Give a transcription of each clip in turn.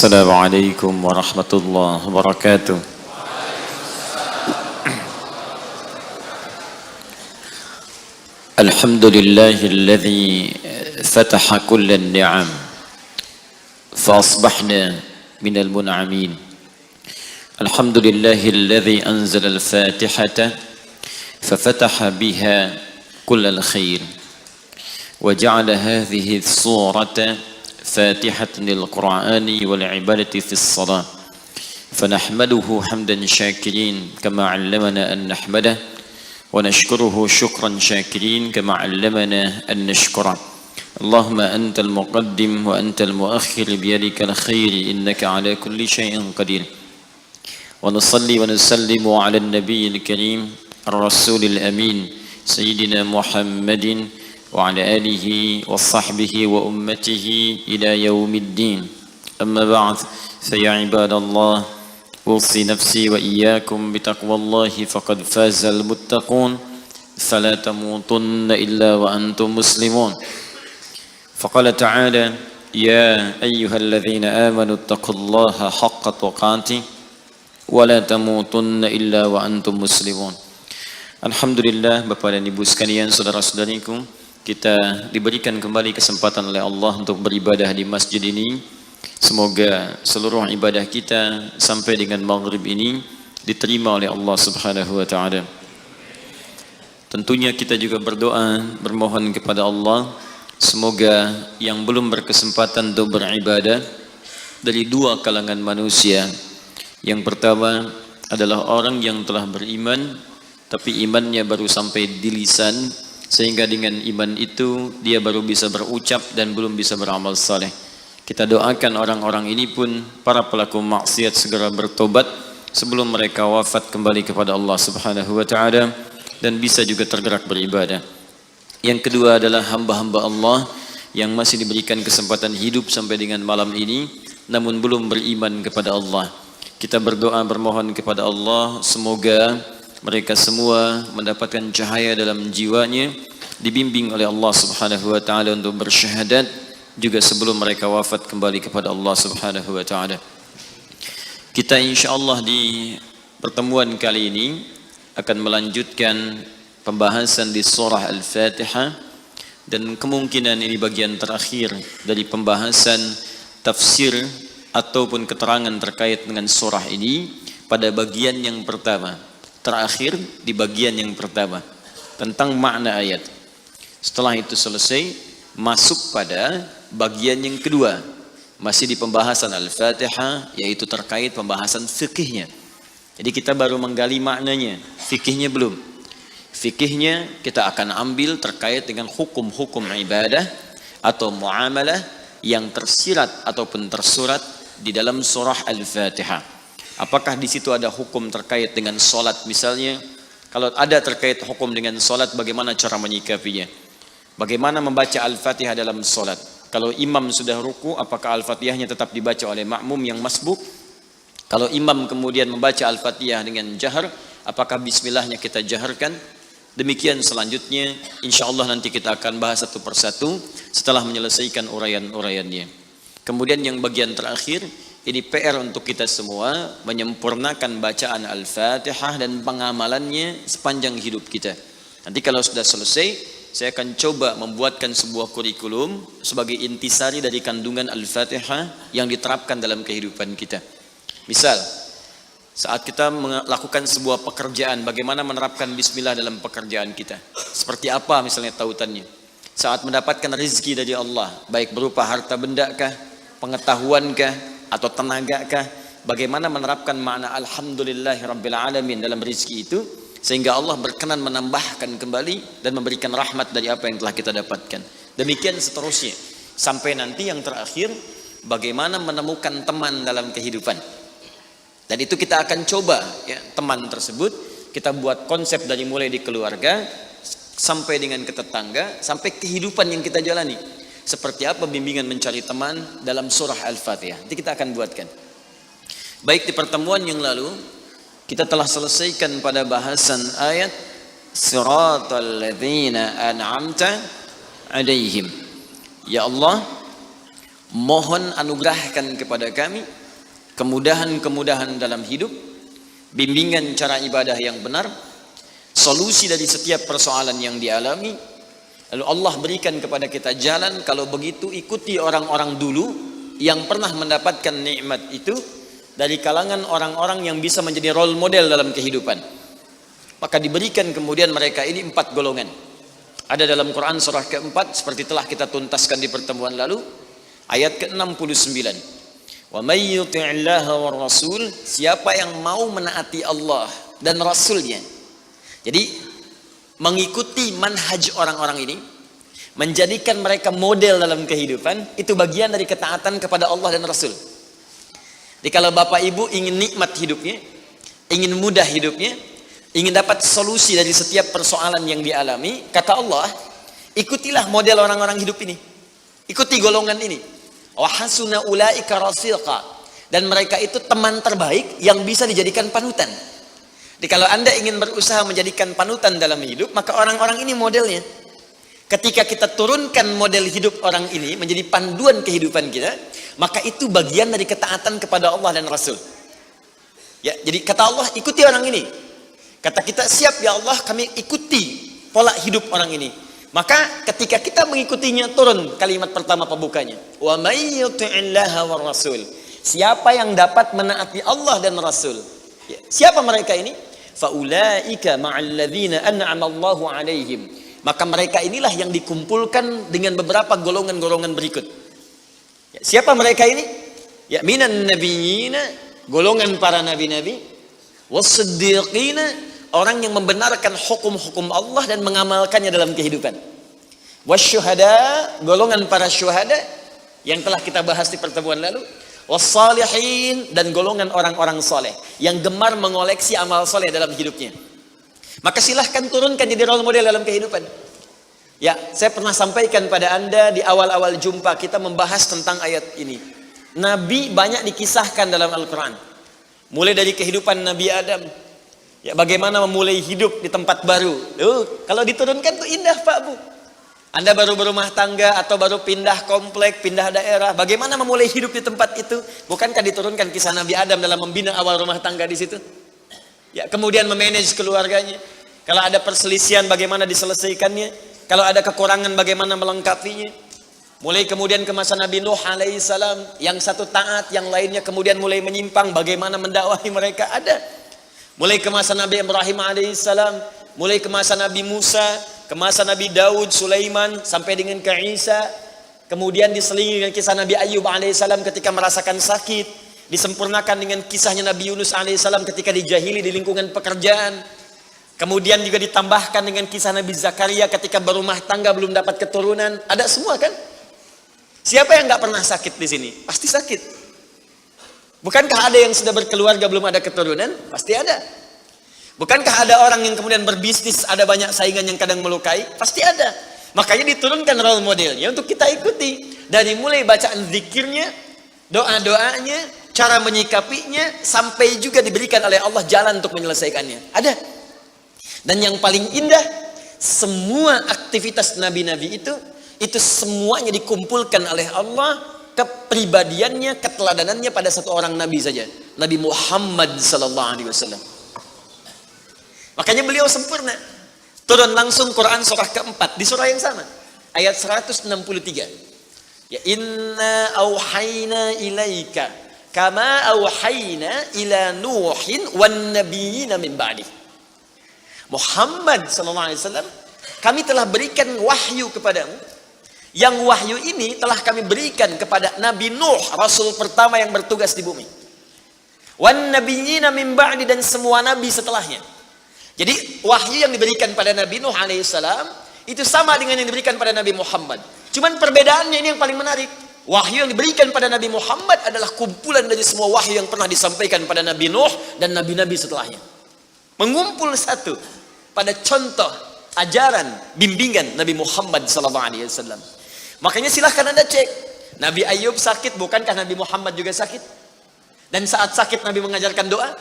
Assalamualaikum warahmatullahi wabarakatuh. Alhamdulillahilladzi fataha kullan ni'am fa asbahna minal mun'amin. Alhamdulillahilladzi anzala al-fatihata fa fataha biha kullal khair wa ja'ala hadhihi as-surata فاتحة للقرآن والعبادة في الصلاة فنحمده حمدا شاكرين كما علمنا أن نحمده ونشكره شكرا شاكرين كما علمنا أن نشكره اللهم أنت المقدم وأنت المؤخر بيدك الخير إنك على كل شيء قدير ونصلي ونسلم على النبي الكريم الرسول الأمين سيدنا محمد وعلى آله وصحبه وأمته إلى يوم الدين أما بعد فيا عباد الله أوصي نفسي وإياكم بتقوى الله فقد فاز المتقون فلا تموتن إلا وأنتم مسلمون فقال تعالى يا أيها الذين آمنوا اتقوا الله حق تقاته ولا تموتن إلا وأنتم مسلمون. Alhamdulillah, Bapak dan Ibu sekalian, saudara-saudariku, kita diberikan kembali kesempatan oleh Allah untuk beribadah di masjid ini. Semoga seluruh ibadah kita sampai dengan maghrib ini diterima oleh Allah Subhanahu wa taala. Tentunya kita juga berdoa, bermohon kepada Allah semoga yang belum berkesempatan untuk beribadah dari dua kalangan manusia. Yang pertama adalah orang yang telah beriman tapi imannya baru sampai di lisan, sehingga dengan iman itu dia baru bisa berucap dan belum bisa beramal saleh. Kita doakan orang-orang ini pun, para pelaku maksiat, segera bertobat sebelum mereka wafat kembali kepada Allah Subhanahu wa taala dan bisa juga tergerak beribadah. Yang kedua adalah hamba-hamba Allah yang masih diberikan kesempatan hidup sampai dengan malam ini namun belum beriman kepada Allah. Kita berdoa, bermohon kepada Allah semoga mereka semua mendapatkan cahaya dalam jiwanya, dibimbing oleh Allah Subhanahu wa taala untuk bersyahadat juga sebelum mereka wafat kembali kepada Allah Subhanahu wa taala. Kita insyaallah di pertemuan kali ini akan melanjutkan pembahasan di surah Al-Fatihah, dan kemungkinan ini bagian terakhir dari pembahasan tafsir ataupun keterangan terkait dengan surah ini pada bagian yang pertama. Terakhir di bagian yang pertama tentang makna ayat. Setelah itu selesai, masuk pada bagian yang kedua, masih di pembahasan Al-Fatihah, yaitu terkait pembahasan fikihnya. Jadi kita baru menggali maknanya, fikihnya belum. Fikihnya kita akan ambil terkait dengan hukum-hukum ibadah atau muamalah yang tersirat ataupun tersurat di dalam surah Al-Fatihah. Apakah di situ ada hukum terkait dengan solat misalnya? Kalau ada terkait hukum dengan solat, bagaimana cara menyikapinya? Bagaimana membaca Al-Fatihah dalam solat? Kalau imam sudah ruku, apakah Al-Fatihahnya tetap dibaca oleh makmum yang masbuk? Kalau imam kemudian membaca Al-Fatihah dengan jahar, apakah bismillahnya kita jaharkan? Demikian selanjutnya, insya Allah nanti kita akan bahas satu persatu setelah menyelesaikan uraian-uraiannya. Kemudian yang bagian terakhir, ini PR untuk kita semua, menyempurnakan bacaan Al-Fatihah dan pengamalannya sepanjang hidup kita. Nanti kalau sudah selesai, saya akan coba membuatkan sebuah kurikulum sebagai intisari dari kandungan Al-Fatihah yang diterapkan dalam kehidupan kita. Misal, saat kita melakukan sebuah pekerjaan, bagaimana menerapkan bismillah dalam pekerjaan kita? Seperti apa misalnya tautannya? Saat mendapatkan rezeki dari Allah, baik berupa harta benda kah, pengetahuan kah, atau tenaga kah, bagaimana menerapkan makna alhamdulillahirabbil alamin dalam rezeki itu sehingga Allah berkenan menambahkan kembali dan memberikan rahmat dari apa yang telah kita dapatkan. Demikian seterusnya sampai nanti yang terakhir, bagaimana menemukan teman dalam kehidupan. Dan itu kita akan coba ya, teman tersebut kita buat konsep dari mulai di keluarga sampai dengan ke tetangga sampai kehidupan yang kita jalani. Seperti apa bimbingan mencari teman dalam surah Al-Fatihah. Nanti kita akan buatkan. Baik, di pertemuan yang lalu kita telah selesaikan pada bahasan ayat siratal ladzina an'amta alaihim. Ya Allah, Mohon anugerahkan kepada kami kemudahan-kemudahan dalam hidup, bimbingan cara ibadah yang benar, solusi dari setiap persoalan yang dialami. Lalu Allah berikan kepada kita jalan, kalau begitu ikuti orang-orang dulu yang pernah mendapatkan nikmat itu dari kalangan orang-orang yang bisa menjadi role model dalam kehidupan. Maka diberikan kemudian mereka ini 4 golongan. Ada dalam Quran surah keempat, seperti telah kita tuntaskan di pertemuan lalu, ayat ke-69. Wa may yuti'illaha war rasul, siapa yang mau menaati Allah dan Rasulnya. Jadi mengikuti manhaj orang-orang ini, menjadikan mereka model dalam kehidupan, itu bagian dari ketaatan kepada Allah dan Rasul. Jadi kalau Bapak Ibu ingin nikmat hidupnya, ingin mudah hidupnya, ingin dapat solusi dari setiap persoalan yang dialami, kata Allah, ikutilah model orang-orang hidup ini. Ikuti golongan ini. Wa hasuna ulaika rafiqa, dan mereka itu teman terbaik yang bisa dijadikan panutan. Jadi kalau Anda ingin berusaha menjadikan panutan dalam hidup, maka orang-orang ini modelnya. Ketika kita turunkan model hidup orang ini menjadi panduan kehidupan kita, maka itu bagian dari ketaatan kepada Allah dan Rasul. Ya, jadi kata Allah, ikuti orang ini. Kata kita, siap ya Allah, kami ikuti pola hidup orang ini. Maka ketika kita mengikutinya, turun kalimat pertama pembukanya. Wa may yuti'illaha war rasul. Siapa yang dapat menaati Allah dan Rasul? Ya, siapa mereka ini? Faulaika ma'al ladzina an'ama Allahu 'alaihim. Maka mereka inilah yang dikumpulkan dengan beberapa golongan-golongan berikut. Ya, siapa mereka ini? Ya, minan nabiyina, golongan para nabi-nabi, was-siddiqina, orang yang membenarkan hukum-hukum Allah dan mengamalkannya dalam kehidupan. Wasyuhada, golongan para syuhada yang telah kita bahas di pertemuan lalu. Wassalihin, dan golongan orang-orang soleh yang gemar mengoleksi amal soleh dalam hidupnya. Maka silahkan turunkan jadi role model dalam kehidupan. Ya, saya pernah sampaikan pada Anda di awal-awal jumpa kita membahas tentang ayat ini. Nabi banyak dikisahkan dalam Al-Quran. Mulai dari kehidupan Nabi Adam. Ya, bagaimana memulai hidup di tempat baru. Kalau diturunkan tuh indah Pak Bu. Anda baru berumah tangga atau baru pindah komplek, pindah daerah. Bagaimana memulai hidup di tempat itu? Bukankah diturunkan kisah Nabi Adam dalam membina awal rumah tangga di situ? Ya, kemudian memanage keluarganya. Kalau ada perselisihan bagaimana diselesaikannya? Kalau ada kekurangan bagaimana melengkapinya? Mulai kemudian ke masa Nabi Nuh alaihissalam, yang satu taat, yang lainnya kemudian mulai menyimpang, bagaimana mendakwahi mereka? Ada. Mulai ke masa Nabi Ibrahim alaihissalam, mulai ke masa Nabi Musa, ke masa Nabi Daud, Sulaiman, sampai dengan ke Isa. Kemudian diselingi dengan kisah Nabi Ayub alaihissalam ketika merasakan sakit. Disempurnakan dengan kisahnya Nabi Yunus alaihissalam ketika dijahili di lingkungan pekerjaan. Kemudian juga ditambahkan dengan kisah Nabi Zakaria ketika berumah tangga belum dapat keturunan. Ada semua kan? Siapa yang nggak pernah sakit di sini? Pasti sakit. Bukankah ada yang sudah berkeluarga belum ada keturunan? Pasti ada. Bukankah ada orang yang kemudian berbisnis ada banyak saingan yang kadang melukai? Pasti ada. Makanya diturunkan role modelnya untuk kita ikuti. Dari mulai bacaan zikirnya, doa-doanya, cara menyikapinya, sampai juga diberikan oleh Allah jalan untuk menyelesaikannya. Ada. Dan yang paling indah, semua aktivitas nabi-nabi itu semuanya dikumpulkan oleh Allah, kepribadiannya, keteladanannya pada satu orang nabi saja, Nabi Muhammad sallallahu alaihi wasallam. Makanya beliau sempurna. Turun langsung Quran surah keempat di surah yang sama, ayat 163. Ya, inna auhayna ilaika kama auhayna ila nuhin wan nabiyina min ba'di. Muhammad sallallahu alaihi wasallam, kami telah berikan wahyu kepadamu. Yang wahyu ini telah kami berikan kepada Nabi Nuh, rasul pertama yang bertugas di bumi. Wan nabiyina min ba'di, dan semua nabi setelahnya. Jadi wahyu yang diberikan pada Nabi Nuh alaihissalam itu sama dengan yang diberikan pada Nabi Muhammad. Cuman perbedaannya ini yang paling menarik. Wahyu yang diberikan pada Nabi Muhammad adalah kumpulan dari semua wahyu yang pernah disampaikan pada Nabi Nuh dan nabi-nabi setelahnya. Mengumpul satu pada contoh ajaran bimbingan Nabi Muhammad SAW. Makanya silahkan Anda cek. Nabi Ayub sakit, bukankah Nabi Muhammad juga sakit? Dan saat sakit Nabi mengajarkan doa.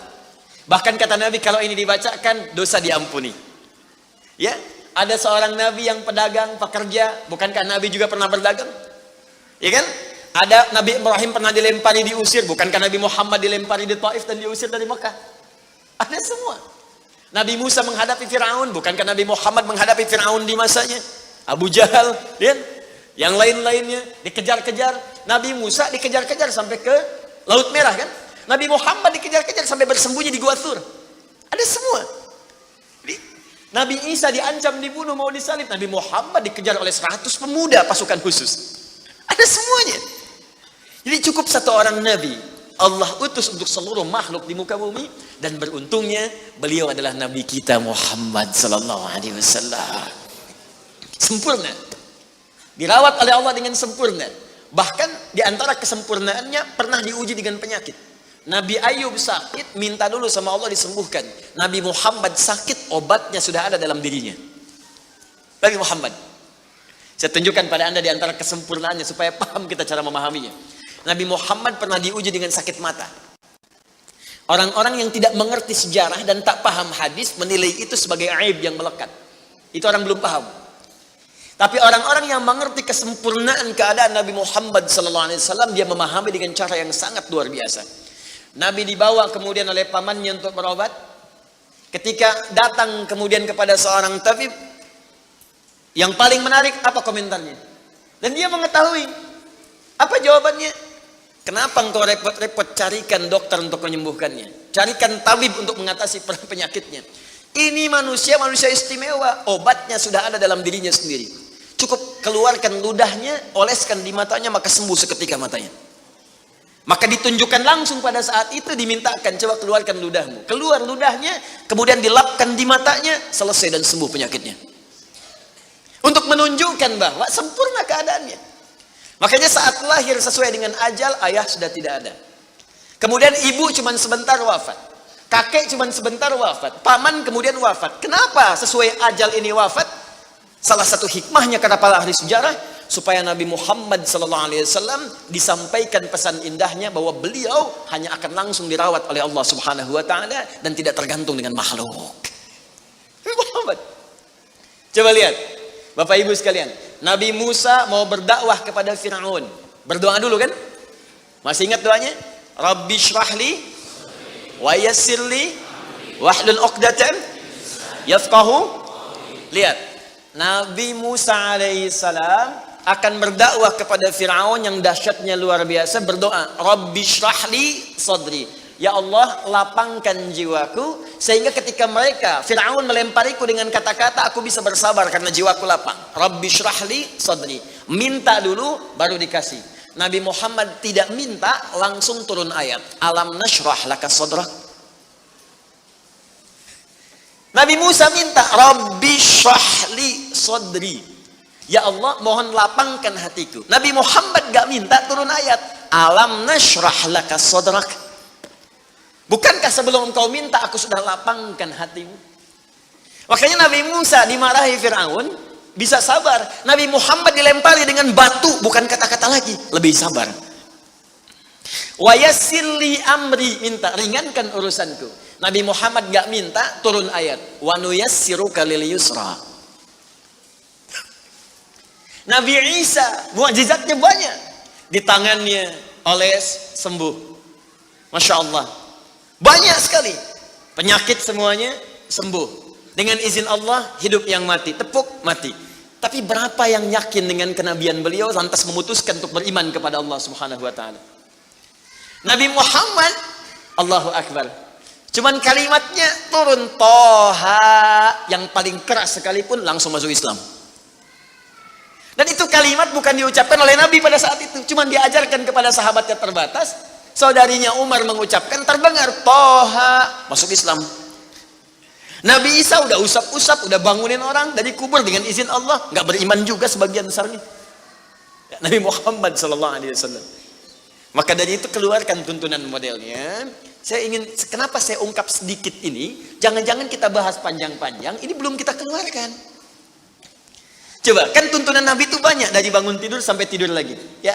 Bahkan kata Nabi, kalau ini dibacakan dosa diampuni. Ya, ada seorang Nabi yang pedagang, pekerja, bukankah Nabi juga pernah berdagang? Ya kan? Ada Nabi Ibrahim pernah dilempari, diusir. Bukankah Nabi Muhammad dilempari di Taif dan diusir dari Mekah? Ada semua. Nabi Musa menghadapi Fir'aun. Bukankah Nabi Muhammad menghadapi Fir'aun di masanya? Abu Jahal, dan yang lain-lainnya dikejar-kejar. Nabi Musa dikejar-kejar sampai ke Laut Merah kan? Nabi Muhammad dikejar-kejar sampai bersembunyi di Gua Thur. Ada semua. Nabi Isa diancam dibunuh, mau disalib. Nabi Muhammad dikejar oleh 100 pemuda pasukan khusus. Ada semuanya. Jadi cukup satu orang Nabi Allah utus untuk seluruh makhluk di muka bumi, dan beruntungnya beliau adalah Nabi kita Muhammad sallallahu alaihi wasallam. Sempurna. Dirawat oleh Allah dengan sempurna. Bahkan di antara kesempurnaannya pernah diuji dengan penyakit. Nabi Ayub sakit, minta dulu sama Allah disembuhkan. Nabi Muhammad sakit, obatnya sudah ada dalam dirinya. Nabi Muhammad. Saya tunjukkan pada Anda di antara kesempurnaannya supaya paham kita cara memahaminya. Nabi Muhammad pernah diuji dengan sakit mata. Orang-orang yang tidak mengerti sejarah dan tak paham hadis menilai itu sebagai aib yang melekat. Itu orang belum paham. Tapi orang-orang yang mengerti kesempurnaan keadaan Nabi Muhammad SAW, dia memahami dengan cara yang sangat luar biasa. Nabi dibawa kemudian oleh pamannya untuk berobat. Ketika datang kemudian kepada seorang tabib, yang paling menarik apa komentarnya? Dan dia mengetahui. Apa jawabannya? Kenapa engkau repot-repot carikan dokter untuk menyembuhkannya? Carikan tabib untuk mengatasi penyakitnya. Ini manusia istimewa. Obatnya sudah ada dalam dirinya sendiri. Cukup keluarkan ludahnya, oleskan di matanya, maka sembuh seketika matanya. Maka ditunjukkan langsung pada saat itu, dimintakan, coba keluarkan ludahmu. Keluar ludahnya, kemudian dilapkan di matanya, selesai dan sembuh penyakitnya. Untuk menunjukkan bahwa sempurna keadaannya. Makanya saat lahir sesuai dengan ajal, ayah sudah tidak ada. Kemudian ibu cuma sebentar wafat. Kakek cuma sebentar wafat. Paman kemudian wafat. Kenapa sesuai ajal ini wafat? Salah satu hikmahnya kata para ahli sejarah, supaya Nabi Muhammad SAW disampaikan pesan indahnya bahwa beliau hanya akan langsung dirawat oleh Allah Subhanahu wa taala dan tidak tergantung dengan makhluk. Muhammad. Coba lihat, Bapak Ibu sekalian, Nabi Musa mau berdakwah kepada Fir'aun. Berdoa dulu kan? Masih ingat doanya? Rabbi syrahli wa yassirli wahlul 'uqdatam yafqahu. Lihat, Nabi Musa alaihissalam akan berdakwah kepada Fir'aun yang dahsyatnya luar biasa, berdoa, Rabbi syrahli sadri. Ya Allah, lapangkan jiwaku, sehingga ketika Fir'aun melempariku dengan kata-kata, aku bisa bersabar karena jiwaku lapang. Rabbi syrahli sadri. Minta dulu, baru dikasih. Nabi Muhammad tidak minta, langsung turun ayat. Alam nashrah laka sadrak. Nabi Musa minta, Rabbi syrahli sadri. Ya Allah, mohon lapangkan hatiku. Nabi Muhammad gak minta, turun ayat. Alam nashrah laka sadrak. Bukankah sebelum engkau minta, aku sudah lapangkan hatimu? Makanya Nabi Musa dimarahi Fir'aun, bisa sabar. Nabi Muhammad dilempari dengan batu, bukan kata-kata lagi, lebih sabar. Wa yassirli amri, minta ringankan urusanku. Nabi Muhammad gak minta, turun ayat. Wa nuyassiruka lil yusra. Nabi Isa, mukjizatnya banyak. Di tangannya, oles, sembuh. Masya Allah. Banyak sekali. Penyakit semuanya, sembuh. Dengan izin Allah, hidup yang mati. Tepuk, mati. Tapi berapa yang yakin dengan kenabian beliau, lantas memutuskan untuk beriman kepada Allah Subhanahu wa ta'ala. Nabi Muhammad, Allahu Akbar. Cuman kalimatnya turun, Toha, yang paling keras sekalipun langsung masuk Islam. Dan itu kalimat bukan diucapkan oleh Nabi pada saat itu, cuman diajarkan kepada sahabatnya terbatas. Saudarinya Umar mengucapkan, terdengar Toha, masuk Islam. Nabi Isa udah usap-usap, udah bangunin orang dari kubur dengan izin Allah, nggak beriman juga sebagian besarnya. Ya, Nabi Muhammad SAW. Maka dari itu keluarkan tuntunan modelnya. Kenapa saya ungkap sedikit ini? Jangan-jangan kita bahas panjang-panjang, ini belum kita keluarkan. Coba, kan tuntunan Nabi itu banyak, dari bangun tidur sampai tidur lagi. Ya,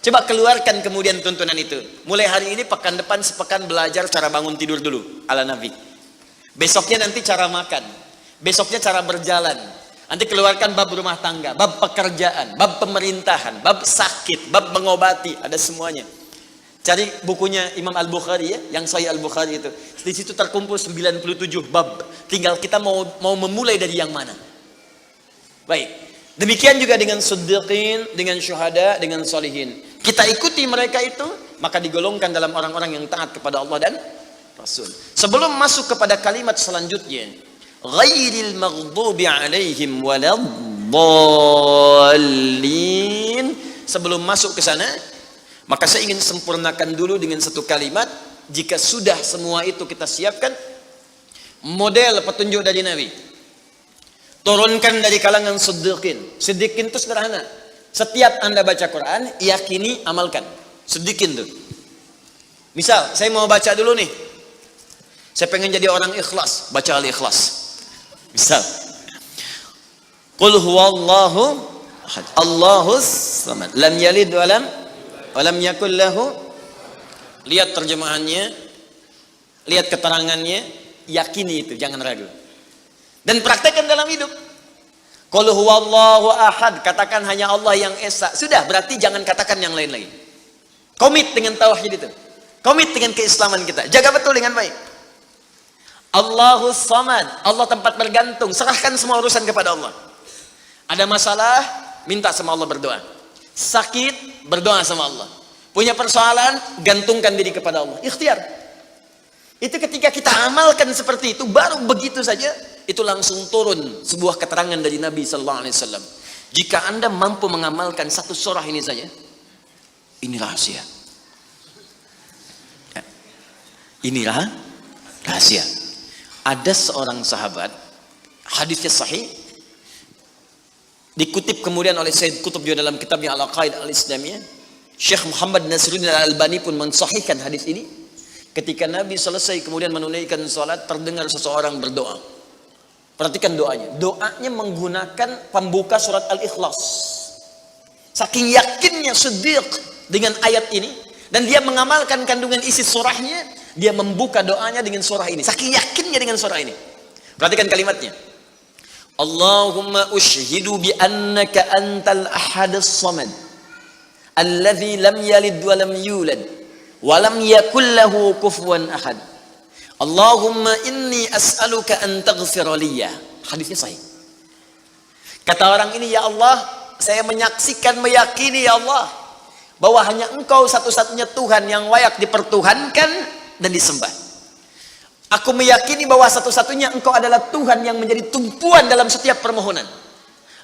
coba keluarkan kemudian tuntunan itu. Mulai hari ini, pekan depan, sepekan belajar cara bangun tidur dulu, ala Nabi. Besoknya nanti cara makan. Besoknya cara berjalan. Nanti keluarkan bab rumah tangga, bab pekerjaan, bab pemerintahan, bab sakit, bab mengobati, ada semuanya. Cari bukunya Imam Al-Bukhari ya, yang Sahih Al-Bukhari itu. Di situ terkumpul 97 bab. Tinggal kita mau memulai dari yang mana. Baik. Demikian juga dengan siddiqin, dengan syuhada, dengan solihin. Kita ikuti mereka itu, maka digolongkan dalam orang-orang yang taat kepada Allah dan Rasul. Sebelum masuk kepada kalimat selanjutnya, ghairil maghdubi alaihim waladdallin. Sebelum masuk ke sana, maka saya ingin sempurnakan dulu dengan satu kalimat. Jika sudah semua itu kita siapkan, model petunjuk dari Nabi, turunkan dari kalangan siddiqin. Siddiqin itu sederhana. Setiap Anda baca Quran, yakini, amalkan. Siddiqin tuh. Misal, saya mau baca dulu nih. Saya pengen jadi orang ikhlas, baca Al-Ikhlas. Misal, Qul huwallahu ahad, Allahus samad, lam yalid walam yakul lahu. Lihat terjemahannya, lihat keterangannya, yakini itu, jangan ragu. Dan praktekkan dalam hidup. Qul huwallahu ahad, katakan hanya Allah yang esa. Sudah, berarti jangan katakan yang lain lagi. Komit dengan tauhid itu. Komit dengan keislaman kita. Jaga betul dengan baik. Allahus samad, Allah tempat bergantung. Serahkan semua urusan kepada Allah. Ada masalah, minta sama Allah, berdoa. Sakit, berdoa sama Allah. Punya persoalan, gantungkan diri kepada Allah. Ikhtiar. Itu ketika kita amalkan seperti itu, baru begitu saja, itu langsung turun sebuah keterangan dari Nabi Sallallahu Alaihi Wasallam. Jika Anda mampu mengamalkan satu surah ini saja, ini rahasia. Ini rahasia. Ada seorang sahabat, hadisnya sahih, dikutip kemudian oleh Sayyid Qutb juga dalam kitabnya Al-Aqaid Al-Islamiyah. Syekh Muhammad Nasiruddin Al-Albani pun mensahihkan hadis ini. Ketika Nabi selesai kemudian menunaikan salat, terdengar seseorang berdoa. Perhatikan doanya. Doanya menggunakan pembuka surat Al-Ikhlas. Saking yakinnya Siddiq dengan ayat ini, dan dia mengamalkan kandungan isi surahnya, dia membuka doanya dengan surah ini. Saking yakinnya dengan surah ini. Perhatikan kalimatnya. Allahumma ushhidu bi annaka antal ahadus samad, alladzi lam yalid wa lam yulad wa lam yakul lahu kufuwan ahad. Allahumma inni as'aluka an taghfira liya. Hadisnya sahih. Kata orang ini, ya Allah, saya menyaksikan, meyakini ya Allah, bahwa hanya Engkau satu-satunya Tuhan yang layak dipertuhankan dan disembah. Aku meyakini bahwa satu-satunya Engkau adalah Tuhan yang menjadi tumpuan dalam setiap permohonan.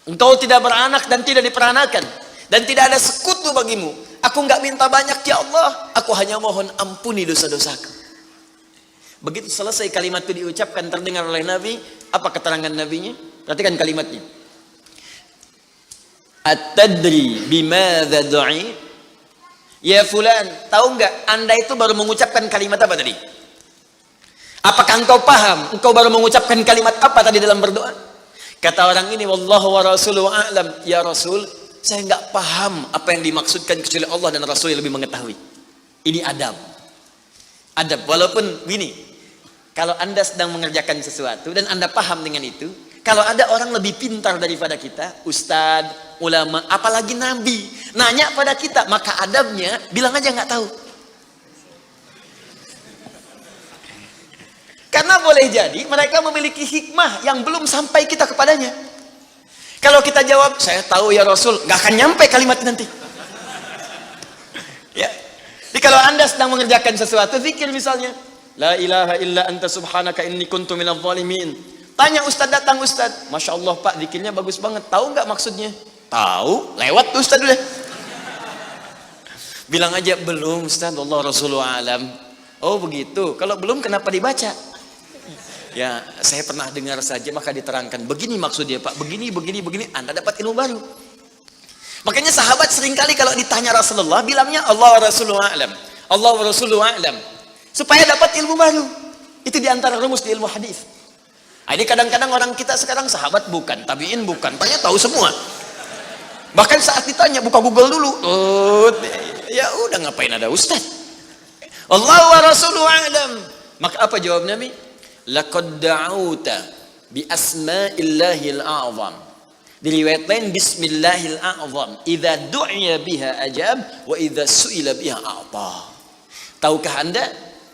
Engkau tidak beranak dan tidak diperanakan, dan tidak ada sekutu bagimu. Aku enggak minta banyak ya Allah, aku hanya mohon ampuni dosa-dosaku. Begitu selesai kalimat itu diucapkan, terdengar oleh Nabi. Apa keterangan Nabinya? Perhatikan kalimatnya. At-tadri bimadza du'i? Ya fulan, tahu enggak Anda itu baru mengucapkan kalimat apa tadi? Apakah engkau paham? Engkau baru mengucapkan kalimat apa tadi dalam berdoa? Kata orang ini, wallahu wa rasuluhu a'lam. Ya Rasul, saya enggak paham apa yang dimaksudkan kecuali Allah dan Rasul yang lebih mengetahui. Ini adab. Adab, walaupun gini, kalau Anda sedang mengerjakan sesuatu dan Anda paham dengan itu, kalau ada orang lebih pintar daripada kita, ustadz, ulama, apalagi nabi, nanya pada kita, maka adabnya bilang aja nggak tahu. Karena boleh jadi mereka memiliki hikmah yang belum sampai kita kepadanya. Kalau kita jawab, saya tahu ya Rasul, nggak akan nyampe kalimat nanti. Ya. Jadi kalau Anda sedang mengerjakan sesuatu, zikir misalnya, la ilaha illa anta subhanaka inni kuntu minadh dhalimin. Tanya ustaz, datang ustaz, masya Allah pak, zikirnya bagus banget. Tahu nggak maksudnya? Tahu, lewat tuh ustaz udah. Bilang aja belum ustaz, Allah Rasulullah alam. Oh begitu. Kalau belum kenapa dibaca? Ya saya pernah dengar saja, maka diterangkan. Begini maksudnya pak, begini. Anda dapat ilmu baru. Makanya sahabat seringkali kalau ditanya Rasulullah, bilangnya Allah Rasulullah alam, Allah Rasulullah alam, supaya dapat ilmu baru. Itu diantara rumus di ilmu hadis. Ini kadang-kadang orang kita sekarang sahabat bukan, tabiin bukan, tanya tahu semua. Bahkan saat ditanya buka Google dulu. Ya udah, ngapain ada ustaz? Allah wa Rasulullah alam. Maka apa jawab Nabi? Laqad da'auta bi asma'illahil a'zam Di riwayat lain Bismillahil a'zam, idza du'iya biha ajab wa idza su'ila biha a'ta. Tahukah Anda,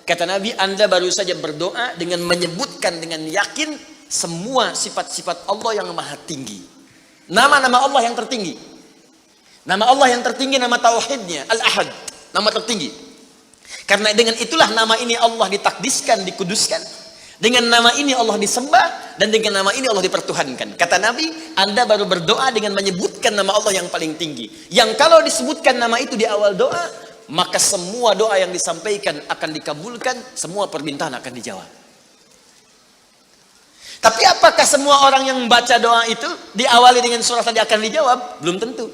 kata Nabi, Anda baru saja berdoa dengan menyebutkan dengan yakin semua sifat-sifat Allah yang maha tinggi. Nama-nama Allah yang tertinggi. Nama Allah yang tertinggi nama tauhidnya, Al-Ahad, nama tertinggi. Karena dengan itulah nama ini Allah ditakdiskan, dikuduskan. Dengan nama ini Allah disembah, dan dengan nama ini Allah dipertuhankan. Kata Nabi, Anda baru berdoa dengan menyebutkan nama Allah yang paling tinggi. Yang kalau disebutkan nama itu di awal doa, maka semua doa yang disampaikan akan dikabulkan, semua permintaan akan dijawab. Tapi apakah semua orang yang membaca doa itu diawali dengan surah tadi akan dijawab? Belum tentu.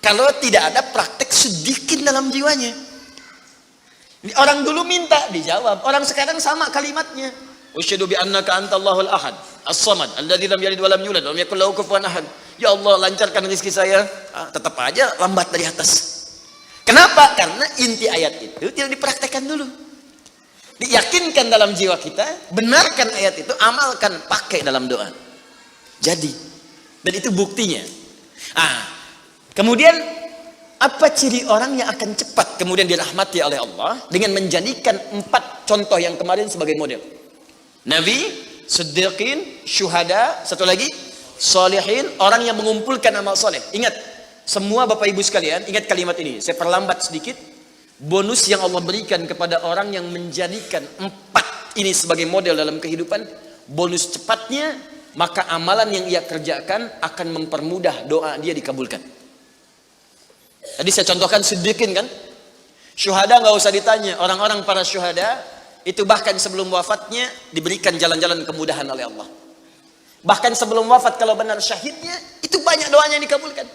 Kalau tidak ada praktek sedikit dalam jiwanya. Orang dulu minta dijawab, orang sekarang sama kalimatnya. Usyhadu bi annaka antallahul ahad, as-samad, alladzi lam yalid wa lam yulad wa lam yakul lahu kufuwan ahad. Ya Allah, lancarkan rezeki saya. Tetap aja lambat dari atas. Kenapa? Karena inti ayat itu tidak dipraktekkan dulu. Diyakinkan dalam jiwa kita, benarkan ayat itu, amalkan, pakai dalam doa. Jadi, dan itu buktinya. Kemudian apa ciri orang yang akan cepat kemudian dirahmati oleh Allah dengan menjadikan 4 contoh yang kemarin sebagai model? Nabi, Siddiqin, Syuhada, satu lagi Salihin, orang yang mengumpulkan amal soleh. Ingat, semua Bapak Ibu sekalian, ingat kalimat ini. Saya perlambat sedikit. Bonus yang Allah berikan kepada orang yang menjadikan 4 ini sebagai model dalam kehidupan, bonus cepatnya, maka amalan yang ia kerjakan akan mempermudah doa dia dikabulkan. Tadi saya contohkan Siddiqin kan. Syuhada nggak usah ditanya. Orang-orang para syuhada itu bahkan sebelum wafatnya diberikan jalan-jalan kemudahan oleh Allah. Bahkan sebelum wafat kalau benar syahidnya, itu banyak doanya yang dikabulkan.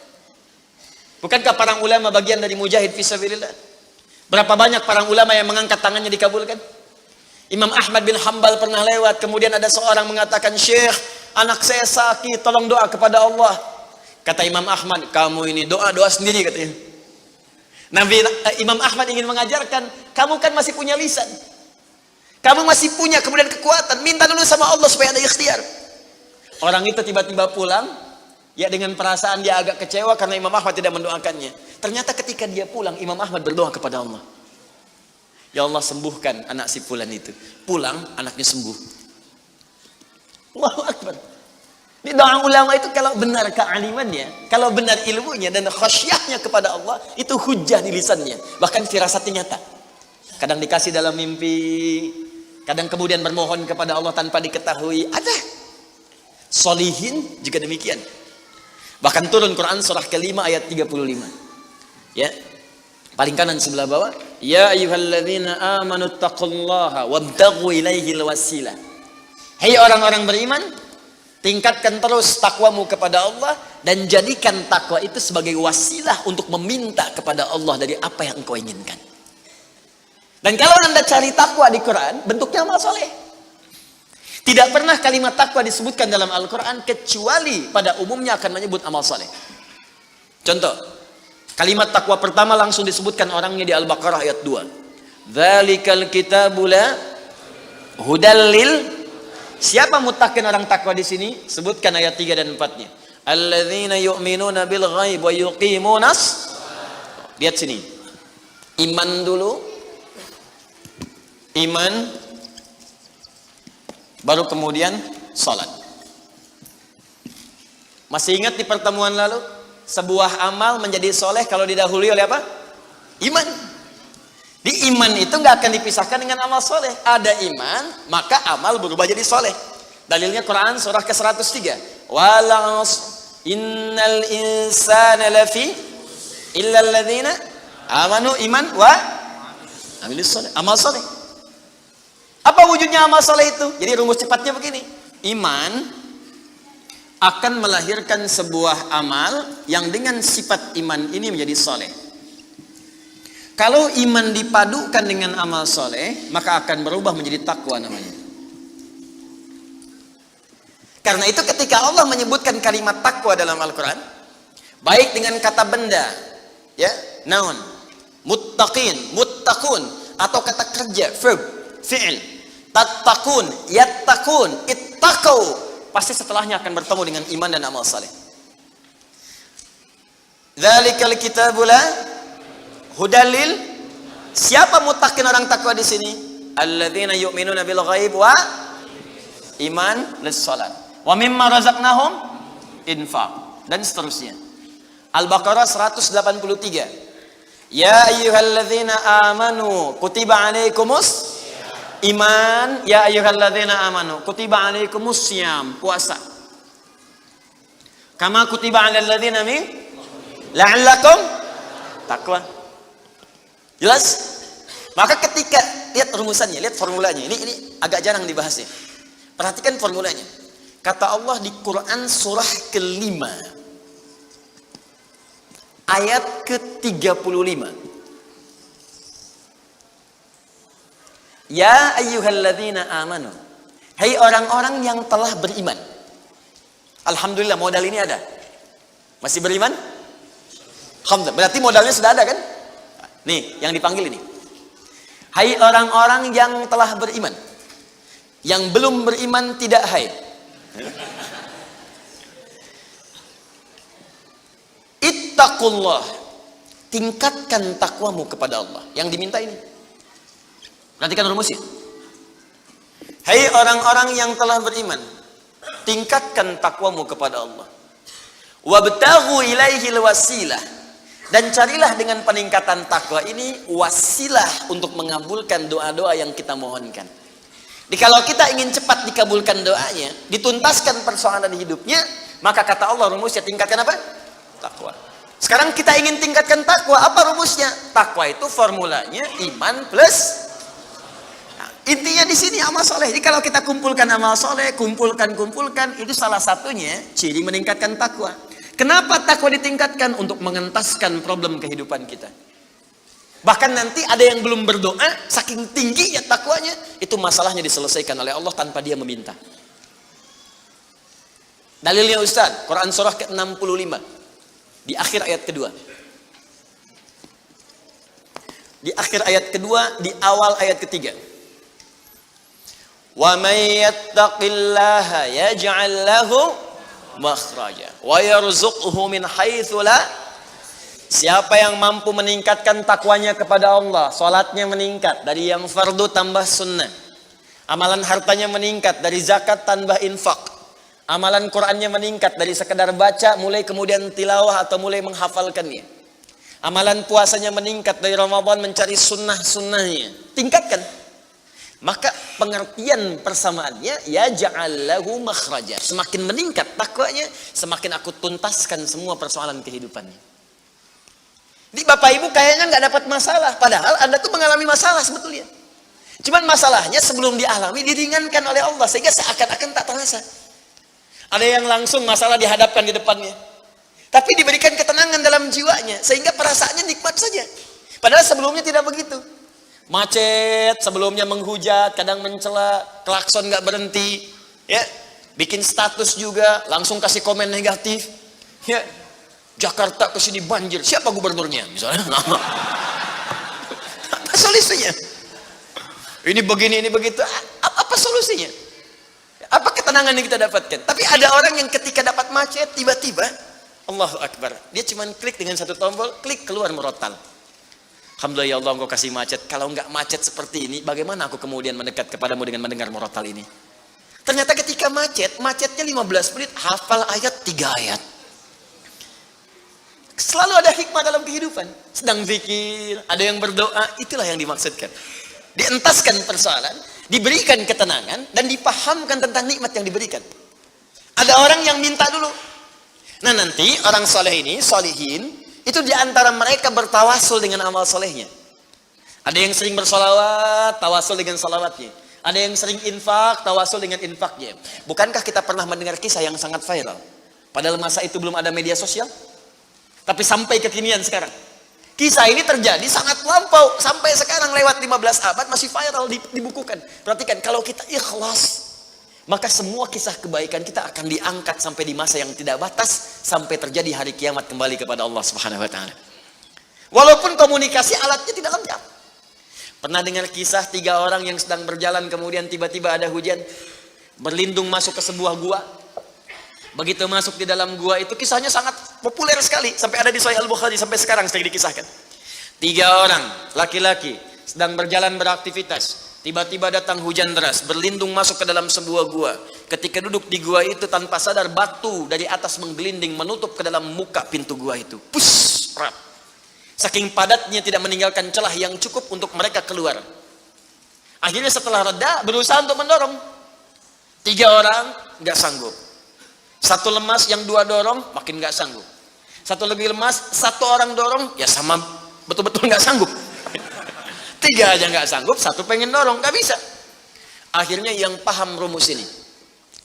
Bukankah para ulama bagian dari mujahid fisabilillah? Berapa banyak para ulama yang mengangkat tangannya dikabulkan? Imam Ahmad bin Hanbal pernah lewat, kemudian ada seorang mengatakan, "Syekh, anak saya sakit, tolong doa kepada Allah." Kata Imam Ahmad, "Kamu ini doa-doa sendiri," katanya. Imam Ahmad ingin mengajarkan, kamu kan masih punya lisan. Kamu masih punya kemudian kekuatan, minta dulu sama Allah supaya ada ikhtiar. Orang itu tiba-tiba pulang, ya dengan perasaan dia agak kecewa karena Imam Ahmad tidak mendoakannya. Ternyata ketika dia pulang, Imam Ahmad berdoa kepada Allah. Ya Allah, sembuhkan anak si fulan itu. Pulang, anaknya sembuh. Allahu Akbar. Ini doa ulama itu kalau benar kealimannya, kalau benar ilmunya dan khasyahnya kepada Allah, itu hujah di lisannya. Bahkan firasatnya nyata. Kadang dikasih dalam mimpi, kadang kemudian bermohon kepada Allah tanpa diketahui. Ada. Solihin juga demikian. Bahkan turun Quran surah ke-5 ayat 35. Ya. Paling kanan sebelah bawah, ya ayyuhalladzina amanu taqullaha wabtaghu ilaihil wasilah. Hai orang-orang beriman, tingkatkan terus takwamu kepada Allah dan jadikan takwa itu sebagai wasilah untuk meminta kepada Allah dari apa yang engkau inginkan. Dan kalau Anda cari takwa di Quran, bentuknya amal soleh. Tidak pernah kalimat takwa disebutkan dalam Al-Quran kecuali pada umumnya akan menyebut amal soleh. Contoh, kalimat takwa pertama langsung disebutkan orangnya di Al-Baqarah ayat 2. Dzalikal kitabu la hudal lil. Siapa mutakin orang takwa di sini? Sebutkan ayat 3 dan 4-nya. Alladzina yu'minuna bil ghaib wa yuqimunas. Lihat sini. Iman dulu. Iman, baru kemudian salat. Masih ingat di pertemuan lalu, sebuah amal menjadi soleh kalau didahului oleh apa? Iman. Di iman itu nggak akan dipisahkan dengan amal soleh. Ada iman, maka amal berubah jadi soleh. Dalilnya Quran surah ke-103. Walas innal insana lafi illa alladzina amanu iman wa amilus soleh. Amal soleh. Apa wujudnya amal soleh itu? Jadi rumus cepatnya begini. Iman akan melahirkan sebuah amal yang dengan sifat iman ini menjadi soleh. Kalau iman dipadukan dengan amal soleh, maka akan berubah menjadi takwa namanya. Karena itu ketika Allah menyebutkan kalimat takwa dalam Al-Quran, baik dengan kata benda, ya, noun, muttaqin, muttaqun, atau kata kerja, verb, fi'il, tattaqun, yattaqun, ittaqau, pasti setelahnya akan bertemu dengan iman dan amal saleh. Dzalikal kitabul hudalil. Siapa mutakin orang takwa di sini? Alladzina yu'minuna bil ghaib wa iman lis salat. Wa mimma razaqnahum infaq dan seterusnya. Al-Baqarah 183. Ya ayyuhalladzina amanu kutiba alaikumus iman. Ya ayyuhalladzina amanu kutiba alaikumus syiyam, puasa. Kama kutiba alal ladzina min la'allakum taqwa. Jelas? Maka ketika lihat rumusannya, lihat formulanya. Ini agak jarang dibahas ya. Perhatikan formulanya. Kata Allah di Quran surah ke-5 ayat ke-35. Ya ayyuhalladzina amanu. Hai orang-orang yang telah beriman. Alhamdulillah modal ini ada. Masih beriman? Alhamdulillah. Berarti modalnya sudah ada kan? Nih, yang dipanggil ini. Hai orang-orang yang telah beriman. Yang belum beriman tidak hai. Ittaqullah. Tingkatkan takwamu kepada Allah. Yang diminta ini. Perhatikan rumusnya. Hai orang-orang yang telah beriman, tingkatkan takwamu kepada Allah. Wabtaghu ilaihil wasilah. Dan carilah dengan peningkatan takwa ini wasilah untuk mengabulkan doa-doa yang kita mohonkan. Jadi kalau kita ingin cepat dikabulkan doanya, dituntaskan persoalan hidupnya, maka kata Allah rumusnya tingkatkan apa? Takwa. Sekarang kita ingin tingkatkan takwa, apa rumusnya? Takwa itu formulanya iman plus. Nah, intinya di sini amal soleh. Jadi kalau kita kumpulkan amal soleh, kumpulkan, itu salah satunya ciri meningkatkan takwa. Kenapa takwa ditingkatkan? Untuk mengentaskan problem kehidupan kita. Bahkan nanti ada yang belum berdoa, saking tinggi ya takwanya, itu masalahnya diselesaikan oleh Allah tanpa dia meminta. Dalilnya Ustaz, Quran surah ke-65 di akhir ayat kedua. Di akhir ayat kedua, di awal ayat ketiga. Wa may yattaqillaha yaj'al lahu makhraja wa yarzuqhu min haitsu la. Siapa yang mampu meningkatkan takwanya kepada Allah, salatnya meningkat dari yang fardu tambah sunnah, amalan hartanya meningkat dari zakat tambah infak, amalan Qur'annya meningkat dari sekedar baca mulai kemudian tilawah atau mulai menghafalkannya, amalan puasanya meningkat dari Ramadan mencari sunnah-sunnahnya, tingkatkan. Maka pengertian persamaannya ya ja'allahu makhraja. Semakin meningkat takwanya, semakin aku tuntaskan semua persoalan kehidupannya. Jadi Bapak Ibu kayaknya nggak dapat masalah, padahal Anda tuh mengalami masalah sebetulnya. Cuman masalahnya sebelum dialami diringankan oleh Allah sehingga seakan-akan tak terasa. Ada yang langsung masalah dihadapkan di depannya, tapi diberikan ketenangan dalam jiwanya sehingga perasaannya nikmat saja. Padahal sebelumnya tidak begitu. Macet, sebelumnya menghujat, kadang mencela, klakson nggak berhenti, ya, bikin status juga, langsung kasih komen negatif, ya, Jakarta kesini banjir, siapa gubernurnya, misalnya, apa solusinya? Ini begini, ini begitu, apa solusinya? Apa ketenangan yang kita dapatkan? Tapi ada orang yang ketika dapat macet, tiba-tiba, Allahu Akbar, dia cuma klik dengan satu tombol, klik keluar murotal. Alhamdulillah ya Allah engkau kasih macet. Kalau enggak macet seperti ini, bagaimana aku kemudian mendekat kepadamu dengan mendengar murotal ini? Ternyata ketika macetnya 15 menit, hafal ayat 3 ayat. Selalu ada hikmah dalam kehidupan. Sedang zikir, ada yang berdoa, itulah yang dimaksudkan. Dientaskan persoalan, diberikan ketenangan, dan dipahamkan tentang nikmat yang diberikan. Ada orang yang minta dulu. Nah nanti orang soleh ini, solihin, itu diantara mereka bertawasul dengan amal solehnya. Ada yang sering bersolawat, tawasul dengan solawatnya. Ada yang sering infak, tawasul dengan infaknya. Bukankah kita pernah mendengar kisah yang sangat viral? Padahal masa itu belum ada media sosial. Tapi sampai kekinian sekarang. Kisah ini terjadi sangat lampau. Sampai sekarang lewat 15 abad masih viral, dibukukan. Perhatikan, kalau kita ikhlas, maka semua kisah kebaikan kita akan diangkat sampai di masa yang tidak batas, sampai terjadi hari kiamat kembali kepada Allah Subhanahu wa taala. Walaupun komunikasi alatnya tidak lengkap. Pernah dengar kisah 3 orang yang sedang berjalan kemudian tiba-tiba ada hujan, berlindung masuk ke sebuah gua. Begitu masuk di dalam gua itu, kisahnya sangat populer sekali. Sampai ada di Sahih Al-Bukhari, sampai sekarang sering dikisahkan. 3 orang, laki-laki, sedang berjalan beraktivitas. Tiba-tiba datang hujan deras, berlindung masuk ke dalam sebuah gua. Ketika duduk di gua itu, tanpa sadar batu dari atas menggelinding menutup ke dalam muka pintu gua itu. Pus, rap. Saking padatnya tidak meninggalkan celah yang cukup untuk mereka keluar. Akhirnya setelah reda, berusaha untuk mendorong. 3 orang nggak sanggup. 1 lemas, yang 2 dorong makin nggak sanggup. 1 lebih lemas, 1 orang dorong, ya sama betul-betul nggak sanggup. 3 aja nggak sanggup, 1 pengen dorong, nggak bisa. Akhirnya yang paham rumus ini,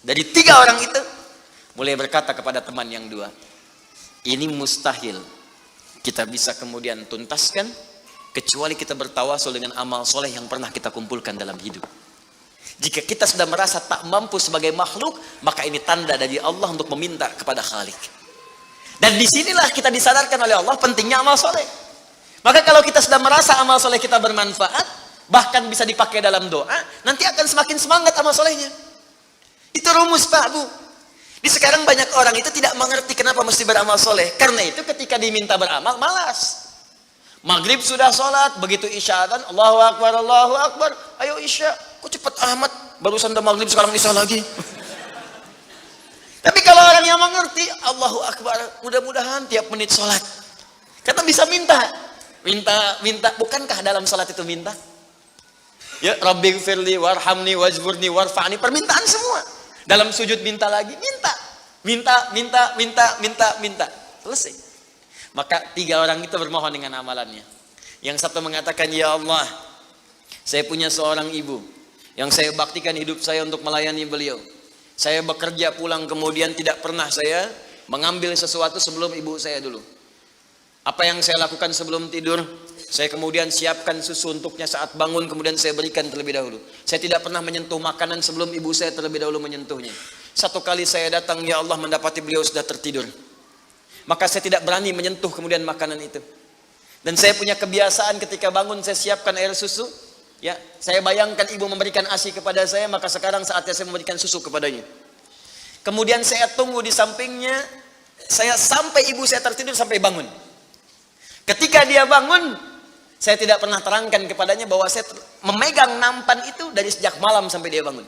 dari 3 orang itu mulai berkata kepada teman yang 2, ini mustahil kita bisa kemudian tuntaskan kecuali kita bertawasul dengan amal soleh yang pernah kita kumpulkan dalam hidup. Jika kita sudah merasa tak mampu sebagai makhluk, maka ini tanda dari Allah untuk meminta kepada Khalik. Dan disinilah kita disadarkan oleh Allah pentingnya amal soleh. Maka kalau kita sudah merasa amal soleh kita bermanfaat, bahkan bisa dipakai dalam doa, nanti akan semakin semangat amal solehnya. Itu rumus Pak Bu. Di sekarang banyak orang itu tidak mengerti kenapa mesti beramal soleh. Karena itu ketika diminta beramal, malas. Maghrib sudah sholat, begitu isya adzan, Allahu Akbar, ayo isya. Kok cepet amat, barusan udah maghrib sekarang isya lagi. Tapi kalau orang yang mengerti, Allahu Akbar, mudah-mudahan tiap menit sholat. Kata bisa minta. Bukankah dalam sholat itu minta? Ya, Rabbighfirli warhamni wajburni warfa'ni, permintaan semua. Dalam sujud minta lagi, minta. Selesai. Maka 3 orang itu bermohon dengan amalannya. Yang satu mengatakan, ya Allah, saya punya seorang ibu yang saya baktikan hidup saya untuk melayani beliau. Saya bekerja pulang kemudian tidak pernah saya mengambil sesuatu sebelum ibu saya dulu. Apa yang saya lakukan sebelum tidur, saya kemudian siapkan susu untuknya saat bangun, kemudian saya berikan terlebih dahulu. Saya tidak pernah menyentuh makanan sebelum ibu saya terlebih dahulu menyentuhnya. Satu kali saya datang, ya Allah, mendapati beliau sudah tertidur. Maka saya tidak berani menyentuh kemudian makanan itu. Dan saya punya kebiasaan ketika bangun saya siapkan air susu. Ya, saya bayangkan ibu memberikan ASI kepada saya, maka sekarang saatnya saya memberikan susu kepadanya. Kemudian saya tunggu di sampingnya, saya sampai ibu saya tertidur sampai bangun. Ketika dia bangun, saya tidak pernah terangkan kepadanya bahwa saya memegang nampan itu dari sejak malam sampai dia bangun.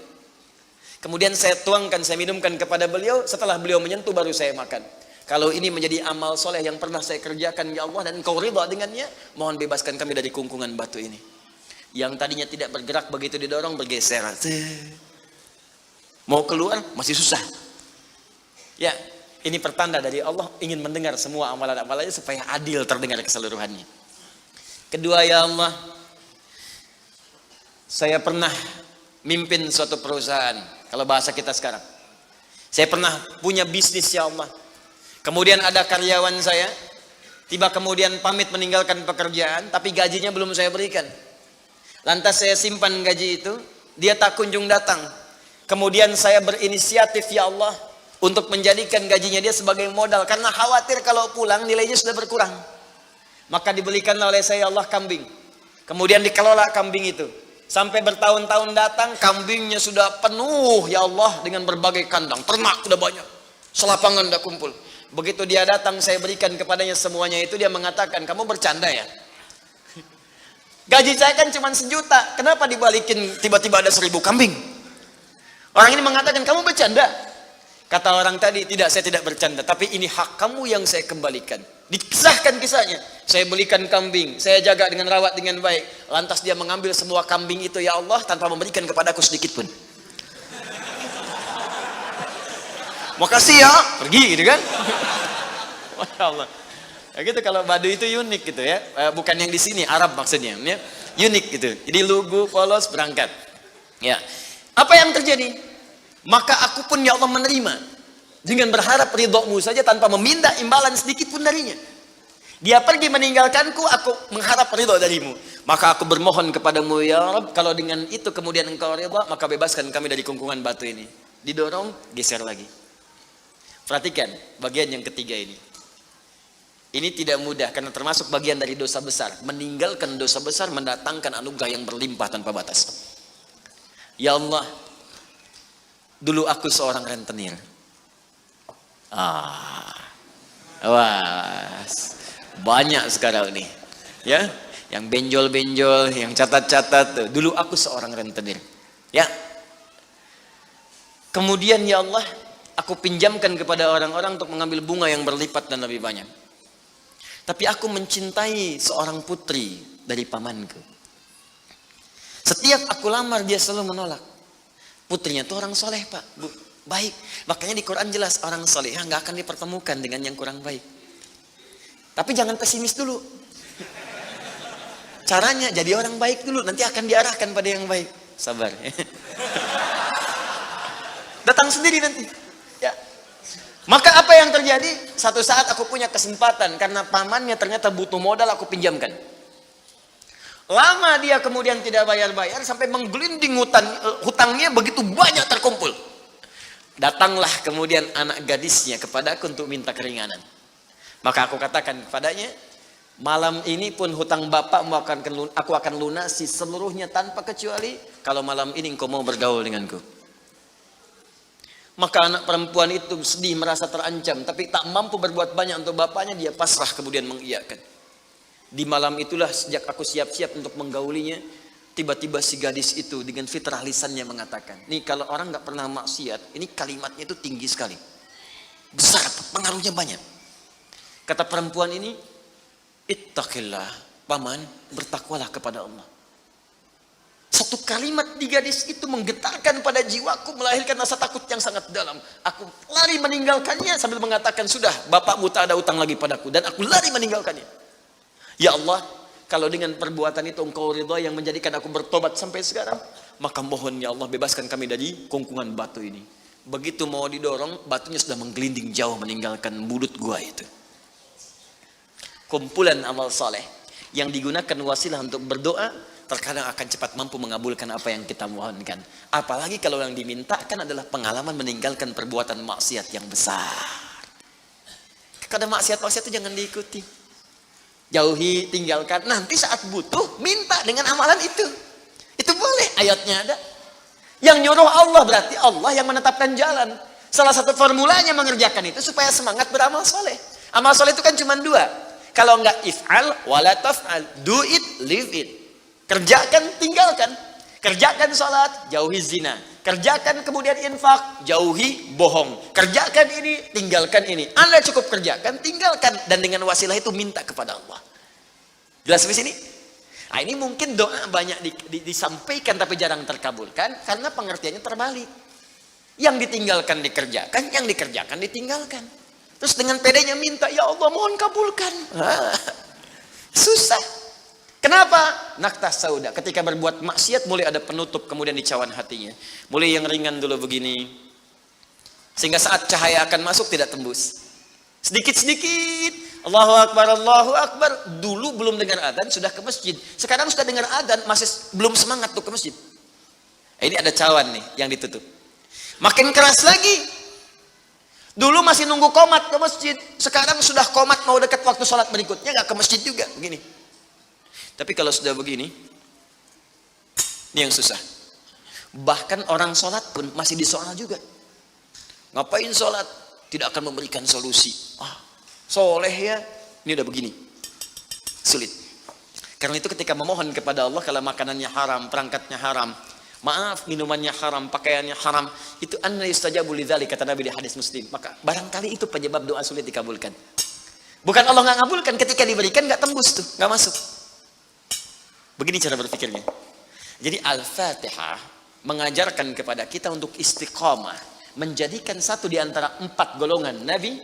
Kemudian saya tuangkan, saya minumkan kepada beliau, setelah beliau menyentuh baru saya makan. Kalau ini menjadi amal soleh yang pernah saya kerjakan, ya Allah, dan Engkau ridha dengannya, mohon bebaskan kami dari kungkungan batu ini. Yang tadinya tidak bergerak, begitu didorong bergeser. Mau keluar masih susah. Ya, ini pertanda dari Allah ingin mendengar semua amalan-amalannya supaya adil terdengar keseluruhannya. Kedua, ya Allah, saya pernah mimpin suatu perusahaan. Kalau bahasa kita sekarang, saya pernah punya bisnis, ya Allah. Kemudian ada karyawan saya, tiba kemudian pamit meninggalkan pekerjaan, tapi gajinya belum saya berikan. Lantas saya simpan gaji itu, dia tak kunjung datang. Kemudian saya berinisiatif, ya Allah, untuk menjadikan gajinya dia sebagai modal, karena khawatir kalau pulang nilainya sudah berkurang. Maka dibelikanlah oleh saya, ya Allah, kambing. Kemudian dikelola kambing itu. Sampai bertahun-tahun datang, kambingnya sudah penuh, ya Allah, dengan berbagai kandang. Ternak sudah banyak, selapangan sudah kumpul. Begitu dia datang, saya berikan kepadanya semuanya itu, dia mengatakan, kamu bercanda ya? Gaji saya kan cuma 1 juta, kenapa dibalikin tiba-tiba ada 1000 kambing? Orang ini mengatakan, kamu bercanda? Kata orang tadi, tidak, saya tidak bercanda, tapi ini hak kamu yang saya kembalikan. Dikisahkan kisahnya, saya belikan kambing, saya jaga dengan rawat dengan baik. Lantas dia mengambil semua kambing itu, ya Allah, tanpa memberikan kepadaku sedikit pun. Makasih ya, pergi gitu kan. Masya Allah. Ya gitu, kalau Baduy itu unik gitu ya, bukan yang di sini, Arab maksudnya, ya. Unik gitu. Jadi lugu, polos, berangkat. Ya. Apa yang terjadi? Maka aku pun, ya Allah, menerima dengan berharap ridhomu saja tanpa meminta imbalan sedikit pun darinya. Dia pergi meninggalkanku, aku mengharap ridho darimu. Maka aku bermohon kepadamu, ya Rabb, kalau dengan itu kemudian engkau ridha, maka bebaskan kami dari kungkungan batu ini. Didorong, geser lagi. Perhatikan bagian yang ketiga ini. Ini tidak mudah karena termasuk bagian dari dosa besar. Meninggalkan dosa besar mendatangkan anugerah yang berlimpah tanpa batas. Ya Allah, dulu aku seorang rentenir. Ah, wah, banyak sekarang nih, ya, yang benjol-benjol, yang catat-catat. Dulu aku seorang rentenir, ya. Kemudian ya Allah, aku pinjamkan kepada orang-orang untuk mengambil bunga yang berlipat dan lebih banyak. Tapi aku mencintai seorang putri dari pamanku. Setiap aku lamar dia selalu menolak. Putrinya itu orang soleh Pak, Bu, baik. Makanya di Quran jelas orang soleh nggak akan dipertemukan dengan yang kurang baik. Tapi jangan pesimis dulu. Caranya jadi orang baik dulu, nanti akan diarahkan pada yang baik. Sabar. Datang sendiri nanti. Ya. Maka apa yang terjadi? Satu saat aku punya kesempatan karena pamannya ternyata butuh modal, aku pinjamkan. Lama dia kemudian tidak bayar-bayar sampai menggelinding hutangnya begitu banyak terkumpul. Datanglah kemudian anak gadisnya kepadaku untuk minta keringanan. Maka aku katakan kepadanya, malam ini pun hutang bapak aku akan lunasi seluruhnya tanpa kecuali kalau malam ini engkau mau bergaul denganku. Maka anak perempuan itu sedih, merasa terancam, tapi tak mampu berbuat banyak untuk bapaknya, dia pasrah kemudian mengiyakan. Di malam itulah sejak aku siap-siap untuk menggaulinya, tiba-tiba si gadis itu dengan fitrah lisannya mengatakan, nih kalau orang nggak pernah maksiat, ini kalimatnya itu tinggi sekali, besar, pengaruhnya banyak. Kata perempuan ini, ittaqillah, paman, bertakwalah kepada Allah. Satu kalimat di gadis itu menggetarkan pada jiwaku, melahirkan rasa takut yang sangat dalam. Aku lari meninggalkannya sambil mengatakan, sudah, bapakmu tak ada utang lagi padaku, dan aku lari meninggalkannya. Ya Allah, kalau dengan perbuatan itu engkau ridha yang menjadikan aku bertobat sampai sekarang, maka mohon ya Allah bebaskan kami dari kungkungan batu ini. Begitu mau didorong, batunya sudah menggelinding jauh meninggalkan mulut gua itu. Kumpulan amal saleh yang digunakan wasilah untuk berdoa, terkadang akan cepat mampu mengabulkan apa yang kita mohonkan. Apalagi kalau yang dimintakan adalah pengalaman meninggalkan perbuatan maksiat yang besar. Kadang maksiat-maksiat itu jangan diikuti. Jauhi, tinggalkan. Nanti saat butuh, minta dengan amalan itu. Itu boleh, ayatnya ada. Yang nyuruh Allah berarti Allah yang menetapkan jalan. Salah satu formulanya mengerjakan itu supaya semangat beramal soleh. Amal soleh itu kan cuma dua. Kalau enggak if'al, wala taf'al. Do it, live it. Kerjakan, tinggalkan. Kerjakan sholat, jauhi zina. Kerjakan kemudian infak, jauhi bohong. Kerjakan ini, tinggalkan ini. Anda cukup kerjakan, tinggalkan. Dan dengan wasilah itu minta kepada Allah. Jelas di sini? Nah, ini mungkin doa banyak disampaikan tapi jarang terkabulkan karena pengertiannya terbalik. Yang ditinggalkan dikerjakan, yang dikerjakan ditinggalkan. Terus dengan pedenya minta, ya Allah mohon kabulkan. Susah. Kenapa? Naktah sauda. Ketika berbuat maksiat mulai ada penutup kemudian di cawan hatinya. Mulai yang ringan dulu begini. Sehingga saat cahaya akan masuk tidak tembus. Sedikit-sedikit. Allahu Akbar, Allahu Akbar. Dulu belum dengar adzan sudah ke masjid. Sekarang sudah dengar adzan masih belum semangat tuh ke masjid. Ini ada cawan nih yang ditutup. Makin keras lagi. Dulu masih nunggu qomat ke masjid. Sekarang sudah qomat mau dekat waktu sholat berikutnya gak ke masjid juga. Begini. Tapi kalau sudah begini, ini yang susah. Bahkan orang sholat pun masih disoal juga. Ngapain sholat? Tidak akan memberikan solusi. Soleh ya, ini udah begini. Sulit. Karena itu ketika memohon kepada Allah, kalau makanannya haram, perangkatnya haram, maaf, minumannya haram, pakaiannya haram, itu anna yustajabu lidzalik, kata Nabi di hadis Muslim. Maka barangkali itu penyebab doa sulit dikabulkan. Bukan Allah nggak ngabulkan, ketika diberikan nggak tembus tuh, nggak masuk. Begini cara berpikirnya. Jadi Al-Fatihah mengajarkan kepada kita untuk istiqamah, menjadikan satu di antara 4 golongan Nabi,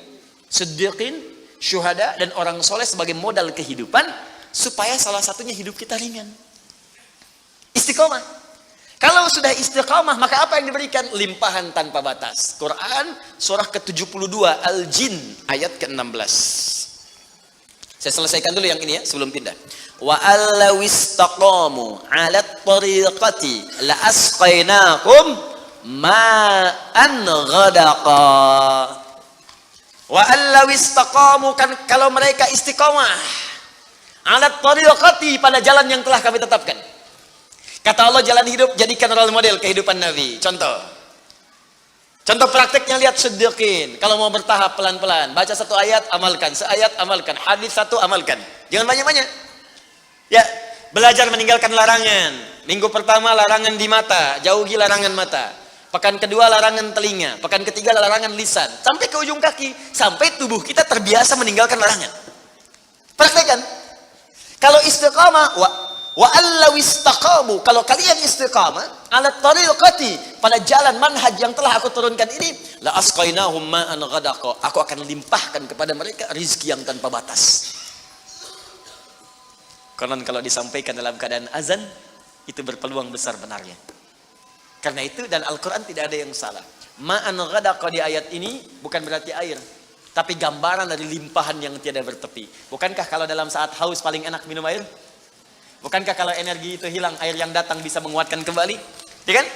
Siddiqin, Syuhada, dan orang soleh sebagai modal kehidupan, supaya salah satunya hidup kita ringan. Istiqamah. Kalau sudah istiqamah, maka apa yang diberikan? Limpahan tanpa batas. Quran surah ke-72 Al-Jin ayat ke-16. Saya selesaikan dulu yang ini ya sebelum pindah. Wa allaw istaqamu 'ala at-tariqati la asqainakum ma'an ghadaqa. Wa allaw istaqamu, kan kalau mereka istiqamah 'ala at-tariqati, pada jalan yang telah kami tetapkan. Kata Allah jalan hidup jadikan role model kehidupan Nabi. Contoh. Contoh prakteknya lihat siddiqin. Kalau mau bertahap pelan-pelan, baca satu ayat amalkan, seayat amalkan, hadis satu amalkan. Jangan banyak-banyak. Ya, belajar meninggalkan larangan. Minggu pertama larangan di mata, jauhi larangan mata. Pekan kedua larangan telinga, pekan ketiga larangan lisan, sampai ke ujung kaki, sampai tubuh kita terbiasa meninggalkan larangan. Praktekkan. Kalau istiqamah, wa allaw istaqamu, kalau kalian istiqamah ala tariqati, pada jalan manhaj yang telah aku turunkan ini, la asqainahum ma'an ghadaqa, aku akan limpahkan kepada mereka rizki yang tanpa batas. Konon kalau disampaikan dalam keadaan azan, itu berpeluang besar benarnya. Karena itu dan Al-Quran tidak ada yang salah. Ma'an ghadaqa di ayat ini bukan berarti air, tapi gambaran dari limpahan yang tiada bertepi. Bukankah kalau dalam saat haus paling enak minum air? Bukankah kalau energi itu hilang, air yang datang bisa menguatkan kembali? Ya kan?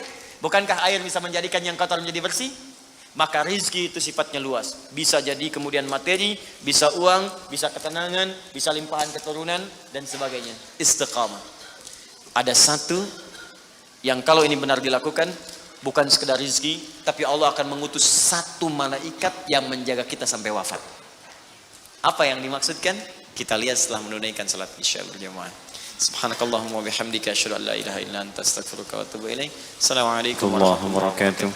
Bukankah air bisa menjadikan yang kotor menjadi bersih? Maka rizki itu sifatnya luas. Bisa jadi kemudian materi, bisa uang, bisa ketenangan, bisa limpahan keturunan, dan sebagainya. Istiqamah. Ada satu yang kalau ini benar dilakukan, bukan sekedar rizki, tapi Allah akan mengutus satu malaikat yang menjaga kita sampai wafat. Apa yang dimaksudkan? Kita lihat setelah menunaikan salat isya berjamaah. Subhanakallahumma wa bihamdika asyhadu an la ilaha illa anta astaghfiruka wa atubu ilaik. Assalamualaikum warahmatullahi wabarakatuh.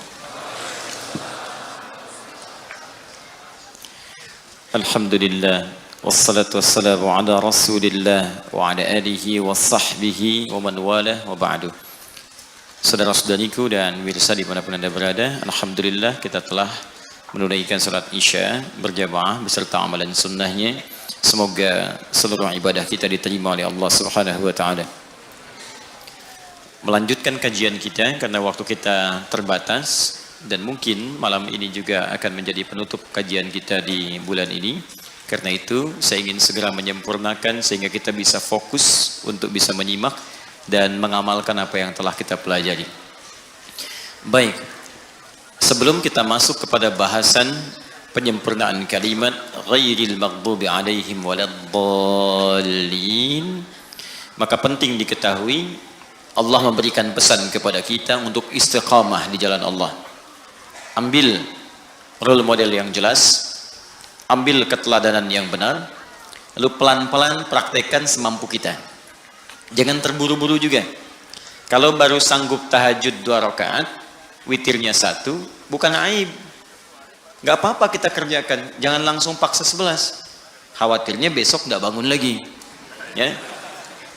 Alhamdulillah wassalatu wassalamu ala Rasulillah wa ala alihi wa sahbihi wa man walah wa ba'du. Saudara-saudariku dan pemirsa dimanapun Anda berada, alhamdulillah kita telah menunaikan salat isya berjamaah beserta amalan sunnahnya. Semoga seluruh ibadah kita diterima oleh Allah Subhanahu wa taala. Melanjutkan kajian kita karena waktu kita terbatas dan mungkin malam ini juga akan menjadi penutup kajian kita di bulan ini. Karena itu saya ingin segera menyempurnakan sehingga kita bisa fokus untuk bisa menyimak dan mengamalkan apa yang telah kita pelajari. Baik, sebelum kita masuk kepada bahasan penyempurnaan kalimat ghairil maghdubi alaihim waladdallin, maka penting diketahui Allah memberikan pesan kepada kita untuk istiqamah di jalan Allah. Ambil role model yang jelas, ambil keteladanan yang benar, lalu pelan-pelan praktekkan semampu kita. Jangan terburu-buru juga. Kalau baru sanggup tahajud 2 rakaat, witirnya 1, bukan aib. Gak apa-apa kita kerjakan, jangan langsung paksa 11. Khawatirnya besok gak bangun lagi. Ya,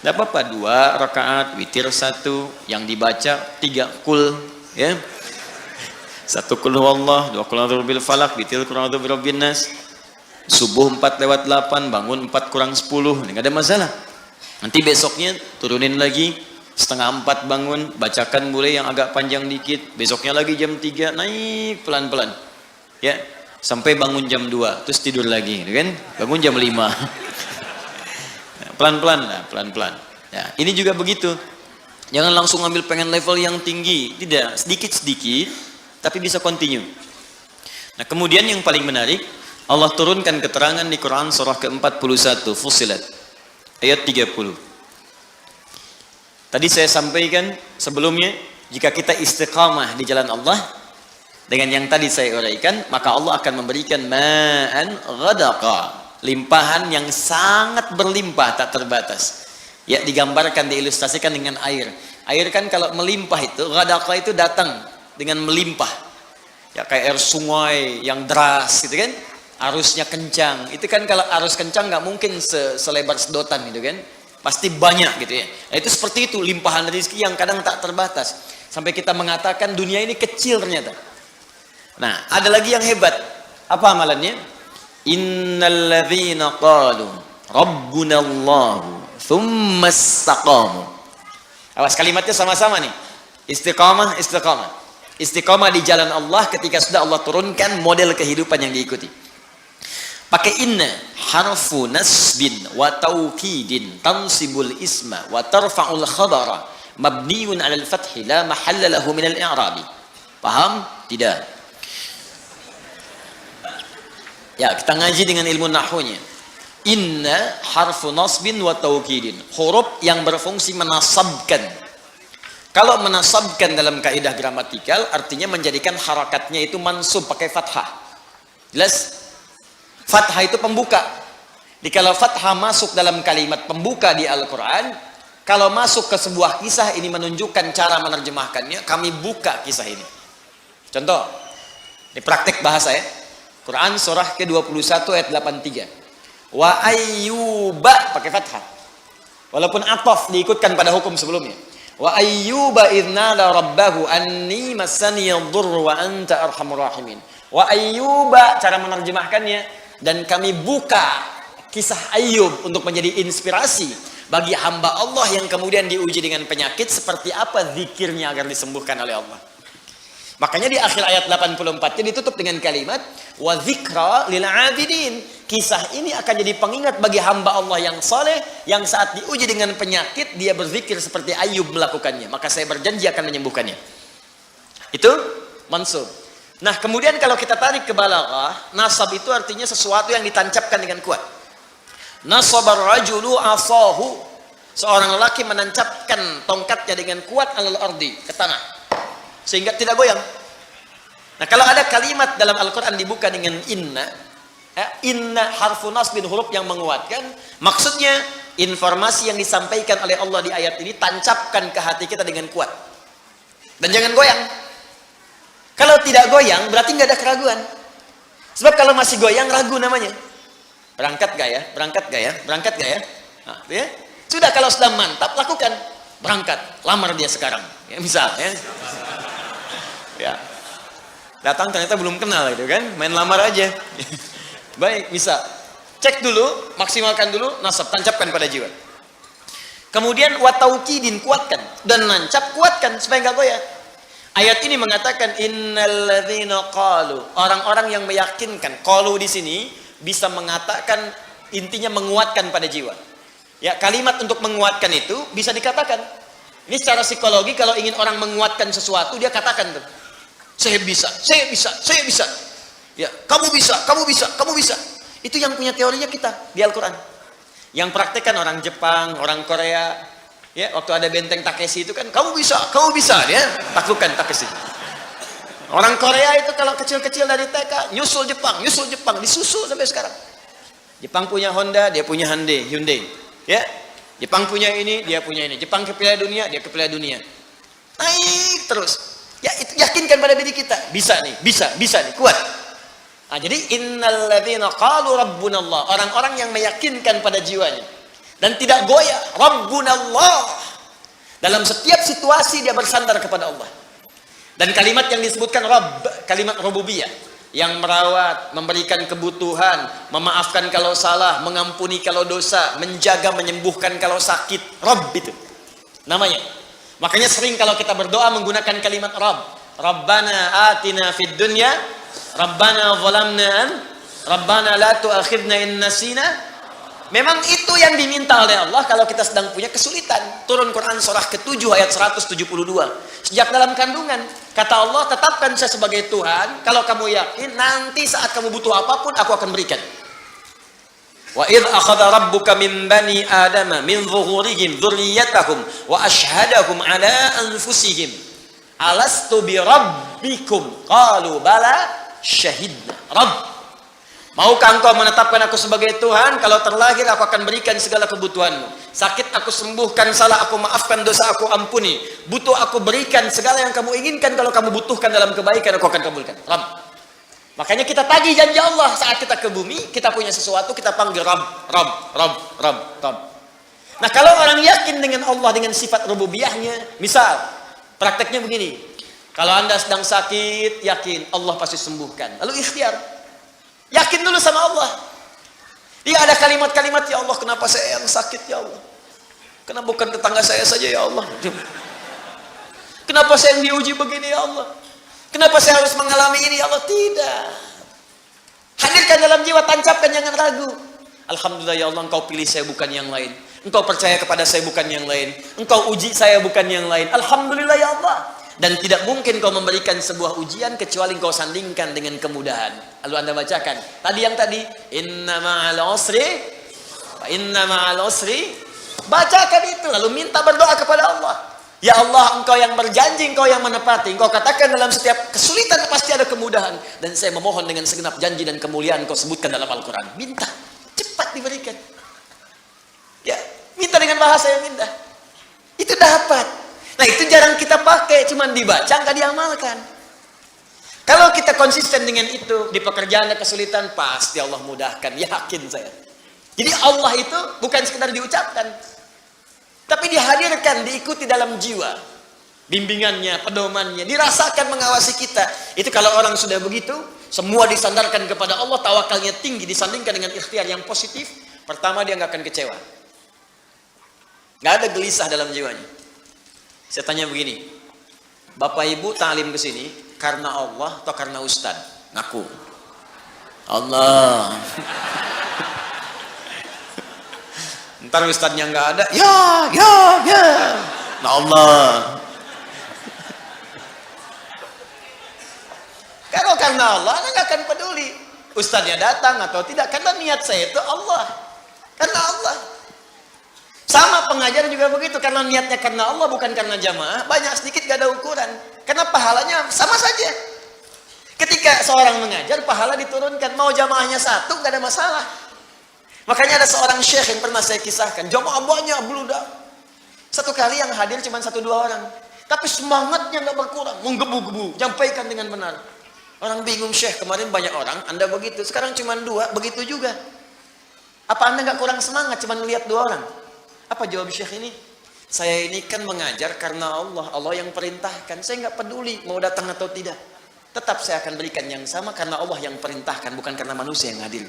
gak apa-apa 2 rakaat, witir 1, yang dibaca 3 kul, ya. 1 kul huwallah, 2 kul a'udzu birabbil falaq, witir kul a'udzu birabbin nas. Subuh 4:08, bangun 4 kurang 10, ini gak ada masalah. Nanti besoknya turunin lagi, 3:30 bangun, bacakan mulai yang agak panjang dikit. Besoknya lagi jam 3, naik pelan-pelan. Ya, sampai bangun jam 2, terus tidur lagi, kan? Bangun jam 5. Pelan-pelan lah, pelan-pelan. Ya, ini juga begitu. Jangan langsung ambil pengen level yang tinggi, tidak, sedikit-sedikit, tapi bisa continue. Nah, kemudian yang paling menarik, Allah turunkan keterangan di Quran surah ke-41, Fussilat, ayat 30. Tadi saya sampaikan sebelumnya, jika kita istiqamah di jalan Allah, dengan yang tadi saya uraikan, maka Allah akan memberikan ma'an ghadaqa, limpahan yang sangat berlimpah tak terbatas. Ya, digambarkan, diilustrasikan dengan air. Air kan kalau melimpah itu, ghadaqa itu datang dengan melimpah. Ya, kayak air sungai yang deras gitu kan, arusnya kencang. Itu kan kalau arus kencang nggak mungkin selebar sedotan gitu kan, pasti banyak gitu ya. Nah, itu seperti itu limpahan rezeki yang kadang tak terbatas. Sampai kita mengatakan dunia ini kecil ternyata. Nah, ada lagi yang hebat. Apa amalannya? Innalladzina qalu rabbunallahu tsumma istaqamu. Awas, kalimatnya sama-sama nih. Istiqamah, istiqamah. Istiqamah di jalan Allah ketika sudah Allah turunkan model kehidupan yang diikuti. Pakai inna, harfu nasbin wa taukidin tansibul isma wa tarfa'ul khabara mabniun 'alal fathi la mahalla lahu minal i'rabi. Paham? Tidak. Ya, kita ngaji dengan ilmu nahwunya. Inna harfu nasbin wa taukidin, huruf yang berfungsi menasabkan. Kalau menasabkan dalam kaidah gramatikal artinya menjadikan harakatnya itu mansub pakai fathah. Jelas? Fathah itu pembuka. Kalau fathah masuk dalam kalimat pembuka di Al-Quran, kalau masuk ke sebuah kisah ini menunjukkan cara menerjemahkannya, kami buka kisah ini. Contoh, ini praktek bahasa ya. Quran surah ke-21 ayat 83. Wa ayyuba pakai fathah. Walaupun ataf diikutkan pada hukum sebelumnya. Wa ayyuba idnala rabbahu anni massani yadhurru wa anta arhamur rahimin. Wa ayyuba cara menerjemahkannya, dan kami buka kisah Ayyub untuk menjadi inspirasi bagi hamba Allah yang kemudian diuji dengan penyakit, seperti apa zikirnya agar disembuhkan oleh Allah. Makanya di akhir ayat 84 ditutup dengan kalimat wa dzikra lil abidin. Kisah ini akan jadi pengingat bagi hamba Allah yang saleh yang saat diuji dengan penyakit dia berzikir seperti Ayyub melakukannya, maka saya berjanji akan menyembuhkannya. Itu mansub. Nah, kemudian kalau kita tarik ke balaghah, nasab itu artinya sesuatu yang ditancapkan dengan kuat. Nasabar rajulu asahu, seorang lelaki menancapkan tongkatnya dengan kuat alal ardi, ke tanah, sehingga tidak goyang. Nah, kalau ada kalimat dalam Al-Quran dibuka dengan inna, inna harfu nasbin, huruf yang menguatkan, maksudnya informasi yang disampaikan oleh Allah di ayat ini tancapkan ke hati kita dengan kuat, dan jangan goyang. Kalau tidak goyang berarti nggak ada keraguan. Sebab kalau masih goyang ragu namanya. Berangkat gak ya? Berangkat gak ya? Berangkat gak ya? Nah, ya? Sudah, kalau sudah mantap lakukan. Berangkat, lamar dia sekarang. Ya, misal ya. Ya. Datang ternyata belum kenal gitu kan, main lamar aja. Baik, bisa. Cek dulu, maksimalkan dulu, nasab, tancapkan pada jiwa. Kemudian wataukidin, kuatkan, dan nancap, kuatkan supaya nggak goyah. Ayat ini mengatakan innalladzina qalu, orang-orang yang meyakinkan. Qalu di sini bisa mengatakan, intinya menguatkan pada jiwa. Ya, kalimat untuk menguatkan itu bisa dikatakan. Ini secara psikologi, kalau ingin orang menguatkan sesuatu, dia katakan tuh, saya bisa, saya bisa, saya bisa. Ya, kamu bisa, kamu bisa, kamu bisa. Itu yang punya teorinya kita di Al-Quran. Yang praktekkan orang Jepang, orang Korea. Ya, waktu ada benteng Takeshi itu kan, kamu bisa, dia taklukkan Takeshi. Orang Korea itu kalau kecil-kecil dari TK, nyusul Jepang, disusul sampai sekarang. Jepang punya Honda, dia punya Hyundai. Ya, Jepang punya ini, dia punya ini. Jepang ke Piala Dunia, dia ke Piala Dunia. Naik terus. Ya, itu yakinkan pada diri kita, bisa nih, bisa nih, kuat. Nah, jadi innalladzina qalu rabbunallah, orang-orang yang meyakinkan pada jiwanya dan tidak goyah, rabbunallah. Dalam setiap situasi dia bersandar kepada Allah. Dan kalimat yang disebutkan Rabb, kalimat rububiyah, yang merawat, memberikan kebutuhan, memaafkan kalau salah, mengampuni kalau dosa, menjaga, menyembuhkan kalau sakit. Rabb itu namanya. Makanya sering kalau kita berdoa menggunakan kalimat Rabb. Rabbana atina fid dunya, Rabbana zalamna, Rabbana la tu'akhidna in nasina. Memang itu yang diminta oleh Allah kalau kita sedang punya kesulitan. Turun Quran surah ke-7 ayat 172. Sejak dalam kandungan, kata Allah, tetapkan saya sebagai Tuhan. Kalau kamu yakin, nanti saat kamu butuh apapun, aku akan berikan. Wa idh akhadha rabbuka min bani adama min zuhurihim dzurriyyatahum wa ashhadahum ala anfusihim alastu bi rabbikum qalu bala syahidna. Rabb, maukah engkau menetapkan aku sebagai Tuhan? Kalau terlahir aku akan berikan segala kebutuhanmu. Sakit aku sembuhkan, salah aku maafkan, dosa aku ampuni. Butuh aku berikan, segala yang kamu inginkan. Kalau kamu butuhkan dalam kebaikan, aku akan kabulkan. Rabb. Makanya kita tagih janji Allah saat kita ke bumi, kita punya sesuatu, kita panggil Rabb, Rabb, Rabb, Rabb, Rabb. Nah, kalau orang yakin dengan Allah, dengan sifat rububiyahnya, misal prakteknya begini, kalau Anda sedang sakit, yakin Allah pasti sembuhkan. Lalu ikhtiar, yakin dulu sama Allah. Dia ada kalimat-kalimat, ya Allah, kenapa saya yang sakit, ya Allah? Kenapa bukan tetangga saya saja, ya Allah? Kenapa saya yang diuji begini, ya Allah? Kenapa saya harus mengalami ini, ya Allah? Tidak. Hadirkan dalam jiwa, tancapkan, jangan ragu. Alhamdulillah, ya Allah, engkau pilih saya bukan yang lain. Engkau percaya kepada saya bukan yang lain. Engkau uji saya bukan yang lain. Alhamdulillah, ya Allah. Dan tidak mungkin kau memberikan sebuah ujian kecuali kau sandingkan dengan kemudahan. Lalu Anda bacakan tadi yang tadi, inna ma'al usri, inna ma'al usri. Bacakan itu, lalu minta berdoa kepada Allah. Ya Allah, Engkau yang berjanji, Engkau yang menepati. Engkau katakan dalam setiap kesulitan pasti ada kemudahan. Dan saya memohon dengan segenap janji dan kemuliaan Engkau sebutkan dalam Al-Quran. Minta, cepat diberikan. Ya, minta dengan bahasa yang indah. Itu dapat. Nah, itu jarang kita pakai, cuman dibaca, nggak diamalkan. Kalau kita konsisten dengan itu, di pekerjaan ada kesulitan, pasti Allah mudahkan. Yakin saya. Jadi Allah itu bukan sekedar diucapkan, tapi dihadirkan, diikuti dalam jiwa. Bimbingannya, pedomannya, dirasakan mengawasi kita. Itu kalau orang sudah begitu, semua disandarkan kepada Allah, tawakalnya tinggi, disandingkan dengan ikhtiar yang positif, pertama dia nggak akan kecewa. Nggak ada gelisah dalam jiwanya. Saya tanya begini, Bapak Ibu ta'lim ke sini karena Allah atau karena Ustad? Ngaku. Allah. Ntar ustadznya nggak ada, ya. Nah Allah. Kalau karena Allah, nggak akan peduli ustadznya datang atau tidak, karena niat saya itu Allah, karena Allah. Sama pengajar juga begitu, karena niatnya karena Allah, bukan karena jamaah. Banyak sedikit gak ada ukuran, karena pahalanya sama saja. Ketika seorang mengajar, pahala diturunkan, mau jamaahnya satu gak ada masalah. Makanya ada seorang syekh yang pernah saya kisahkan, jamaah banyak beludak. Satu kali yang hadir cuma 1-2 orang, tapi semangatnya nggak berkurang, menggebu-gebu, nyampaikan dengan benar. Orang bingung, syekh kemarin banyak orang, Anda begitu, sekarang cuma 2, begitu juga. Apa Anda nggak kurang semangat cuma melihat 2 orang? Apa jawab syekh ini? Saya ini kan mengajar karena Allah, Allah yang perintahkan. Saya nggak peduli mau datang atau tidak. Tetap saya akan berikan yang sama karena Allah yang perintahkan, bukan karena manusia yang hadir.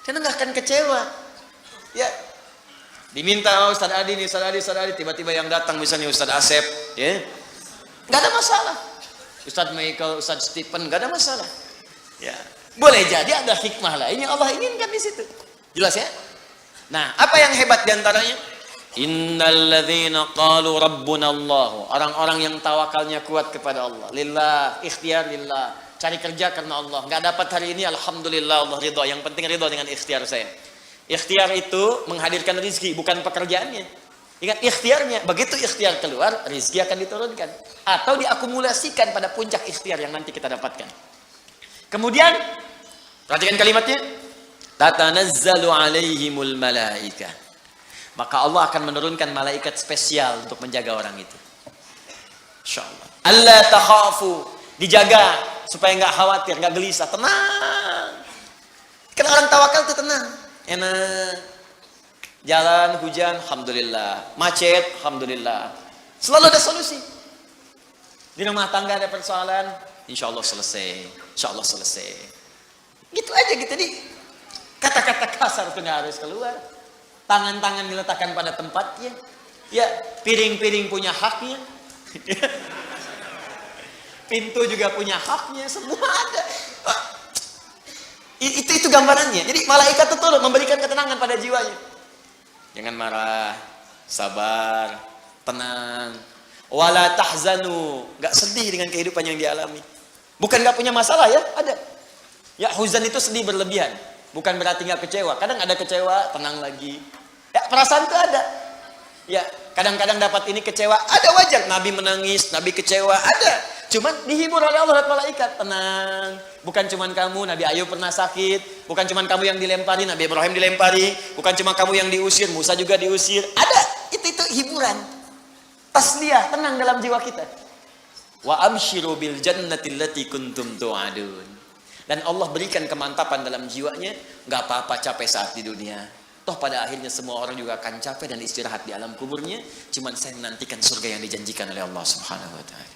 Karena nggak akan kecewa. Ya, diminta Ustaz Adi nih, Ustaz Adi, tiba-tiba yang datang misalnya Ustaz Asep, ya, nggak ada masalah. Ustaz Michael, Ustaz Stephen, nggak ada masalah. Ya, boleh jadi ada hikmah lain yang Allah inginkan di situ. Jelas ya? Nah, apa yang hebat diantaranya? Innalladzina qalu rabbuna Allah. Orang-orang yang tawakalnya kuat kepada Allah. Lillah, ikhtiar lillah. Cari kerja karena Allah. Nggak dapat hari ini, alhamdulillah Allah ridho. Yang penting ridho dengan ikhtiar saya. Ikhtiar itu menghadirkan rizki, bukan pekerjaannya. Ingat ikhtiarnya. Begitu ikhtiar keluar, rizki akan diturunkan. Atau diakumulasikan pada puncak ikhtiar yang nanti kita dapatkan. Kemudian, perhatikan kalimatnya. Tatanazzalu alaihimul malaika. Maka Allah akan menurunkan malaikat spesial untuk menjaga orang itu. InsyaAllah. Allah takhafu. Dijaga supaya nggak khawatir, nggak gelisah, tenang. Kan orang tawakal itu tenang, enak. Jalan hujan, alhamdulillah. Macet, alhamdulillah. Selalu ada solusi. Di rumah tangga ada persoalan, insya Allah selesai, insya Allah selesai. Gitu aja gitu. Jadi kata-kata kasar itu nggak harus keluar. Tangan-tangan diletakkan pada tempatnya. Ya, piring-piring punya haknya. Pintu juga punya haknya, semua ada. Itu gambarannya. Jadi malaikat itu turun memberikan ketenangan pada jiwanya. Jangan marah, sabar, tenang. Wala tahzanu, nggak sedih dengan kehidupan yang dialami. Bukan nggak punya masalah ya, ada. Ya huzan itu sedih berlebihan. Bukan berarti nggak kecewa. Kadang ada kecewa, tenang lagi. Ya perasaan itu ada. Ya kadang-kadang dapat ini kecewa, ada wajar. Nabi menangis, Nabi kecewa, ada. Cuman dihibur oleh Allah dan malaikat, tenang. Bukan cuman kamu, Nabi Ayub pernah sakit. Bukan cuman kamu yang dilempari, Nabi Ibrahim dilempari. Bukan cuma kamu yang diusir, Musa juga diusir. Ada, itu hiburan. Tasliyah, tenang dalam jiwa kita. Wa abshiru bil jannati allati kuntum tu'adun. Dan Allah berikan kemantapan dalam jiwanya, nggak apa-apa capek saat di dunia. Toh pada akhirnya semua orang juga akan capek dan istirahat di alam kuburnya. Cuman saya menantikan surga yang dijanjikan oleh Allah Subhanahu wa taala.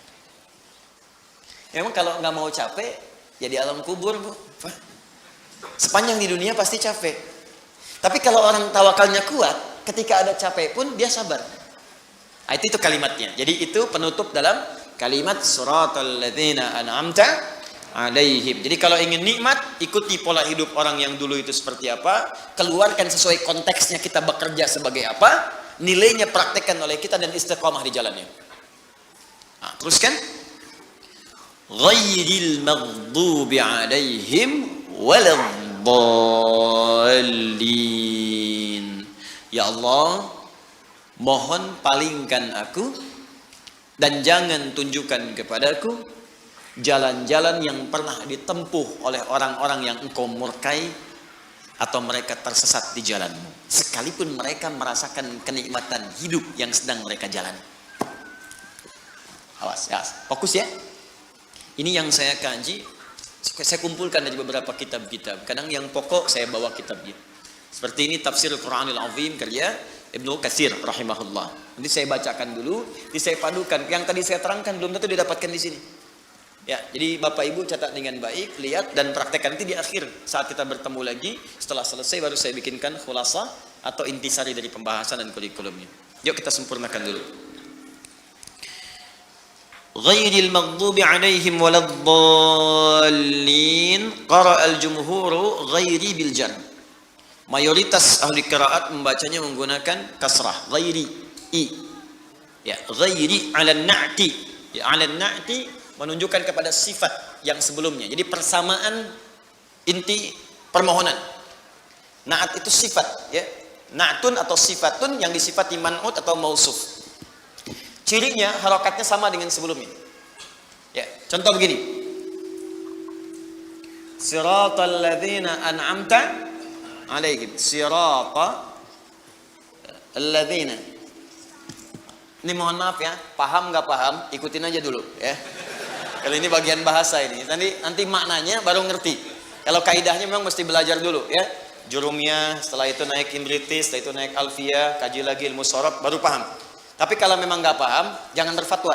Memang kalau nggak mau capek, ya di alam kubur, Bu. Sepanjang di dunia pasti capek. Tapi kalau orang tawakalnya kuat, ketika ada capek pun dia sabar. Nah, itu kalimatnya. Jadi itu penutup dalam kalimat suratal ladzina an'amta alaihim. Jadi kalau ingin nikmat, ikuti pola hidup orang yang dulu itu seperti apa, keluarkan sesuai konteksnya kita bekerja sebagai apa, nilainya praktekkan oleh kita dan istiqamah di jalannya. Nah, teruskan. Ghairil maghdubi alaihim waladdallin. Ya Allah, mohon palingkan aku Dan jangan tunjukkan kepadaku jalan-jalan yang pernah ditempuh oleh orang-orang yang engkau murkai atau mereka tersesat di jalanmu, sekalipun mereka merasakan kenikmatan hidup yang sedang mereka jalani. Awas, ya, fokus ya. Ini yang saya kaji, saya kumpulkan dari beberapa kitab-kitab. Kadang yang pokok saya bawa kitabnya. Seperti ini tafsir Al-Quranil Azim karya Ibnu Katsir rahimahullah. Nanti saya bacakan dulu, nanti saya padukan. Yang tadi saya terangkan belum tentu didapatkan di sini. Ya, jadi Bapak Ibu catat dengan baik, lihat dan praktekkan. Nanti di akhir saat kita bertemu lagi, setelah selesai baru saya bikinkan khulasah atau intisari dari pembahasan dan kurikulumnya. Yuk kita sempurnakan dulu. Ghairil maghdubi alaihim waladdallin qara al-jumhuru ghairi bil jar. Mayoritas ahli qiraat membacanya menggunakan kasrah, ghairi i. Ya, ghairi 'ala an-na'ti. Ya, 'ala an-na'ti menunjukkan kepada sifat yang sebelumnya. Jadi persamaan inti permohonan. Na'at itu sifat, ya. Na'tun atau sifatun yang disifati man'ut atau mausuf. Cirinya harokatnya sama dengan sebelumnya. Ya, contoh begini. Siratal ladzina an'amta alaihim. Sirata alladzina. Ini mohon maaf ya, paham nggak paham, ikutin aja dulu ya. Kalau ini bagian bahasa ini, nanti maknanya baru ngerti. Kalau kaidahnya memang mesti belajar dulu ya. Jurumiyah, setelah itu naik imritis, setelah itu naik alfiyah, kaji lagi ilmu sorof, baru paham. Tapi kalau memang nggak paham, jangan berfatwa.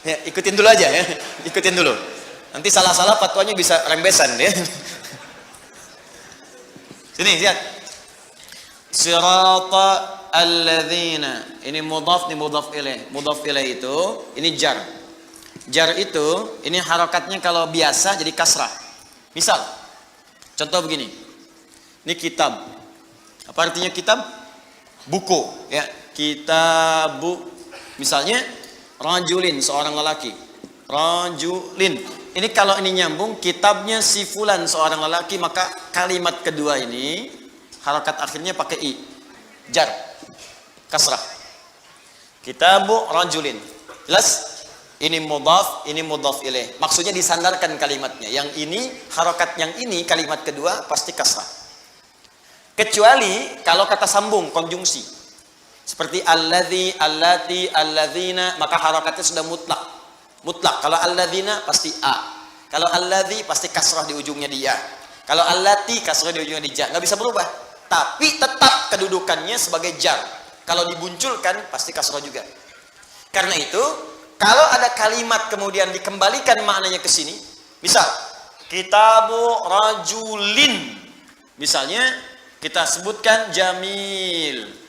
Ya, ikutin dulu aja ya, ikutin dulu. Nanti salah-salah fatwanya bisa rembesan ya. Sini lihat. Sirata alladzina. Ini mudhaf ni mudhaf ilaih. Mudhaf ilaih itu ini jar. Jar itu ini harokatnya kalau biasa jadi kasrah. Misal contoh begini. Ini kitab. Apa artinya kitab? Buku, ya. Kitabu. Misalnya rajulin, seorang lelaki. Rajulin. Ini kalau ini nyambung, kitabnya si fulan seorang lelaki, maka kalimat kedua ini harokat akhirnya pakai i. Jar. Kasrah. Kitabu rajulin. Jelas? Ini mudhaf, ini mudhaf ilaih. Maksudnya disandarkan kalimatnya. Yang ini, harokat yang ini, kalimat kedua pasti kasrah. Kecuali kalau kata sambung, konjungsi. Seperti alladzi, allati, alladzina, maka harokatnya sudah mutlak. Mutlak. Kalau alladzina pasti a. Kalau alladzi pasti kasrah di ujungnya dia. Kalau allati kasrah di ujungnya di ja. Nggak bisa berubah. Tapi tetap kedudukannya sebagai jar. Kalau dibunculkan pasti kasrah juga. Karena itu, kalau ada kalimat kemudian dikembalikan maknanya ke sini, misal kitabu rajulin. Misalnya kita sebutkan jamil.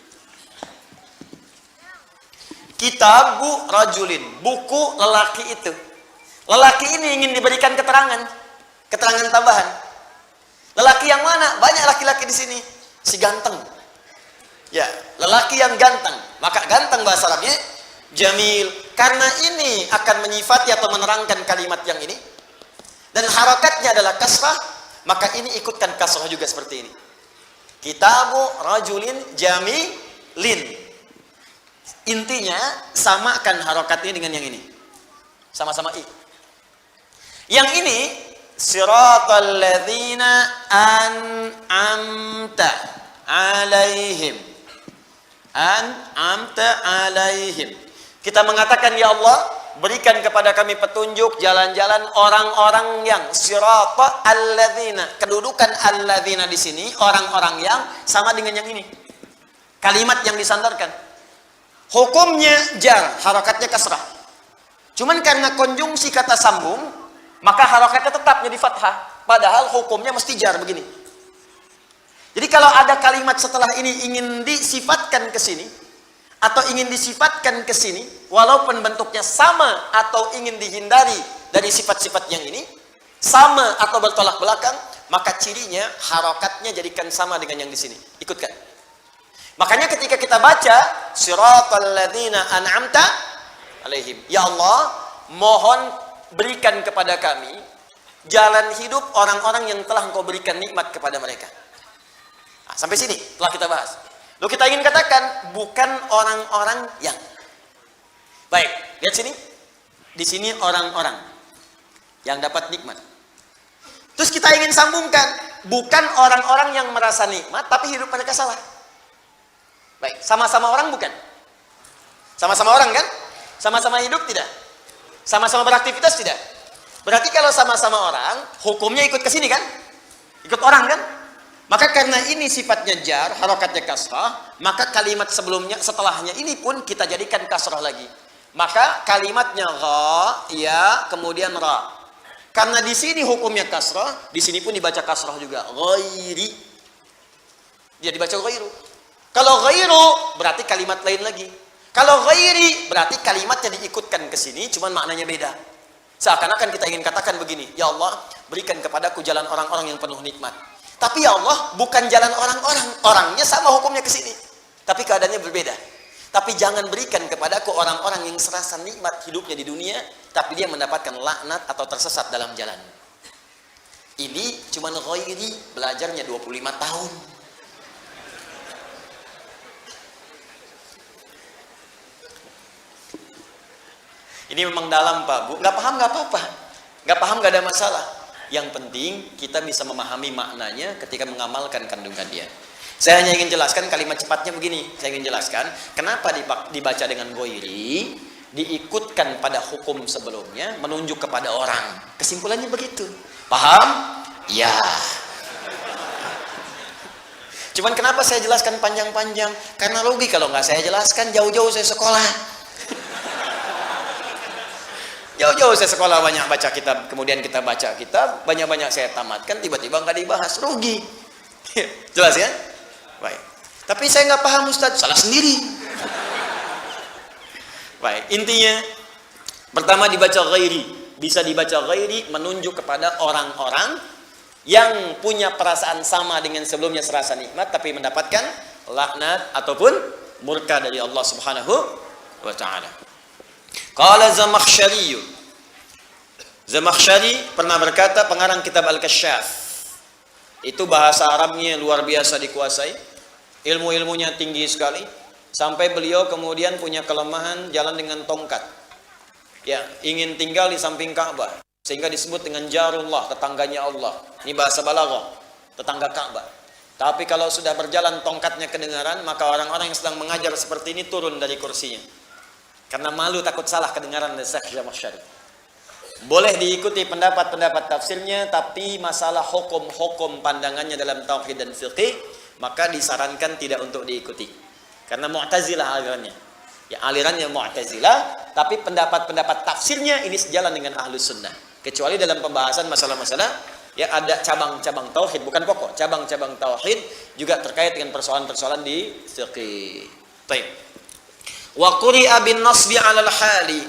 Kitabu rajulin, buku lelaki itu. Lelaki ini ingin diberikan keterangan tambahan. Lelaki yang mana? Banyak laki-laki di sini. Si ganteng. Ya, lelaki yang ganteng. Maka ganteng bahasa Arabnya jamil. Karena ini akan menyifati atau menerangkan kalimat yang ini. Dan harokatnya adalah kasrah, maka ini ikutkan kasrah juga seperti ini. Kitabu rajulin jamilin. Intinya samakan harokatnya dengan yang ini. Sama-sama i. Yang ini siratal ladzina an'amta alaihim. An'amta alaihim. Kita mengatakan, ya Allah, berikan kepada kami petunjuk jalan-jalan orang-orang yang sirata alladzina. Kedudukan alladzina di sini orang-orang yang sama dengan yang ini. Kalimat yang disandarkan. Hukumnya jar, harokatnya kasrah. Cuman karena konjungsi kata sambung, maka harokatnya tetap jadi fathah. Padahal hukumnya mesti jar begini. Jadi kalau ada kalimat setelah ini ingin disifatkan ke sini, atau ingin disifatkan ke sini, walaupun bentuknya sama atau ingin dihindari dari sifat-sifat yang ini, sama atau bertolak belakang, maka cirinya harokatnya jadikan sama dengan yang di sini. Ikutkan. Makanya ketika kita baca siratal ladzina an'amta alaihim, ya Allah, mohon berikan kepada kami jalan hidup orang-orang yang telah Engkau berikan nikmat kepada mereka. Nah, sampai sini telah kita bahas. Lalu kita ingin katakan bukan orang-orang yang baik. Lihat sini, Di sini orang-orang yang dapat nikmat. Terus kita ingin sambungkan, bukan orang-orang yang merasa nikmat, tapi hidup mereka salah. Baik, sama-sama orang bukan? Sama-sama orang kan? Sama-sama hidup tidak? Sama-sama beraktivitas tidak? Berarti kalau sama-sama orang, hukumnya ikut ke sini kan? Ikut orang kan? Maka karena ini sifatnya jar, harokatnya kasrah, maka kalimat sebelumnya, setelahnya ini pun kita jadikan kasrah lagi. Maka kalimatnya gha, ya, kemudian ra. Karena di sini hukumnya kasrah, di sini pun dibaca kasrah juga. Ghairi. Dia dibaca ghairu. Kalau ghairu berarti kalimat lain lagi. Kalau ghairi berarti kalimatnya diikutkan ke sini, cuman maknanya beda. Seakan-akan kita ingin katakan begini, ya Allah, berikan kepadaku jalan orang-orang yang penuh nikmat. Tapi ya Allah, bukan jalan orang-orang, orangnya sama hukumnya ke sini, tapi keadaannya berbeda. Tapi jangan berikan kepadaku orang-orang yang serasa nikmat hidupnya di dunia, tapi dia mendapatkan laknat atau tersesat dalam jalan. Ini cuma ghairi, belajarnya 25 tahun. Ini memang dalam Pak Bu, nggak paham nggak apa-apa, nggak paham nggak ada masalah. Yang penting kita bisa memahami maknanya ketika mengamalkan kandungan dia. Saya hanya ingin jelaskan kalimat cepatnya begini. Saya ingin jelaskan kenapa dibaca dengan ghairi, diikutkan pada hukum sebelumnya, menunjuk kepada orang. Kesimpulannya begitu. Paham? Ya. Cuman kenapa saya jelaskan panjang-panjang? Karena rugi kalau nggak saya jelaskan, jauh-jauh saya sekolah. Jauh-jauh saya sekolah, banyak baca kitab, kemudian kita baca kitab, banyak-banyak saya tamatkan, tiba-tiba nggak dibahas, rugi. Jelas ya? Baik. Tapi saya nggak paham Ustaz, salah sendiri. Baik, intinya pertama dibaca ghairi, bisa dibaca ghairi menunjuk kepada orang-orang yang punya perasaan sama dengan sebelumnya serasa nikmat tapi mendapatkan laknat ataupun murka dari Allah Subhanahu wa taala. Qala Zamakhsyari. Zamakhsyari pernah berkata, pengarang kitab Al-Kasyaf. Itu bahasa Arabnya luar biasa dikuasai. Ilmu-ilmunya tinggi sekali. Sampai beliau kemudian punya kelemahan jalan dengan tongkat. Ya, ingin tinggal di samping Ka'bah. Sehingga disebut dengan Jarullah, tetangganya Allah. Ini bahasa balaghah, tetangga Ka'bah. Tapi kalau sudah berjalan tongkatnya kedengaran, maka orang-orang yang sedang mengajar seperti ini turun dari kursinya. Karena malu takut salah kedengaran dari Syekh Zamakhsyari. Boleh diikuti pendapat-pendapat tafsirnya, tapi masalah hukum-hukum pandangannya dalam tauhid dan fiqih, maka disarankan tidak untuk diikuti. Karena Mu'tazilah alirannya. Ya, alirannya Mu'tazilah, tapi pendapat-pendapat tafsirnya ini sejalan dengan Ahlus Sunnah. Kecuali dalam pembahasan masalah-masalah, ya ada cabang-cabang tauhid, bukan pokok, cabang-cabang tauhid juga terkait dengan persoalan-persoalan di fiqih. Baik. Wa quri'a bin nasbi 'ala al-hali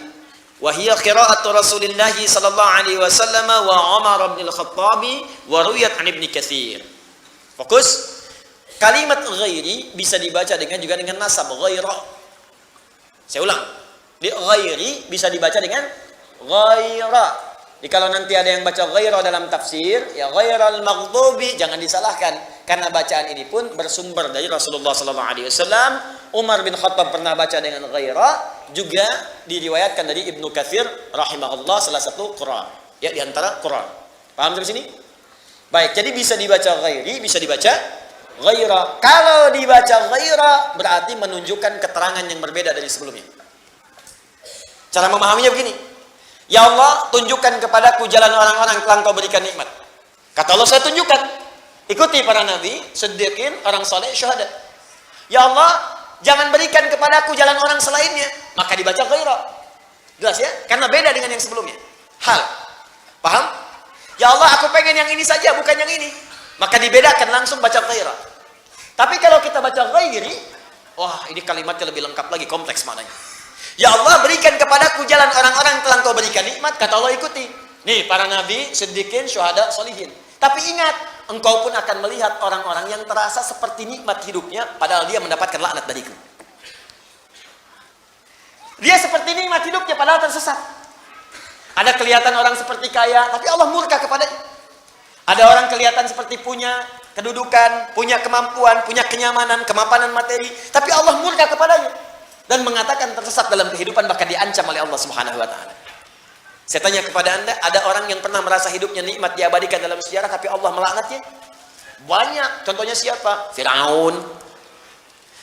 wa hiya qira'atu Rasulillah sallallahu alaihi wasallam wa Umar bin al-Khattab wa ruwiyat 'an Ibnu Katsir. Fokus. Kalimat ghairi bisa dibaca juga dengan nasab ghaira. Saya ulang. Di ghairi bisa dibaca dengan ghaira. Jadi kalau nanti ada yang baca ghaira dalam tafsir, ya ghairal maghdubi, jangan disalahkan karena bacaan ini pun bersumber dari Rasulullah sallallahu alaihi wasallam. Umar bin Khattab pernah baca dengan ghaira, juga diriwayatkan dari Ibnu Katsir rahimahullah, salah satu Quran. Ya, di antara Quran. Paham dari sini? Baik, jadi bisa dibaca ghairi, bisa dibaca ghaira. Kalau dibaca ghaira berarti menunjukkan keterangan yang berbeda dari sebelumnya. Cara memahaminya begini. Ya Allah, tunjukkan kepadaku jalan orang-orang yang telah Engkau berikan nikmat. Kata Allah, saya tunjukkan. Ikuti para nabi, siddiqin, orang saleh, syuhada. Ya Allah, jangan berikan kepadaku jalan orang selainnya. Maka dibaca ghaira. Jelas ya? Karena beda dengan yang sebelumnya. Hal. Paham? Ya Allah, aku pengen yang ini saja, bukan yang ini. Maka dibedakan, langsung baca ghaira. Tapi kalau kita baca ghairi, wah, ini kalimatnya lebih lengkap lagi, kompleks maknanya. Ya Allah, berikan kepadaku jalan orang-orang yang telah Engkau berikan nikmat. Kata Allah, ikuti. Nih, para nabi, siddiqin, syuhada, solihin. Tapi ingat, engkau pun akan melihat orang-orang yang terasa seperti nikmat hidupnya, padahal dia mendapatkan laknat dariku. Dia seperti nikmat hidupnya, padahal tersesat. Ada kelihatan orang seperti kaya, tapi Allah murka kepadanya. Ada orang kelihatan seperti punya kedudukan, punya kemampuan, punya kenyamanan, kemapanan materi, tapi Allah murka kepadanya dan mengatakan tersesat dalam kehidupan, bahkan diancam oleh Allah Subhanahu wa taala. Saya tanya kepada Anda, ada orang yang pernah merasa hidupnya nikmat diabadikan dalam sejarah tapi Allah melaknatnya? Banyak. Contohnya siapa? Firaun.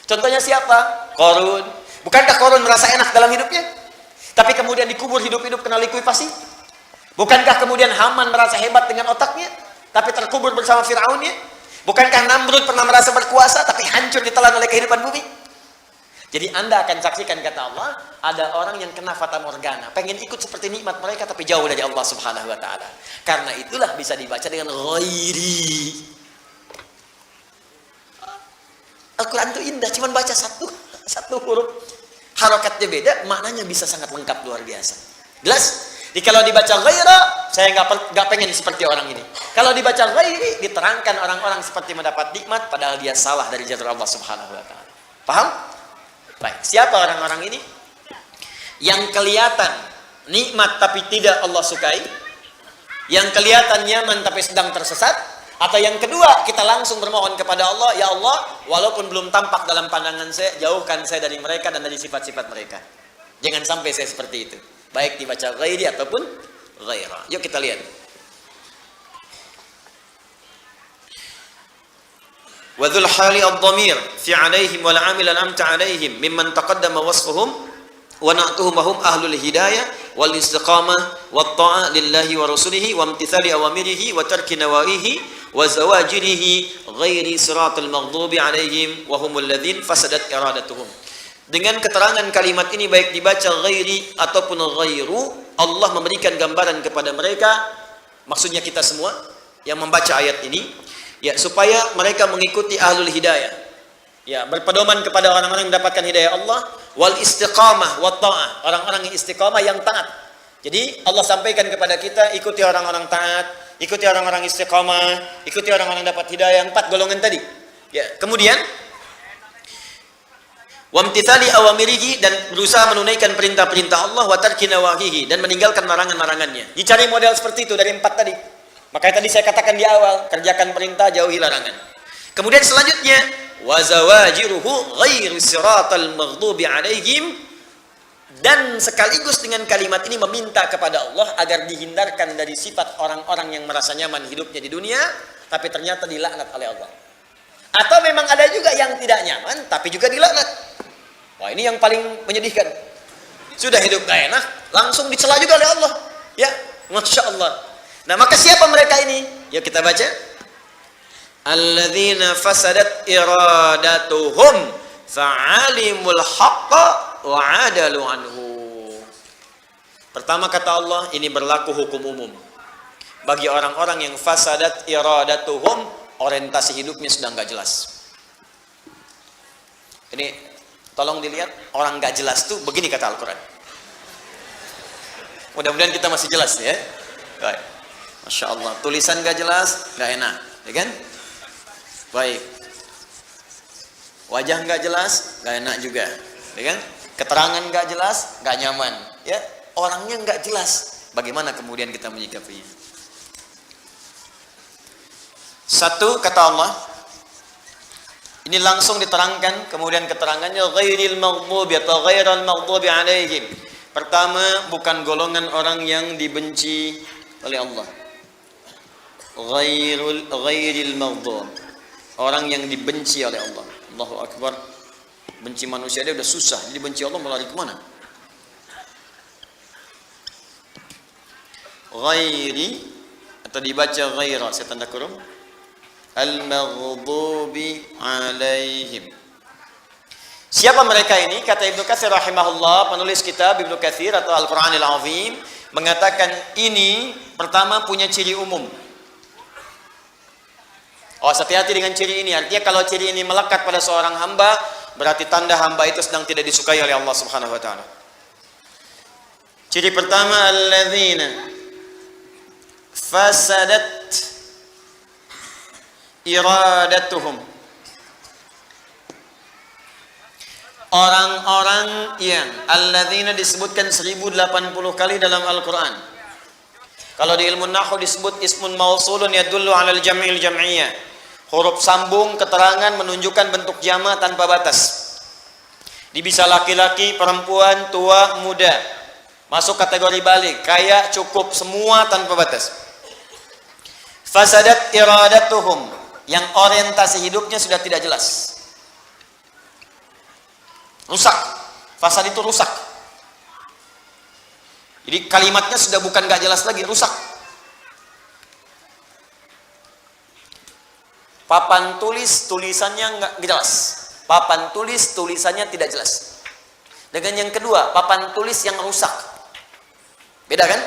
Contohnya siapa? Qarun. Bukankah Qarun merasa enak dalam hidupnya? Tapi kemudian dikubur hidup-hidup kena likuifasi? Bukankah kemudian Haman merasa hebat dengan otaknya tapi terkubur bersama Firaunnya? Bukankah Namrud pernah merasa berkuasa tapi hancur ditelan oleh kehidupan bumi? Jadi Anda akan saksikan, kata Allah, ada orang yang kena fata morgana, pengen ikut seperti nikmat mereka tapi jauh dari Allah Subhanahu wa taala. Karena itulah bisa dibaca dengan ghairi. Al-Quran itu indah, cuman baca satu huruf, harokatnya beda, maknanya bisa sangat lengkap, luar biasa. Jelas? Jadi kalau dibaca ghaira, saya nggak pengen seperti orang ini. Kalau dibaca ghairi, diterangkan orang-orang seperti mendapat nikmat, padahal dia salah dari jalur Allah Subhanahu wa taala. Paham? Baik, siapa orang-orang ini? Yang kelihatan nikmat tapi tidak Allah sukai, yang kelihatan nyaman tapi sedang tersesat, atau yang kedua, kita langsung bermohon kepada Allah, ya Allah, walaupun belum tampak dalam pandangan saya, jauhkan saya dari mereka dan dari sifat-sifat mereka. Jangan sampai saya seperti itu. Baik dibaca ghairi ataupun ghaira. Yuk kita lihat. وذو الحال الضمير في عليهم والعامل أنعمت عليهم ممن تقدم وصفهم ونعتهم وهم أهل الهداية والاستقامة والطاعة لله ورسوله وامتثال أوامره وترك نواهيه وزواجره غير صراط المغضوب عليهم وهم الذين فسدت إرادتهم. Dengan keterangan kalimat ini baik dibaca ghairi ataupun ghairu, Allah memberikan gambaran kepada mereka, maksudnya kita semua yang membaca ayat ini, ya, supaya mereka mengikuti ahlul hidayah, ya, berpedoman kepada orang-orang yang mendapatkan hidayah Allah, wal istiqamah wat ta'ah, orang-orang yang istiqamah, yang taat. Jadi Allah sampaikan kepada kita, ikuti orang-orang taat, ikuti orang-orang istiqamah, ikuti orang-orang yang dapat hidayah, 4 golongan tadi. Ya, kemudian wamtithali awamirihi, dan berusaha menunaikan perintah-perintah Allah, wa tarki nawahihi, dan meninggalkan larangan-larangannya. Dicari model seperti itu dari 4 tadi. Makanya tadi saya katakan di awal, kerjakan perintah, jauhi larangan. Kemudian selanjutnya, wa zawajiruhu ghairu siratal maghdubi alaihim, dan sekaligus dengan kalimat ini meminta kepada Allah agar dihindarkan dari sifat orang-orang yang merasa nyaman hidupnya di dunia tapi ternyata dilaknat oleh Allah. Atau memang ada juga yang tidak nyaman tapi juga dilaknat. Wah, ini yang paling menyedihkan. Sudah hidup gak enak, langsung dicela juga oleh Allah. Ya, Masya Allah. Nah, maka siapa mereka ini? Yuk kita baca. Alladzina fasadat iradatuhum fa'alimul haqqa wa 'adalu anhu. Pertama kata Allah, ini berlaku hukum umum bagi orang-orang yang fasadat iradatuhum, orientasi hidupnya sudah enggak jelas. Ini tolong dilihat, orang enggak jelas tuh begini kata Al-Qur'an. Mudah-mudahan kita masih jelas ya. Baik. Masya Allah, tulisan gak jelas, gak enak, ya kan? Baik. Wajah gak jelas, gak enak juga, ya kan? Keterangan gak jelas, gak nyaman, ya? Orangnya gak jelas, bagaimana kemudian kita menyikapinya? Satu, kata Allah, ini langsung diterangkan, kemudian keterangannya ghairil maghdubi atau ghairal maghdubi alaihim. Pertama, bukan golongan orang yang dibenci oleh Allah. Ghairil maghdub, orang yang dibenci oleh Allah. Allahu Akbar. Benci manusia dia udah susah, jadi benci Allah melari kemana? Ghairi atau dibaca ghaira, saya tanda kurung, al-maghdubi alaihim. Siapa mereka ini? Kata Ibnu Katsir rahimahullah, penulis kitab Ibnu Katsir atau Al-Qur'anil Azim, mengatakan ini pertama punya ciri umum. Oh, hati-hati dengan ciri ini. Artinya kalau ciri ini melekat pada seorang hamba, berarti tanda hamba itu sedang tidak disukai oleh Allah Subhanahu wa taala. Ciri pertama, alladzina fasadat iradatuhum. Orang-orang yang alladzina disebutkan 1080 kali dalam Al-Qur'an. Kalau di ilmu nahwu disebut ismun mausulun yadullu 'alal jam'il jam'iyyah. Huruf sambung keterangan menunjukkan bentuk jama tanpa batas. Bisa laki-laki, perempuan, tua, muda. Masuk kategori balik, kaya, cukup, semua tanpa batas. Fasadat iradatuhum, yang orientasi hidupnya sudah tidak jelas. Rusak. Fasad itu rusak. Jadi kalimatnya sudah bukan gak jelas lagi, rusak. Papan tulis, tulisannya nggak jelas. Papan tulis, tulisannya tidak jelas. Dengan yang kedua, papan tulis yang rusak. Beda kan?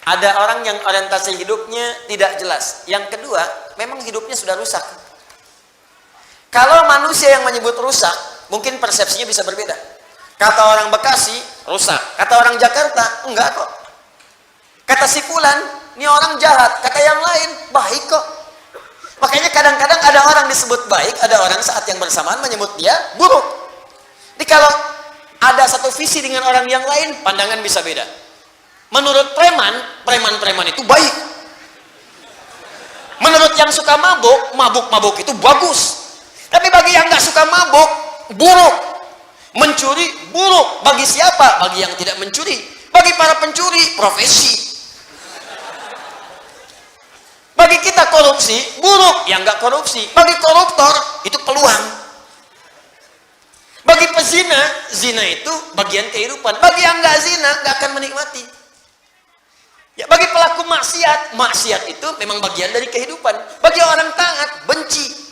Ada orang yang orientasi hidupnya tidak jelas. Yang kedua, memang hidupnya sudah rusak. Kalau manusia yang menyebut rusak, mungkin persepsinya bisa berbeda. Kata orang Bekasi, rusak. Kata orang Jakarta, enggak kok. Kata si Fulan, ini orang jahat. Kata yang lain, baik kok. Makanya kadang-kadang ada orang disebut baik, ada orang saat yang bersamaan menyebut dia buruk. Jadi kalau ada satu visi dengan orang yang lain, pandangan bisa beda. Menurut preman itu baik. Menurut yang suka mabuk itu bagus. Tapi bagi yang nggak suka mabuk, buruk. Mencuri, buruk. Bagi siapa? Bagi yang tidak mencuri. Bagi para pencuri, profesi. Bagi kita korupsi, buruk. Yang nggak korupsi. Bagi koruptor, itu peluang. Bagi pezina, zina itu bagian kehidupan. Bagi yang nggak zina, nggak akan menikmati. Ya, bagi pelaku maksiat, maksiat itu memang bagian dari kehidupan. Bagi orang taat, benci.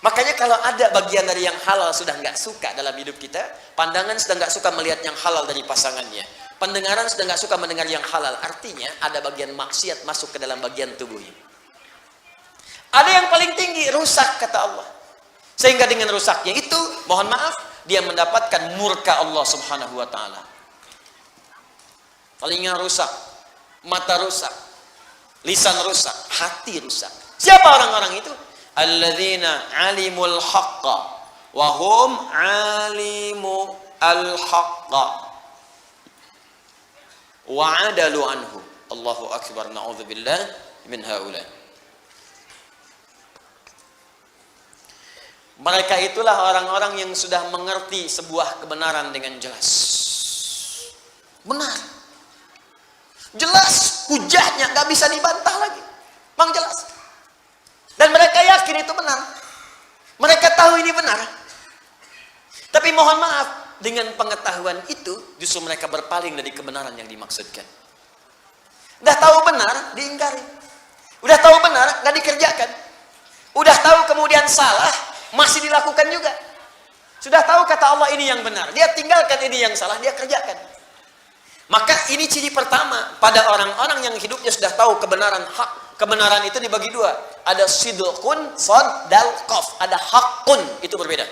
Makanya kalau ada bagian dari yang halal sudah nggak suka dalam hidup kita, pandangan sudah nggak suka melihat yang halal dari pasangannya, pendengaran sudah nggak suka mendengar yang halal, artinya ada bagian maksiat masuk ke dalam bagian tubuhnya. Ada yang paling tinggi, rusak kata Allah. Sehingga dengan rusaknya itu, mohon maaf, dia mendapatkan murka Allah subhanahu wa ta'ala. Telinga rusak, mata rusak, lisan rusak, hati rusak. Siapa orang-orang itu? Alladzina alimul haqqa wa hum alimu al-haqqa wa adalu anhu. Allahu akbar, na'udzubillah min haula. Mereka itulah orang-orang yang sudah mengerti sebuah kebenaran dengan jelas. Benar. Jelas, hujahnya nggak bisa dibantah lagi. Memang jelas. Dan mereka yakin itu benar. Mereka tahu ini benar. Tapi mohon maaf, dengan pengetahuan itu justru mereka berpaling dari kebenaran yang dimaksudkan. Udah tahu benar, diingkari. Udah tahu benar, nggak dikerjakan. Udah tahu kemudian salah, masih dilakukan juga. Sudah tahu kata Allah ini yang benar, dia tinggalkan ini yang salah, dia kerjakan. Maka ini ciri pertama pada orang-orang yang hidupnya sudah tahu kebenaran hak. Kebenaran itu dibagi dua. Ada sidqun, sad, dal, qaf. Ada haqqun, itu berbeda.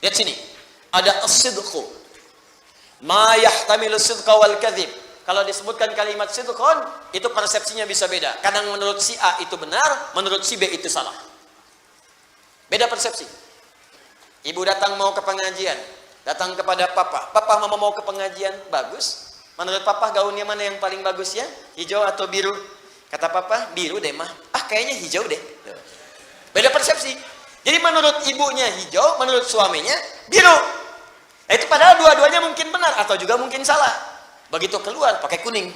Lihat sini. Ada as-sidqu. Ma yahtamilu sidqa wal kadhib. Kalau disebutkan kalimat sidqun, itu persepsinya bisa beda. Kadang menurut si A itu benar, menurut si B itu salah. Beda persepsi. Ibu datang mau ke pengajian, datang kepada papa. Papa mama mau ke pengajian, bagus. Menurut papa gaunnya mana yang paling bagus ya? Hijau atau biru? Kata papa, biru deh mah. Ah kayaknya hijau deh. Beda persepsi. Jadi menurut ibunya hijau, menurut suaminya biru. Nah, itu padahal dua-duanya mungkin benar atau juga mungkin salah. Begitu keluar pakai kuning.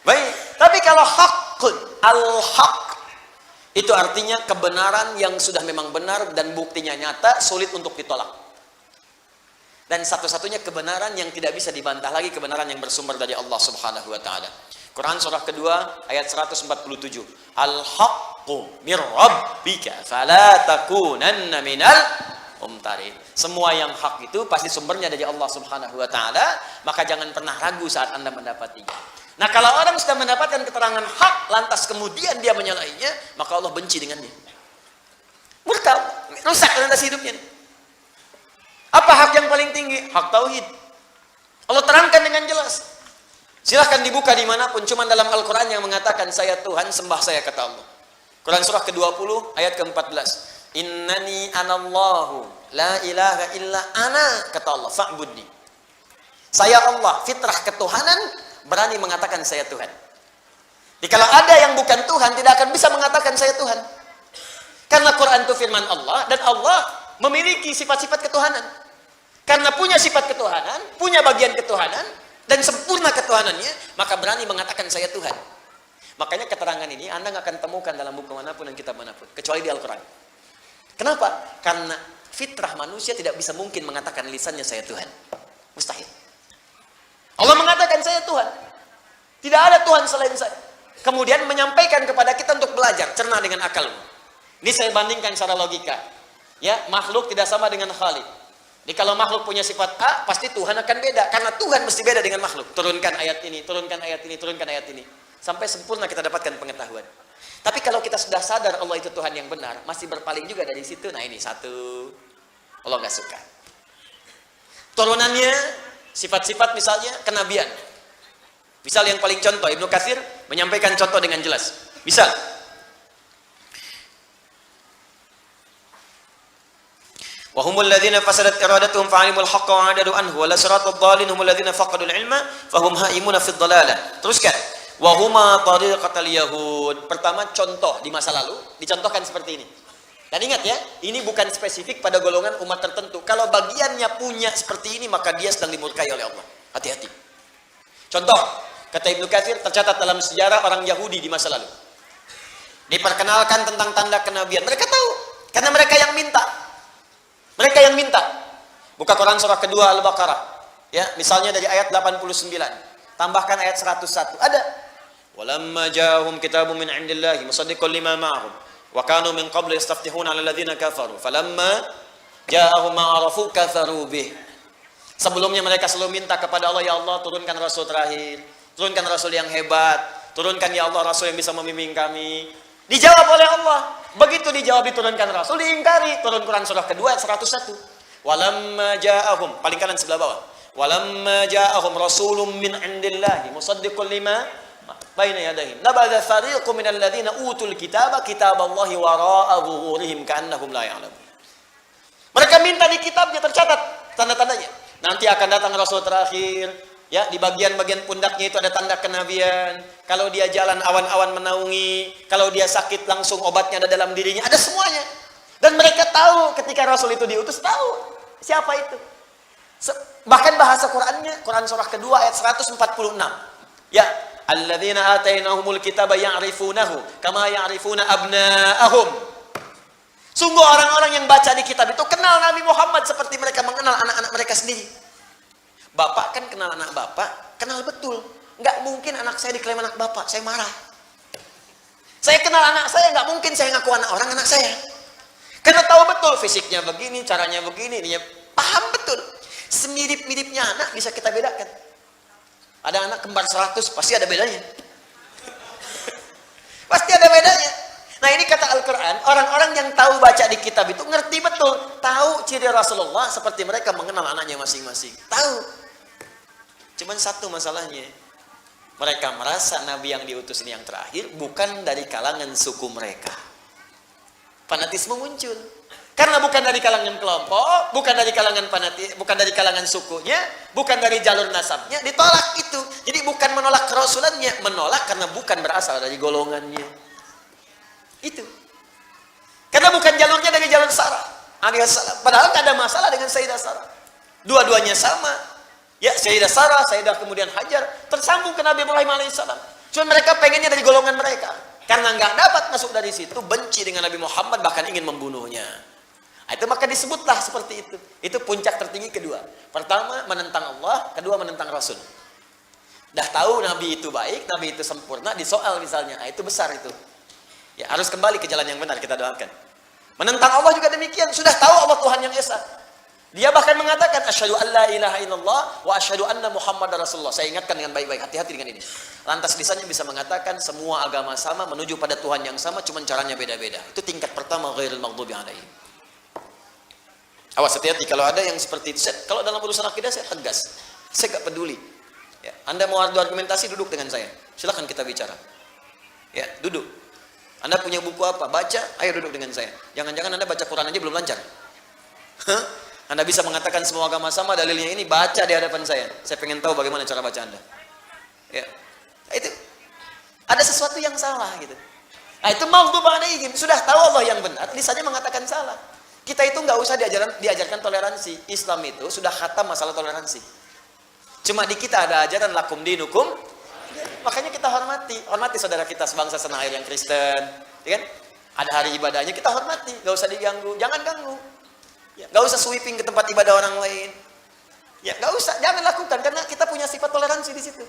Baik, tapi kalau haqqun, al-haq, itu artinya kebenaran yang sudah memang benar dan buktinya nyata, sulit untuk ditolak. Dan satu-satunya kebenaran yang tidak bisa dibantah lagi, kebenaran yang bersumber dari Allah subhanahu wa ta'ala. Quran surah kedua ayat 147. Al-haqqu mir rabbika fala takunanna minal umtarin. Semua yang hak itu pasti sumbernya dari Allah subhanahu wa ta'ala, maka jangan pernah ragu saat Anda mendapatinya. Nah kalau orang sudah mendapatkan keterangan hak, lantas kemudian dia menyalahinya, maka Allah benci dengannya. Murka, rusak orientasi hidupnya. Apa hak yang paling tinggi? Hak tauhid. Allah terangkan dengan jelas. Silahkan dibuka dimanapun, cuma dalam Al-Quran yang mengatakan saya Tuhan, sembah saya kata Allah. Quran surah ke-20 ayat ke-14. Innani anallahu la ilaha illa ana kata Allah, fa'budni. Saya Allah, fitrah ketuhanan, berani mengatakan saya Tuhan. Jadi kalau ada yang bukan Tuhan, tidak akan bisa mengatakan saya Tuhan. Karena Quran itu firman Allah, dan Allah memiliki sifat-sifat ketuhanan. Karena punya sifat ketuhanan, punya bagian ketuhanan, dan sempurna ketuhanannya, maka berani mengatakan saya Tuhan. Makanya keterangan ini Anda nggak akan temukan dalam buku manapun dan kitab manapun, kecuali di Al-Quran. Kenapa? Karena fitrah manusia tidak bisa mungkin mengatakan lisannya saya Tuhan. Mustahil. Allah mengatakan saya Tuhan. Tidak ada Tuhan selain saya. Kemudian menyampaikan kepada kita untuk belajar, cerna dengan akalmu. Ini saya bandingkan secara logika. Ya, makhluk tidak sama dengan Khalik. Jadi kalau makhluk punya sifat A, pasti Tuhan akan beda. Karena Tuhan mesti beda dengan makhluk. Turunkan ayat ini, turunkan ayat ini, turunkan ayat ini. Sampai sempurna kita dapatkan pengetahuan. Tapi kalau kita sudah sadar Allah itu Tuhan yang benar, masih berpaling juga dari situ. Nah ini satu, Allah nggak suka. Turunannya, sifat-sifat misalnya kenabian. Misal yang paling contoh, Ibnu Katsir menyampaikan contoh dengan jelas. Misal, wahumul ladzina fasadat iradatuhum fa'alimul haqqa wa 'adadu anhu wa la siratal dhalin humul ladzina faqadul ilma fahum haimuna fid dhalalah. Teruskan. Wa huma tariqatal yahud. Pertama contoh di masa lalu dicontohkan seperti ini. Dan ingat ya, ini bukan spesifik pada golongan umat tertentu. Kalau bagiannya punya seperti ini maka dia sedang dimurkai oleh Allah. Hati-hati. Contoh, kata Ibnu Katsir tercatat dalam sejarah orang Yahudi di masa lalu. Diperkenalkan tentang tanda kenabian. Mereka tahu karena mereka yang minta. Mereka yang minta. Buka Quran surah kedua Al-Baqarah. Ya, misalnya dari ayat 89. Tambahkan ayat 101. Ada. Walamma ja'ahum kitabun min 'indillahi musaddiqan lima ma'ahum wa kanu min qabli yastaftihuna 'alal ladzina kafaru. Falamma ja'ahum ma 'arafu kafaru bih. Sebelumnya mereka selalu minta kepada Allah, ya Allah, turunkan rasul terakhir. Turunkan rasul yang hebat. Turunkan ya Allah rasul yang bisa membimbing kami. Dijawab oleh Allah. Begitu dijawab diturunkan rasul, diingkari. Turun Quran surah kedua ayat 101. Walamma ja'ahum, paling kanan sebelah bawah. Walamma ja'ahum rasulun min 'indillahi musaddiqun lima baina yadayhim. Nabadha fariqun minal ladzina utul kitaba kitaballahi wara'a dhuhurihim ka'annahum la ya'lamun. Mereka minta di kitabnya tercatat tanda-tandanya. Nanti akan datang rasul terakhir. Ya, di bagian-bagian pundaknya itu ada tanda kenabian. Kalau dia jalan awan-awan menaungi, kalau dia sakit langsung obatnya ada dalam dirinya, ada semuanya. Dan mereka tahu ketika Rasul itu diutus, tahu siapa itu. Bahkan bahasa Qur'annya, Quran surah kedua ayat 146. Ya, alladzina atainahumul kitaba ya'rifunahu kama ya'rifuna abna'ahum. Sungguh orang-orang yang baca di kitab itu kenal Nabi Muhammad seperti mereka mengenal anak-anak mereka sendiri. Bapak kan kenal anak bapak, kenal betul. Nggak mungkin anak saya diklaim anak bapak, saya marah. Saya kenal anak saya, nggak mungkin saya ngaku anak orang anak saya. Karena tahu betul fisiknya begini, caranya begini, dia paham betul. Semirip-miripnya anak bisa kita bedakan. Ada anak kembar 100, pasti ada bedanya. Pasti ada bedanya. Nah ini kata Al-Quran, orang-orang yang tahu baca di kitab itu ngerti betul. Tahu ciri Rasulullah seperti mereka mengenal anaknya masing-masing. Tahu. Cuman satu masalahnya. Mereka merasa Nabi yang diutus ini yang terakhir bukan dari kalangan suku mereka. Fanatisme muncul. Karena bukan dari kalangan kelompok, bukan dari kalangan bukan dari kalangan sukunya, bukan dari jalur nasabnya, ditolak itu. Jadi bukan menolak kerasulannya, menolak karena bukan berasal dari golongannya. Itu. Karena bukan jalurnya dari jalur Sarah alaihissalam. Padahal tidak ada masalah dengan Sayyidah Sarah. Dua-duanya sama. Ya, Sayyidah Sarah, Sayyidah kemudian Hajar tersambung ke Nabi Ibrahim alaihissalam. Cuma mereka pengennya dari golongan mereka. Karena nggak dapat masuk dari situ, benci dengan Nabi Muhammad, bahkan ingin membunuhnya. Nah, itu maka disebutlah seperti itu. Itu puncak tertinggi kedua. Pertama menentang Allah, kedua menentang Rasul. Dah tahu Nabi itu baik, Nabi itu sempurna, disoal misalnya. Nah, itu besar itu. Ya, harus kembali ke jalan yang benar, kita doakan. Menentang Allah juga demikian. Sudah tahu Allah Tuhan yang Esa. Dia bahkan mengatakan asyhadu an la ilaha illallah wa asyhadu anna Muhammadar Rasulullah. Saya ingatkan dengan baik-baik, hati-hati dengan ini. Lantas lisannya bisa mengatakan semua agama sama, menuju pada Tuhan yang sama, cuma caranya beda-beda. Itu tingkat pertama, ghairil maghdubi alaihim. Awas, hati-hati kalau ada yang seperti itu. Kalau dalam urusan akidah saya tegas. Saya enggak peduli. Ya, Anda mau adu argumentasi, duduk dengan saya. Silakan kita bicara. Ya, duduk. Anda punya buku apa? Baca, ayo duduk dengan saya. Jangan-jangan Anda baca Quran aja belum lancar. Hah? Anda bisa mengatakan semua agama sama, dalilnya ini, baca di hadapan saya. Saya pengen tahu bagaimana cara baca Anda. Ya. Itu ada sesuatu yang salah gitu. Nah, itu maghdubi alaihim. Sudah tahu Allah yang benar, lisannya mengatakan salah. Kita itu nggak usah diajarkan toleransi. Islam itu sudah khatam masalah toleransi. Cuma di kita ada ajaran lakum dinukum. Makanya kita hormati saudara kita sebangsa setanah air yang Kristen, ya kan? Ada hari ibadahnya kita hormati, nggak usah diganggu, jangan ganggu. Ya, nggak usah sweeping ke tempat ibadah orang lain. Ya, nggak usah, jangan lakukan karena kita punya sifat toleransi di situ.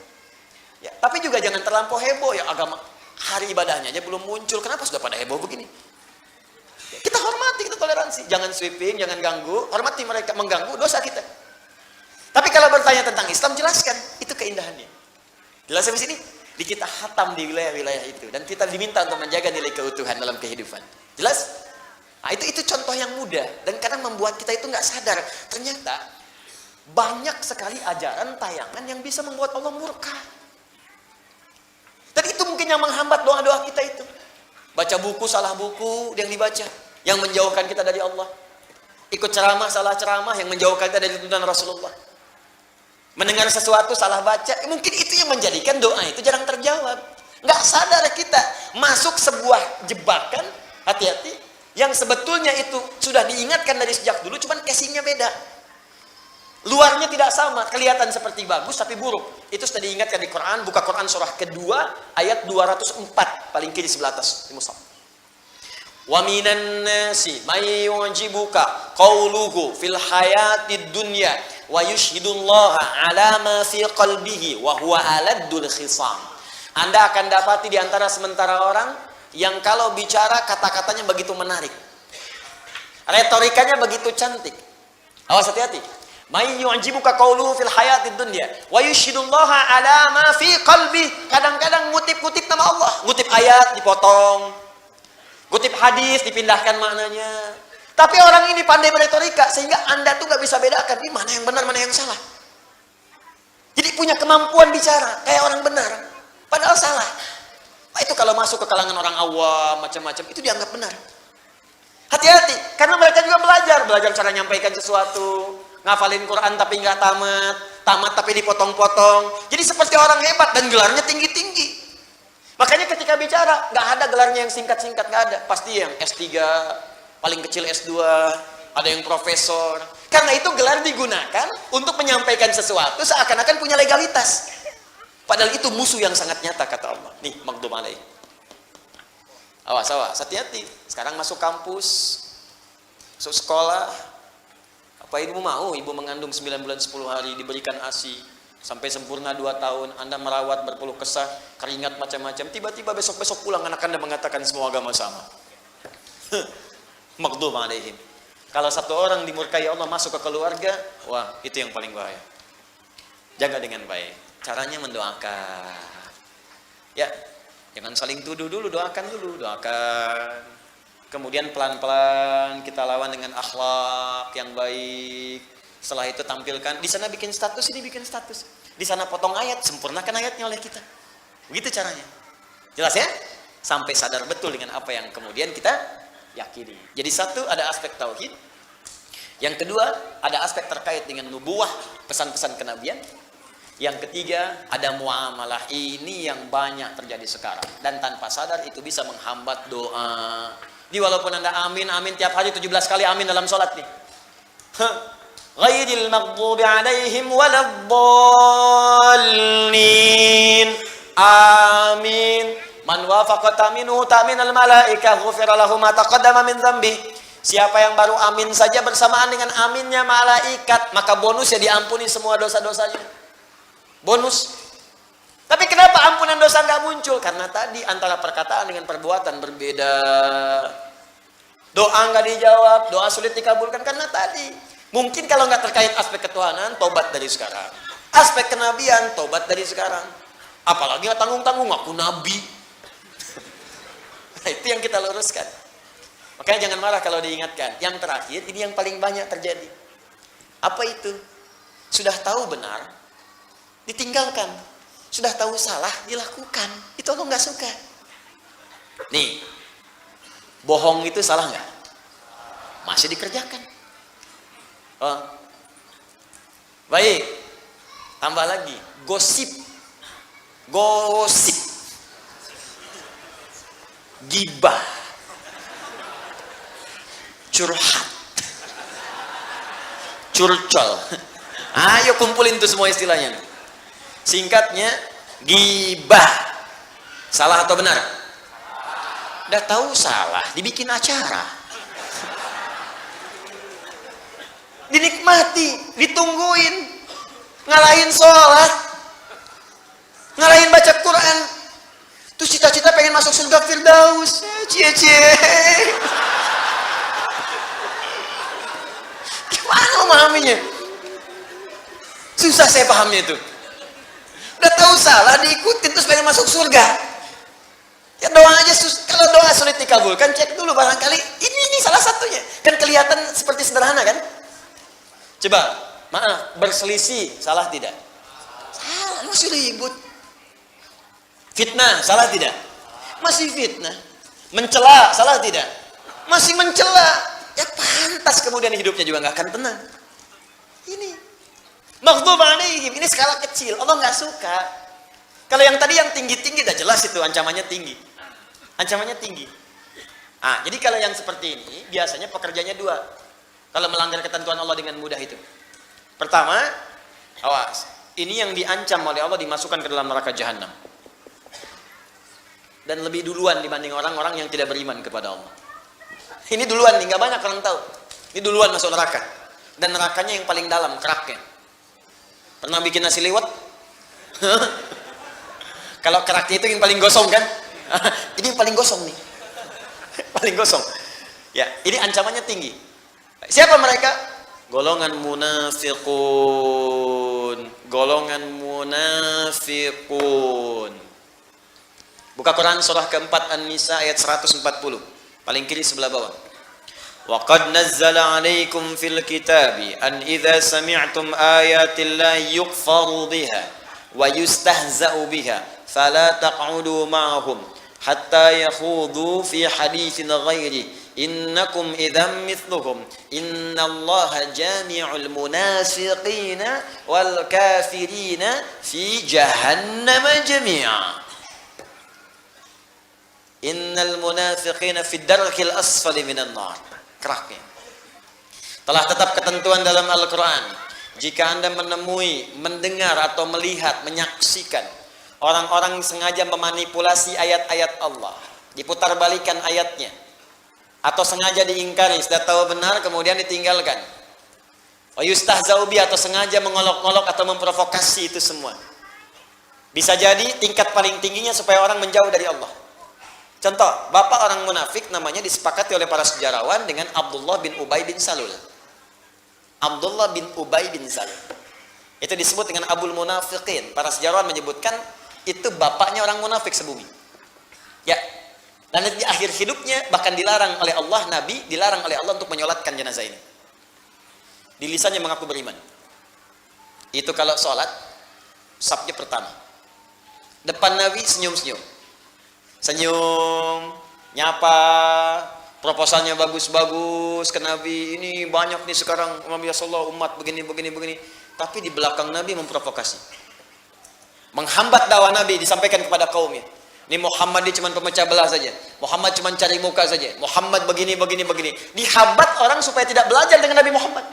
Ya, tapi juga jangan terlampau heboh ya agama. Hari ibadahnya aja belum muncul, kenapa sudah pada heboh begini? Ya, kita hormati, kita toleransi, jangan sweeping, jangan ganggu, hormati mereka, mengganggu dosa kita. Tapi kalau bertanya tentang Islam, jelaskan itu keindahannya. Jelas sampai sini? Di kita khatam di wilayah-wilayah itu dan kita diminta untuk menjaga nilai keutuhan dalam kehidupan. Jelas? Nah, itu contoh yang mudah dan kadang membuat kita itu nggak sadar. Ternyata banyak sekali ajaran tayangan yang bisa membuat Allah murka. Dan itu mungkin yang menghambat doa-doa kita itu. Baca buku, salah buku yang dibaca, yang menjauhkan kita dari Allah. Ikut ceramah, salah ceramah yang menjauhkan kita dari tuntunan Rasulullah. Mendengar sesuatu salah baca, mungkin itu yang menjadikan doa itu jarang terjawab. Nggak sadar kita masuk sebuah jebakan, hati-hati, yang sebetulnya itu sudah diingatkan dari sejak dulu, cuman casingnya beda. Luarnya tidak sama, kelihatan seperti bagus tapi buruk. Itu sudah diingatkan di Quran. Buka Quran surah kedua ayat 204, paling kiri sebelah atas di mushaf. Wa minan nasi may yu'jibuka qauluhu fil hayatid dunya wa yushhidullaha ala ma fi qalbihi wa huwa aladdul khisam. Anda akan dapati di antara sementara orang yang kalau bicara kata-katanya begitu menarik. Retorikanya begitu cantik. Awas hati-hati. May yu'jibuka qauluhu fil hayatid dunya wa yushhidullaha ala ma fi qalbi. Kadang-kadang ngutip-ngutip nama Allah, ngutip ayat dipotong, ngutip hadis dipindahkan maknanya. Tapi orang ini pandai beretorika sehingga Anda tuh gak bisa bedakan ini mana yang benar, mana yang salah. Jadi punya kemampuan bicara kayak orang benar, padahal salah. Nah, itu kalau masuk ke kalangan orang awam macam-macam itu dianggap benar. Hati-hati, karena mereka juga belajar cara nyampaikan sesuatu, ngafalin Quran tapi nggak tamat tapi dipotong-potong. Jadi seperti orang hebat dan gelarnya tinggi-tinggi. Makanya ketika bicara nggak ada gelarnya yang singkat-singkat, nggak ada. Pasti yang S3, paling kecil S2, ada yang profesor. Karena itu gelar digunakan untuk menyampaikan sesuatu seakan-akan punya legalitas. Padahal itu musuh yang sangat nyata kata Allah. Nih, maghdub alaih. Awas, hati-hati. Sekarang masuk kampus, masuk sekolah. Apa ibu mau? Ibu mengandung 9 bulan 10 hari, diberikan ASI. Sampai sempurna 2 tahun, Anda merawat berpeluh kesah, keringat macam-macam. Tiba-tiba besok-besok pulang anak Anda mengatakan semua agama sama. Maghdub alaihim. Kalau satu orang dimurkai Allah masuk ke keluarga, wah itu yang paling bahaya. Jaga dengan baik. Caranya mendoakan. Ya, jangan saling tuduh dulu, doakan dulu, doakan. Kemudian pelan-pelan kita lawan dengan akhlak yang baik. Setelah itu tampilkan, di sana bikin status, ini bikin status. Di sana potong ayat, sempurnakan ayatnya oleh kita. Begitu caranya. Jelas ya? Sampai sadar betul dengan apa yang kemudian kita yakini. Jadi satu, ada aspek tauhid. Yang kedua, ada aspek terkait dengan nubuwah, pesan-pesan kenabian. Yang ketiga, ada muamalah. Ini yang banyak terjadi sekarang. Dan tanpa sadar itu bisa menghambat doa. Jadi walaupun Anda amin tiap hari 17 kali amin dalam sholat nih. Ghairil maghdubi alaihim waladdallin. Amin. Man wafaqa ta'minuhu ta'minal malaikah ghufira lahu ma taqaddama min dzambi. Siapa yang baru amin saja bersamaan dengan aminnya malaikat, maka bonusnya diampuni semua dosa-dosanya. Bonus. Tapi kenapa ampunan dosa nggak muncul? Karena tadi antara perkataan dengan perbuatan berbeda. Doa nggak dijawab, doa sulit dikabulkan karena tadi. Mungkin kalau nggak terkait aspek ketuhanan, tobat dari sekarang. Aspek kenabian, tobat dari sekarang. Apalagi nggak tanggung-tanggung, aku nabi. Nah, itu yang kita luruskan. Makanya jangan marah kalau diingatkan. Yang terakhir, ini yang paling banyak terjadi. Apa itu? Sudah tahu benar, ditinggalkan. Sudah tahu salah, dilakukan. Itu Allah nggak suka. Nih, bohong itu salah nggak? Masih dikerjakan. Oh. Baik, tambah lagi, gosip. Gibah. Curhat. curcol. Ayo kumpulin tuh semua istilahnya. Singkatnya, gibah. Salah atau benar? Udah tahu salah, dibikin acara. Dinikmati, ditungguin. Ngalahin sholat. Ngalahin baca Quran. Tuh cita-cita pengen masuk surga Firdaus. Cie-cie. Gimana memahaminya? Susah saya pahamnya itu. Udah tahu salah, diikutin terus pengen masuk surga. Ya doa aja, kalau doa sulit dikabulkan, cek dulu barangkali ini salah satunya. Kan kelihatan seperti sederhana kan? Coba, maaf, berselisih, salah tidak? Salah, masih ribut. Fitnah, salah tidak? Masih fitnah. Mencela, salah tidak? Masih mencela. Ya pantas kemudian hidupnya juga nggak akan tenang. Ini maghdub alaihim, ini skala kecil, Allah nggak suka. Kalau yang tadi yang tinggi-tinggi udah jelas itu ancamannya tinggi. Ancamannya tinggi. Ah, jadi kalau yang seperti ini biasanya pekerjaannya dua. Kalau melanggar ketentuan Allah dengan mudah itu. Pertama, awas, ini yang diancam oleh Allah dimasukkan ke dalam neraka jahanam. Dan lebih duluan dibanding orang-orang yang tidak beriman kepada Allah. Ini duluan nih, nggak banyak orang tahu. Ini duluan masuk neraka. Dan nerakanya yang paling dalam, keraknya. Pernah bikin nasi liwet? Kalau keraknya itu yang paling gosong kan? Ini yang paling gosong nih. Paling gosong. Ya, ini ancamannya tinggi. Siapa mereka? Golongan munafiqun. Golongan munafiqun. Buka Quran surah keempat An-Nisa ayat 140. Paling kiri sebelah bawah. Wa qad nazzala 'alaikum fil kitabi an idza sami'tum ayatillahi yukfaru biha wa yustahza'u biha fala taq'udu ma'ahum hatta yakhudu fi haditsin ghairi innakum idzam mithluhum innallaha jami'ul munafiqina wal kafirina fi jahannam jami'a. Innal munafiqina fi darkil asfali minan nar. Keraknya. Telah tetap ketentuan dalam Al-Quran. Jika Anda menemui, mendengar atau melihat, menyaksikan orang-orang sengaja memanipulasi ayat-ayat Allah, diputar balikan ayatnya, atau sengaja diingkari, sudah tahu benar kemudian ditinggalkan. Yustahza'u bi, atau sengaja mengolok-olok atau memprovokasi, itu semua. Bisa jadi tingkat paling tingginya supaya orang menjauh dari Allah. Contoh, bapak orang munafik namanya disepakati oleh para sejarawan dengan Abdullah bin Ubay bin Salul. Abdullah bin Ubay bin Salul. Itu disebut dengan Abul Munafiqin. Para sejarawan menyebutkan itu bapaknya orang munafik sebumi. Ya. Dan di akhir hidupnya bahkan dilarang oleh Allah, Nabi dilarang oleh Allah untuk menyolatkan jenazah ini. Di lisannya mengaku beriman. Itu kalau sholat, safnya pertama. Depan Nabi senyum-senyum. Senyum, nyapa, proposalnya bagus-bagus ke Nabi. Ini banyak nih sekarang, ya Allah, umat begini. Tapi di belakang Nabi memprovokasi, menghambat dakwah Nabi disampaikan kepada kaumnya. Ini Muhammad dia cuma pemecah belah saja. Muhammad cuma cari muka saja. Muhammad begini. Dihambat orang supaya tidak belajar dengan Nabi Muhammad.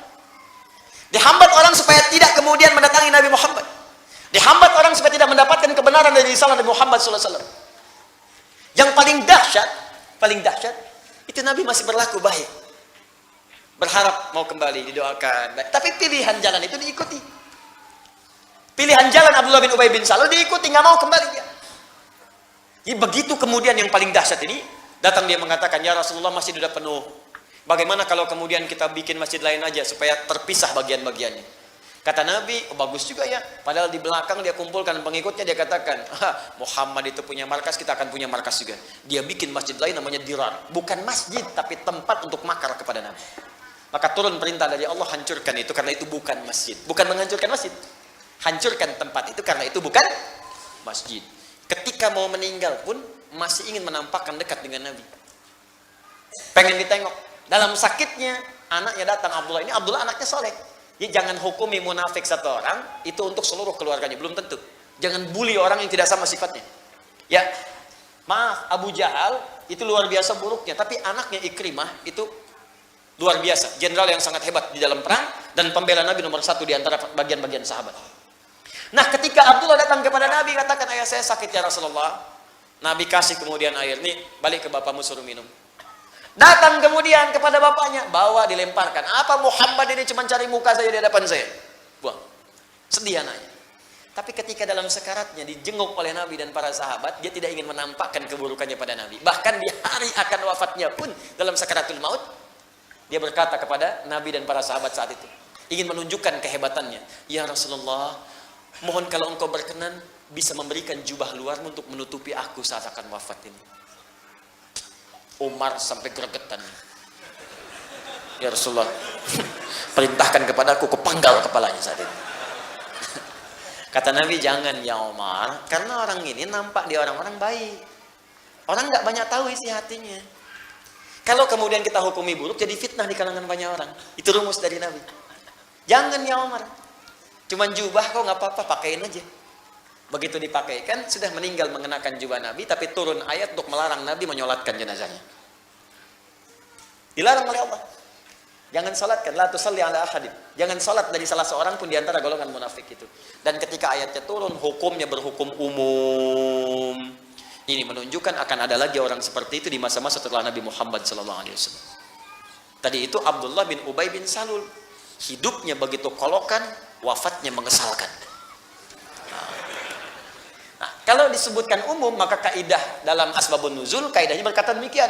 Dihambat orang supaya tidak kemudian mendatangi Nabi Muhammad. Dihambat orang supaya tidak mendapatkan kebenaran dari risalah Nabi Muhammad SAW. Yang paling dahsyat, itu Nabi masih berlaku baik. Berharap mau kembali, didoakan. Tapi pilihan jalan itu diikuti. Pilihan jalan Abdullah bin Ubay bin Salul diikuti, nggak mau kembali dia. Jadi begitu kemudian yang paling dahsyat ini, datang dia mengatakan, ya Rasulullah masjid sudah penuh. Bagaimana kalau kemudian kita bikin masjid lain aja supaya terpisah bagian-bagiannya? Kata Nabi, oh bagus juga ya. Padahal di belakang dia kumpulkan pengikutnya, dia katakan, Muhammad itu punya markas, kita akan punya markas juga. Dia bikin masjid lain namanya Dirar. Bukan masjid, tapi tempat untuk makar kepada Nabi. Maka turun perintah dari Allah, hancurkan itu, karena itu bukan masjid. Bukan menghancurkan masjid. Hancurkan tempat itu, karena itu bukan masjid. Ketika mau meninggal pun, masih ingin menampakkan dekat dengan Nabi. Pengen ditengok. Dalam sakitnya, anaknya datang, Abdullah. Ini Abdullah anaknya soleh. Jadi jangan hukumi munafik satu orang itu untuk seluruh keluarganya, belum tentu. Jangan bully orang yang tidak sama sifatnya. Ya, maaf, Abu Jahal itu luar biasa buruknya, tapi anaknya Ikrimah itu Luar biasa, jenderal yang sangat hebat di dalam perang dan pembela Nabi nomor 1 di antara bagian-bagian sahabat. Nah, ketika Abdullah datang kepada Nabi, katakan, ayah saya sakit ya Rasulullah. Nabi kasih kemudian air, nih balik ke bapakmu suruh minum. Datang kemudian kepada bapaknya, bawa dilemparkan. Apa Muhammad ini cuma cari muka saja di hadapan saya? Buang. Sedih anaknya. Tapi ketika dalam sekaratnya dijenguk oleh Nabi dan para sahabat, dia tidak ingin menampakkan keburukannya pada Nabi. Bahkan di hari akan wafatnya pun dalam sakaratul maut, dia berkata kepada Nabi dan para sahabat saat itu, ingin menunjukkan kehebatannya. Ya Rasulullah, mohon kalau engkau berkenan bisa memberikan jubah luarmu untuk menutupi aku saat akan wafat ini. Umar sampai gregetan. Ya Rasulullah, perintahkan kepadaku, kupanggal kepalanya saat ini. Kata Nabi, jangan ya Umar, karena orang ini nampak dia orang-orang baik. Orang nggak banyak tahu isi hatinya. Kalau kemudian kita hukumi buruk, jadi fitnah di kalangan banyak orang. Itu rumus dari Nabi. Jangan ya Umar. Cuman jubah kok nggak apa-apa, pakaiin aja. Begitu dipakaikan, sudah meninggal mengenakan jubah Nabi, tapi turun ayat untuk melarang Nabi menyolatkan jenazahnya. Dilarang oleh Allah. Jangan salatkan, la tusalli ala ahadin. Jangan salat dari salah seorang pun di antara golongan munafik itu. Dan ketika ayatnya turun, hukumnya berhukum umum. Ini menunjukkan akan ada lagi orang seperti itu di masa-masa setelah Nabi Muhammad SAW. Tadi itu Abdullah bin Ubay bin Salul. Hidupnya begitu kolokan, wafatnya mengesalkan. Nah, kalau disebutkan umum, maka kaidah dalam asbabun nuzul, kaidahnya berkata demikian.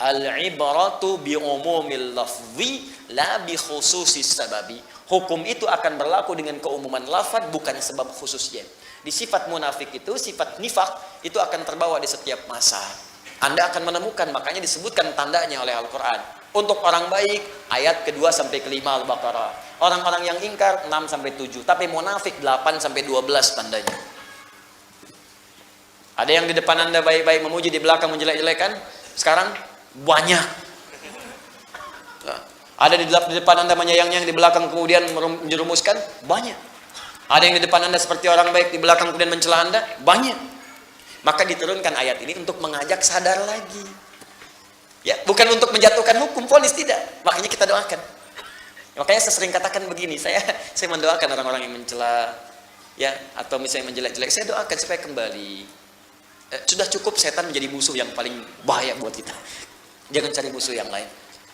Al-ibratu bi umumil lafzi la bi khususis sababi. Hukum itu akan berlaku dengan keumuman lafaz, bukan sebab khususnya. Di sifat munafik itu, sifat nifak itu akan terbawa di setiap masa. Anda akan menemukan, makanya disebutkan tandanya oleh Al-Quran. Untuk orang baik, ayat kedua sampai kelima Al-Baqarah. Orang-orang yang ingkar 6 sampai 7, tapi munafik 8 sampai 12 tandanya. Ada yang di depan Anda baik-baik memuji, di belakang menjelek-jelekan. Sekarang banyak. Ada di depan Anda menyayang-nyayang, di belakang kemudian menjerumuskan. Banyak. Ada yang di depan Anda seperti orang baik, di belakang kemudian mencela Anda. Banyak. Maka diturunkan ayat ini untuk mengajak sadar lagi. Ya, bukan untuk menjatuhkan hukum, vonis, tidak. Makanya kita doakan. Makanya saya sering katakan begini, saya mendoakan orang-orang yang mencela, ya, atau misalnya menjelek-jelek, saya doakan supaya kembali. Sudah cukup setan menjadi musuh yang paling bahaya buat kita. Jangan cari musuh yang lain.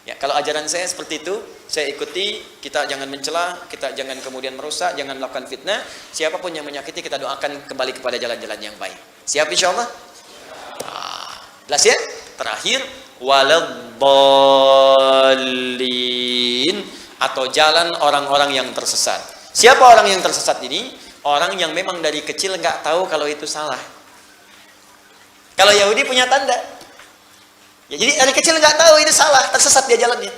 Ya, kalau ajaran saya seperti itu, saya ikuti. Kita jangan mencela, kita jangan kemudian merusak, jangan melakukan fitnah. Siapapun yang menyakiti, kita doakan kembali kepada jalan-jalan yang baik. Siap insya Allah? Jelas ya? Terakhir, waladhdallin, atau jalan orang-orang yang tersesat. Siapa orang yang tersesat ini? Orang yang memang dari kecil nggak tahu kalau itu salah. Kalau Yahudi punya tanda. Ya, jadi dari kecil nggak tahu itu salah, tersesat dia jalannya.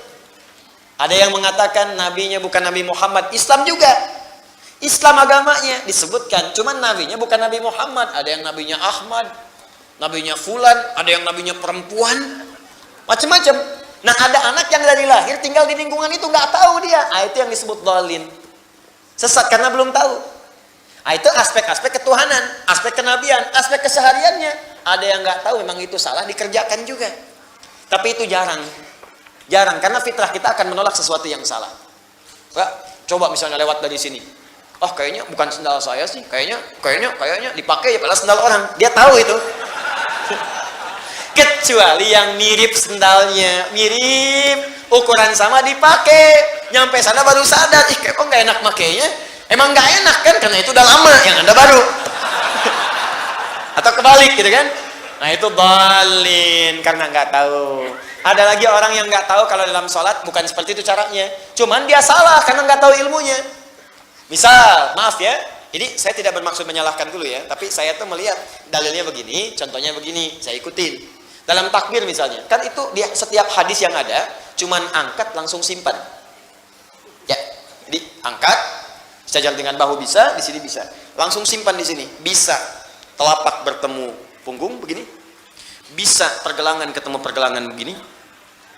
Ada yang mengatakan nabinya bukan Nabi Muhammad, Islam juga. Islam agamanya disebutkan, cuman nabinya bukan Nabi Muhammad. Ada yang nabinya Ahmad, nabinya Fulan, ada yang nabinya perempuan, macam-macam. Nah, ada anak yang dari lahir tinggal di lingkungan itu nggak tahu dia. Itu yang disebut dhalin. Sesat karena belum tahu. Itu aspek-aspek ketuhanan, aspek kenabian, aspek kesehariannya. Ada yang nggak tahu, memang itu salah, dikerjakan juga. Tapi itu jarang, karena fitrah kita akan menolak sesuatu yang salah. Coba misalnya lewat dari sini, kayaknya bukan sendal saya sih, kayaknya dipakai ya padahal sendal orang. Dia tahu itu. Kecuali yang mirip sendalnya, mirip, ukuran sama dipakai, nyampe sana baru sadar, kok nggak enak makainya. Emang nggak enak kan, karena itu udah lama, yang Anda baru. Atau kebalik gitu kan. Nah, itu dhalin, karena nggak tahu. Ada lagi orang yang nggak tahu kalau dalam sholat bukan seperti itu caranya. Cuman dia salah karena nggak tahu ilmunya. Misal, maaf ya, ini saya tidak bermaksud menyalahkan dulu ya, tapi saya tuh melihat dalilnya begini, contohnya begini, saya ikutin. Dalam takbir misalnya, kan itu di setiap hadis yang ada, cuman angkat langsung simpan. Ya, jadi angkat, sejajar dengan bahu bisa, di sini bisa. Langsung simpan di sini, bisa. Telapak bertemu punggung begini, bisa pergelangan ketemu pergelangan begini.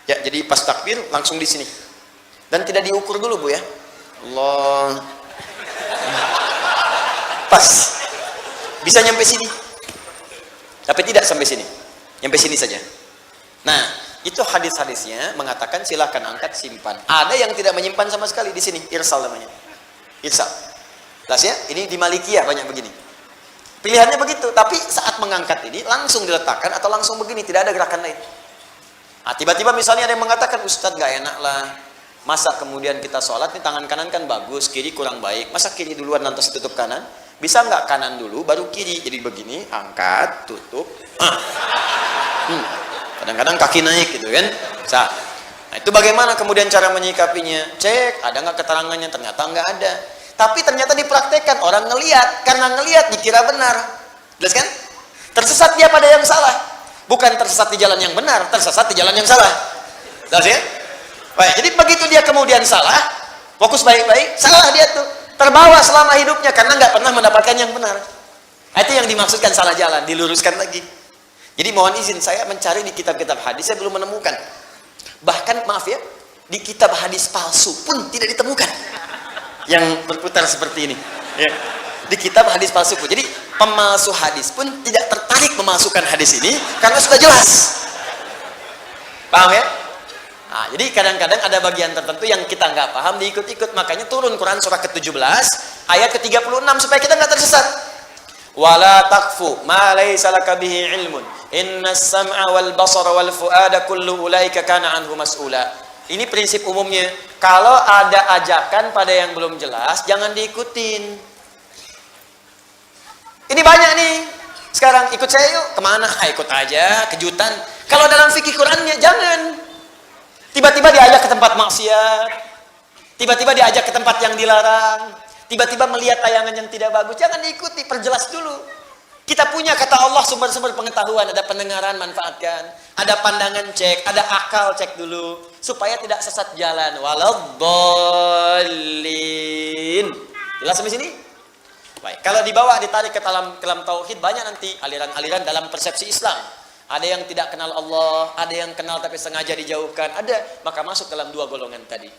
Ya, jadi pas takbir langsung di sini. Dan tidak diukur dulu, Bu ya. Allah. Pas. Bisa nyampe sini. Tapi tidak sampai sini. Nyampe sini saja. Nah, Itu hadis-hadisnya mengatakan silakan angkat, simpan. Ada yang tidak menyimpan sama sekali di sini, irsal namanya. Irsal. Jelas ya? Ini di Malikiyah banyak begini. Pilihannya begitu, tapi saat mengangkat ini langsung diletakkan atau langsung begini, tidak ada gerakan lain. Nah, tiba-tiba misalnya ada yang mengatakan, Ustadz gak enak lah, masa kemudian kita sholat, nih tangan kanan kan bagus, kiri kurang baik, masa kiri duluan lantas tutup kanan? Bisa nggak kanan dulu baru kiri? Jadi begini, angkat, tutup. Kadang-kadang kaki naik gitu kan. Nah, itu bagaimana kemudian cara menyikapinya? Cek, ada nggak keterangannya? Ternyata nggak ada. Tapi ternyata dipraktekkan, orang ngelihat, karena ngelihat dikira benar. Jelas kan? Tersesat dia pada yang salah. Bukan tersesat di jalan yang benar, tersesat di jalan yang salah. Jelas ya? Baik, jadi begitu dia kemudian salah, fokus baik-baik, salah dia tuh. Terbawa selama hidupnya karena nggak pernah mendapatkan yang benar. Itu yang dimaksudkan salah jalan, diluruskan lagi. Jadi mohon izin, saya mencari di kitab-kitab hadis, saya belum menemukan. Bahkan maaf ya, di kitab hadis palsu pun tidak ditemukan yang berputar seperti ini. Ya. Di kitab hadis palsu pun. Jadi pemalsu hadis pun tidak tertarik memasukkan hadis ini karena sudah jelas. Paham ya? Nah, jadi kadang-kadang ada bagian tertentu yang kita nggak paham diikut-ikut, makanya turun Quran surah ke-17 ayat ke-36 supaya kita nggak tersesat. Wala taqfu ma laysa laka bihi ilmun innas sam'a wal basara wal fuada kullu ulaika kana anhu mas'ula. Ini prinsip umumnya. Kalau ada ajakan pada yang belum jelas, jangan diikutin. Ini banyak nih. Sekarang ikut saya yuk. Kemana? Ikut aja, kejutan. Kalau dalam fikih Qurannya jangan. Tiba-tiba diajak ke tempat maksiat. Tiba-tiba diajak ke tempat yang dilarang. Tiba-tiba melihat tayangan yang tidak bagus. Jangan diikuti, perjelas dulu. Kita punya kata Allah sumber-sumber pengetahuan. Ada pendengaran, manfaatkan. Ada pandangan, cek. Ada akal, cek dulu. Supaya tidak sesat jalan. Waladhdallin. Jelas sampai sini? Baik. Kalau dibawa, ditarik ke dalam tauhid, banyak nanti aliran-aliran dalam persepsi Islam. Ada yang tidak kenal Allah, ada yang kenal tapi sengaja dijauhkan, ada, maka masuk dalam dua golongan tadi.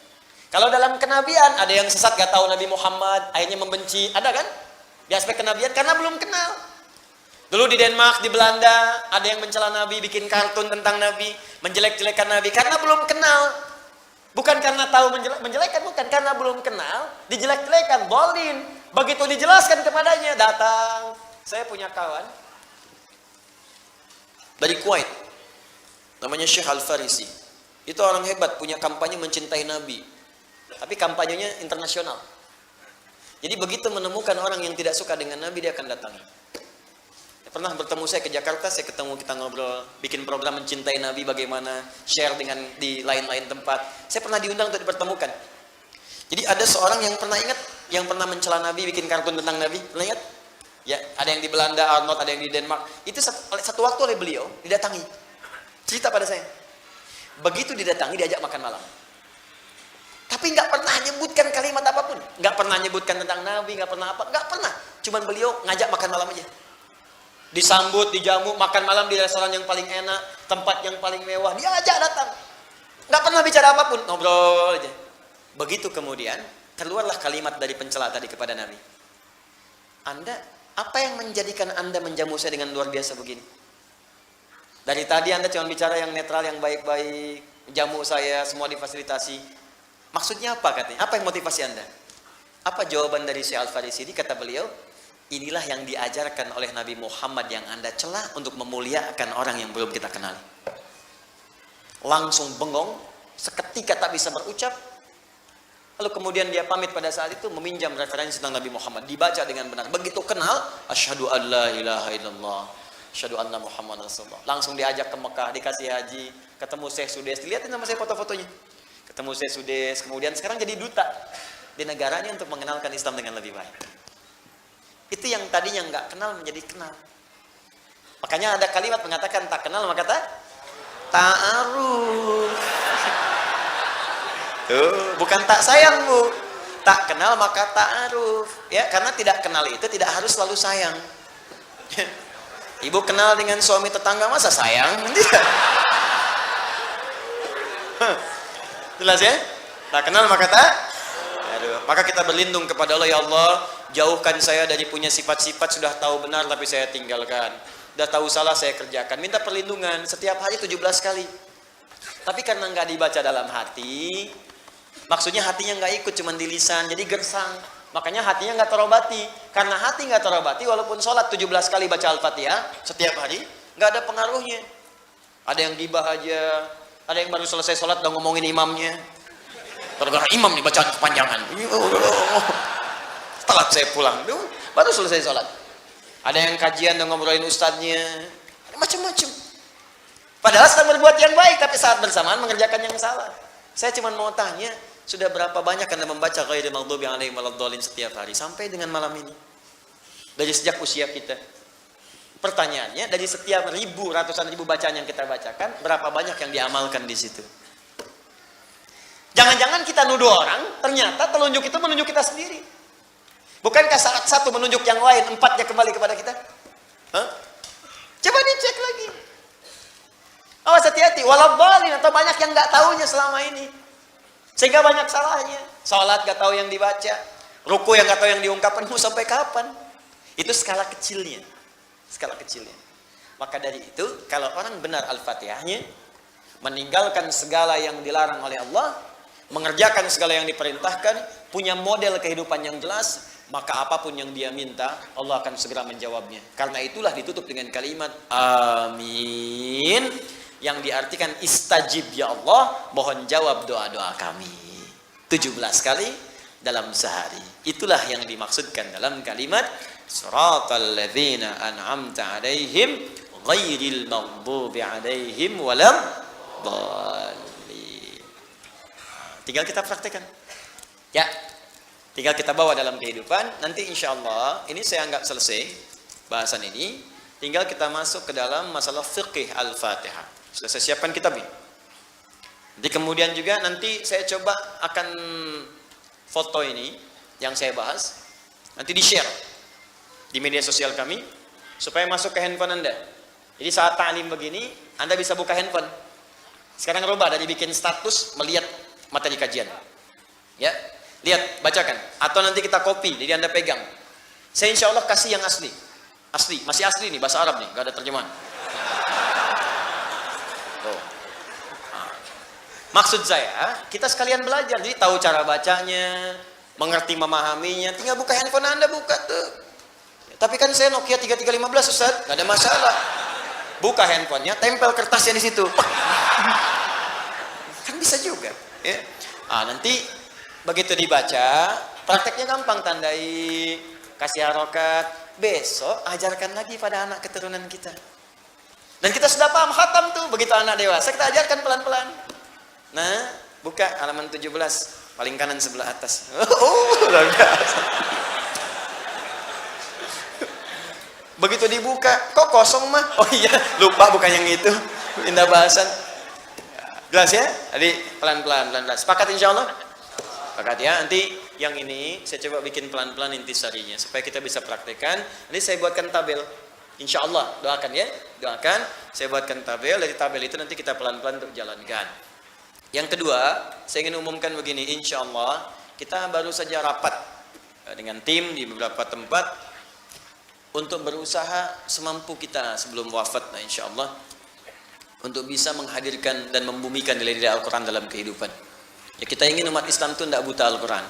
Kalau dalam kenabian, ada yang sesat gak tahu Nabi Muhammad, akhirnya membenci, ada kan? Di aspek kenabian karena belum kenal. Dulu di Denmark, di Belanda, ada yang mencela Nabi, bikin kartun tentang Nabi, menjelek-jelekan Nabi karena belum kenal. Bukan karena tahu menjelekkan, bukan karena belum kenal, dijelek-jelekan, bolin. Begitu dijelaskan kepadanya, datang. Saya punya kawan dari Kuwait, namanya Syekh Al-Farisi. Itu orang hebat, punya kampanye mencintai Nabi, tapi kampanyenya internasional. Jadi begitu menemukan orang yang tidak suka dengan Nabi, dia akan datangi. Pernah bertemu saya ke Jakarta, saya ketemu, kita ngobrol, bikin program mencintai Nabi, bagaimana share dengan di lain-lain tempat. Saya pernah diundang untuk dipertemukan. Jadi ada seorang yang pernah ingat, yang pernah mencela Nabi, bikin kartun tentang Nabi, pernah ingat? Ya, ada yang di Belanda, Arnold, ada yang di Denmark. Itu satu waktu oleh beliau didatangi. Cerita pada saya. Begitu didatangi, diajak makan malam. Tapi nggak pernah nyebutkan kalimat apapun. Nggak pernah nyebutkan tentang Nabi, nggak pernah apa, nggak pernah. Cuman beliau ngajak makan malam aja. Disambut, dijamu, makan malam di restoran yang paling enak, tempat yang paling mewah, dia ajak datang. Nggak pernah bicara apapun, ngobrol aja. Begitu kemudian, keluarlah kalimat dari pencela tadi kepada Nabi. Apa yang menjadikan Anda menjamu saya dengan luar biasa begini? Dari tadi Anda cuma bicara yang netral, yang baik-baik, jamu saya, semua difasilitasi. Maksudnya apa katanya? Apa yang motivasi Anda? Apa jawaban dari Syekh Al-Farisi ini? Kata beliau, inilah yang diajarkan oleh Nabi Muhammad yang Anda celah untuk memuliakan orang yang belum kita kenal. Langsung bengong, seketika tak bisa berucap. Lalu kemudian dia pamit pada saat itu meminjam referensi tentang Nabi Muhammad, dibaca dengan benar. Begitu kenal, asyhadu an la ilaha illallah, asyhadu anna Muhammad Rasulullah. Langsung diajak ke Mekah, dikasih haji, ketemu Syekh Sudes. Dilihatin sama saya foto-fotonya. Ketemu Syekh Sudes, kemudian sekarang jadi duta di negaranya untuk mengenalkan Islam dengan lebih baik. Itu yang tadinya nggak kenal menjadi kenal. Makanya ada kalimat mengatakan tak kenal maka ta'aruf. Tuh, bukan tak sayang, Bu. Tak kenal maka ta'aruf. Ya, karena tidak kenal itu tidak harus selalu sayang. Ibu kenal dengan suami tetangga masa sayang? Tidak. Jelas ya? Tak kenal maka maka kita berlindung kepada Allah, ya Allah, jauhkan saya dari punya sifat-sifat sudah tahu benar tapi saya tinggalkan. Sudah tahu salah saya kerjakan. Minta perlindungan setiap hari 17 kali. Tapi karena nggak dibaca dalam hati, maksudnya hatinya nggak ikut, cuman di lisan, jadi gersang. Makanya hatinya nggak terobati. Karena hati nggak terobati, walaupun sholat 17 kali baca Al-Fatihah setiap hari, nggak ada pengaruhnya. Ada yang gibah aja, ada yang baru selesai sholat udah ngomongin imamnya. Gara-gara imam nih bacaan kepanjangan. Telat saya pulang, baru selesai sholat. Ada yang kajian udah ngobrolin ustadznya, macam-macam. Padahal sedang berbuat yang baik, tapi saat bersamaan mengerjakan yang salah. Saya cuma mau tanya, sudah berapa banyak Anda membaca ghairil maghdubi alaihim waladdallin setiap hari sampai dengan malam ini? Dari sejak usia kita. Pertanyaannya, dari setiap ratusan ribu bacaan yang kita bacakan, berapa banyak yang diamalkan di situ? Jangan-jangan kita nuduh orang, ternyata telunjuk itu menunjuk kita sendiri. Bukankah saat satu menunjuk yang lain, empatnya kembali kepada kita? Hah? Coba dicek lagi. Awas hati-hati, waladdallin, atau banyak yang nggak tahunya selama ini. Sehingga banyak salahnya. Salat nggak tahu yang dibaca, ruku yang nggak tahu yang diungkapkan, mau sampai kapan? Itu skala kecilnya. Skala kecilnya. Maka dari itu, kalau orang benar Al-Fatihahnya, meninggalkan segala yang dilarang oleh Allah, mengerjakan segala yang diperintahkan, punya model kehidupan yang jelas, maka apapun yang dia minta, Allah akan segera menjawabnya. Karena itulah ditutup dengan kalimat amin, yang diartikan istajib ya Allah, mohon jawab doa-doa kami. 17 kali dalam sehari. Itulah yang dimaksudkan dalam kalimat siratal ladzina an'amta 'alaihim ghairil maghdubi 'alaihim waladdallin. Tinggal kita praktekkan. Ya. Tinggal kita bawa dalam kehidupan. Nanti insya Allah, ini saya anggap selesai bahasan ini. Tinggal kita masuk ke dalam masalah fiqih Al-Fatihah. Sudah saya siapkan kitabnya. Nanti kemudian juga nanti saya coba akan foto ini yang saya bahas. Nanti di-share di media sosial kami. Supaya masuk ke handphone Anda. Jadi saat ta'lim begini, Anda bisa buka handphone. Sekarang rubah dari bikin status, melihat materi kajian. Ya. Lihat, bacakan. Atau nanti kita copy, jadi Anda pegang. Saya insya Allah kasih yang asli. Asli, masih asli nih, bahasa Arab nih, gak ada terjemahan. Tuh. Nah. Maksud saya, kita sekalian belajar, jadi tahu cara bacanya, mengerti memahaminya, tinggal buka handphone Anda, buka tuh. Tapi kan saya Nokia 3315 Ustaz, gak ada masalah. Buka handphonenya, tempel kertasnya di situ. Kan bisa juga. Ya. Ah, nanti begitu dibaca, prakteknya gampang, tandai, kasih harokat. Besok ajarkan lagi pada anak keturunan kita. Dan kita sudah paham khatam tuh, begitu anak dewasa kita ajarkan pelan-pelan. Nah, buka halaman 17, paling kanan sebelah atas. Luar biasa. Begitu dibuka, kok kosong mah? Oh iya, lupa bukan yang itu. Indah bahasan. Jelas ya? Jadi pelan-pelan. Sepakat insya Allah? Sepakat ya, nanti yang ini saya coba bikin pelan-pelan intisarinya supaya kita bisa praktekkan. Nanti saya buatkan tabel. Insya Allah, doakan ya, doakan. Saya buatkan tabel, dari tabel itu nanti kita pelan-pelan untuk jalankan. Yang kedua, saya ingin umumkan begini, insya Allah kita baru saja rapat dengan tim di beberapa tempat untuk berusaha semampu kita sebelum wafat, nah insya Allah untuk bisa menghadirkan dan membumikan nilai-nilai Al-Quran dalam kehidupan. Ya, kita ingin umat Islam itu tidak buta Al-Quran.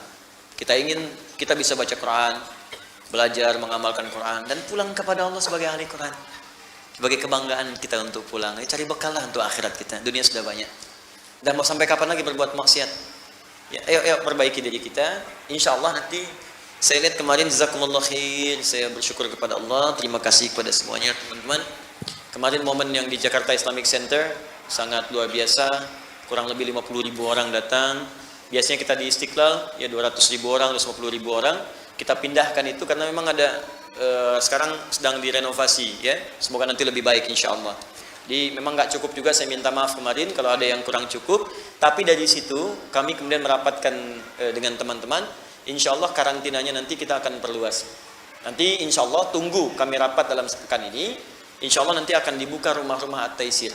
Kita ingin kita bisa baca Quran, belajar mengamalkan Quran, dan pulang kepada Allah sebagai ahli Quran. Sebagai kebanggaan kita untuk pulang. Cari bekal lah untuk akhirat kita. Dunia sudah banyak. Dan mau sampai kapan lagi berbuat maksiat? Ya, ayo perbaiki diri kita. Insya Allah nanti saya lihat kemarin jazakumullah khair. Saya bersyukur kepada Allah. Terima kasih kepada semuanya teman-teman. Kemarin momen yang di Jakarta Islamic Center sangat luar biasa. Kurang lebih 50.000 orang datang. Biasanya kita di Istiqlal ya 200.000 orang, 250.000 orang. Kita pindahkan itu karena memang ada sekarang sedang direnovasi ya. Semoga nanti lebih baik insya Allah. Jadi memang nggak cukup juga, saya minta maaf kemarin kalau ada yang kurang cukup. Tapi dari situ kami kemudian merapatkan dengan teman-teman. Insya Allah karantinanya nanti kita akan perluas. Nanti insya Allah tunggu kami rapat dalam sepekan ini. Insya Allah nanti akan dibuka rumah-rumah At-Taisir.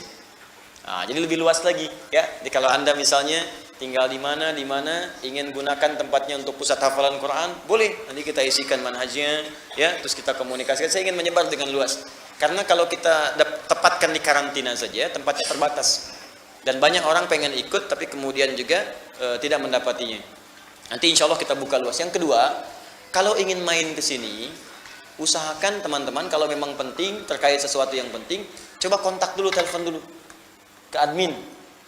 Nah, jadi lebih luas lagi ya. Jadi kalau Anda misalnya tinggal di mana ingin gunakan tempatnya untuk pusat hafalan Quran, boleh. Nanti kita isikan manhajnya ya, terus kita komunikasikan. Saya ingin menyebar dengan luas. Karena kalau kita tepatkan di karantina saja, tempatnya terbatas. Dan banyak orang pengen ikut tapi kemudian juga tidak mendapatinya. Nanti insya Allah kita buka luas. Yang kedua, kalau ingin main ke sini, usahakan teman-teman kalau memang penting terkait sesuatu yang penting, coba kontak dulu, telepon dulu ke admin.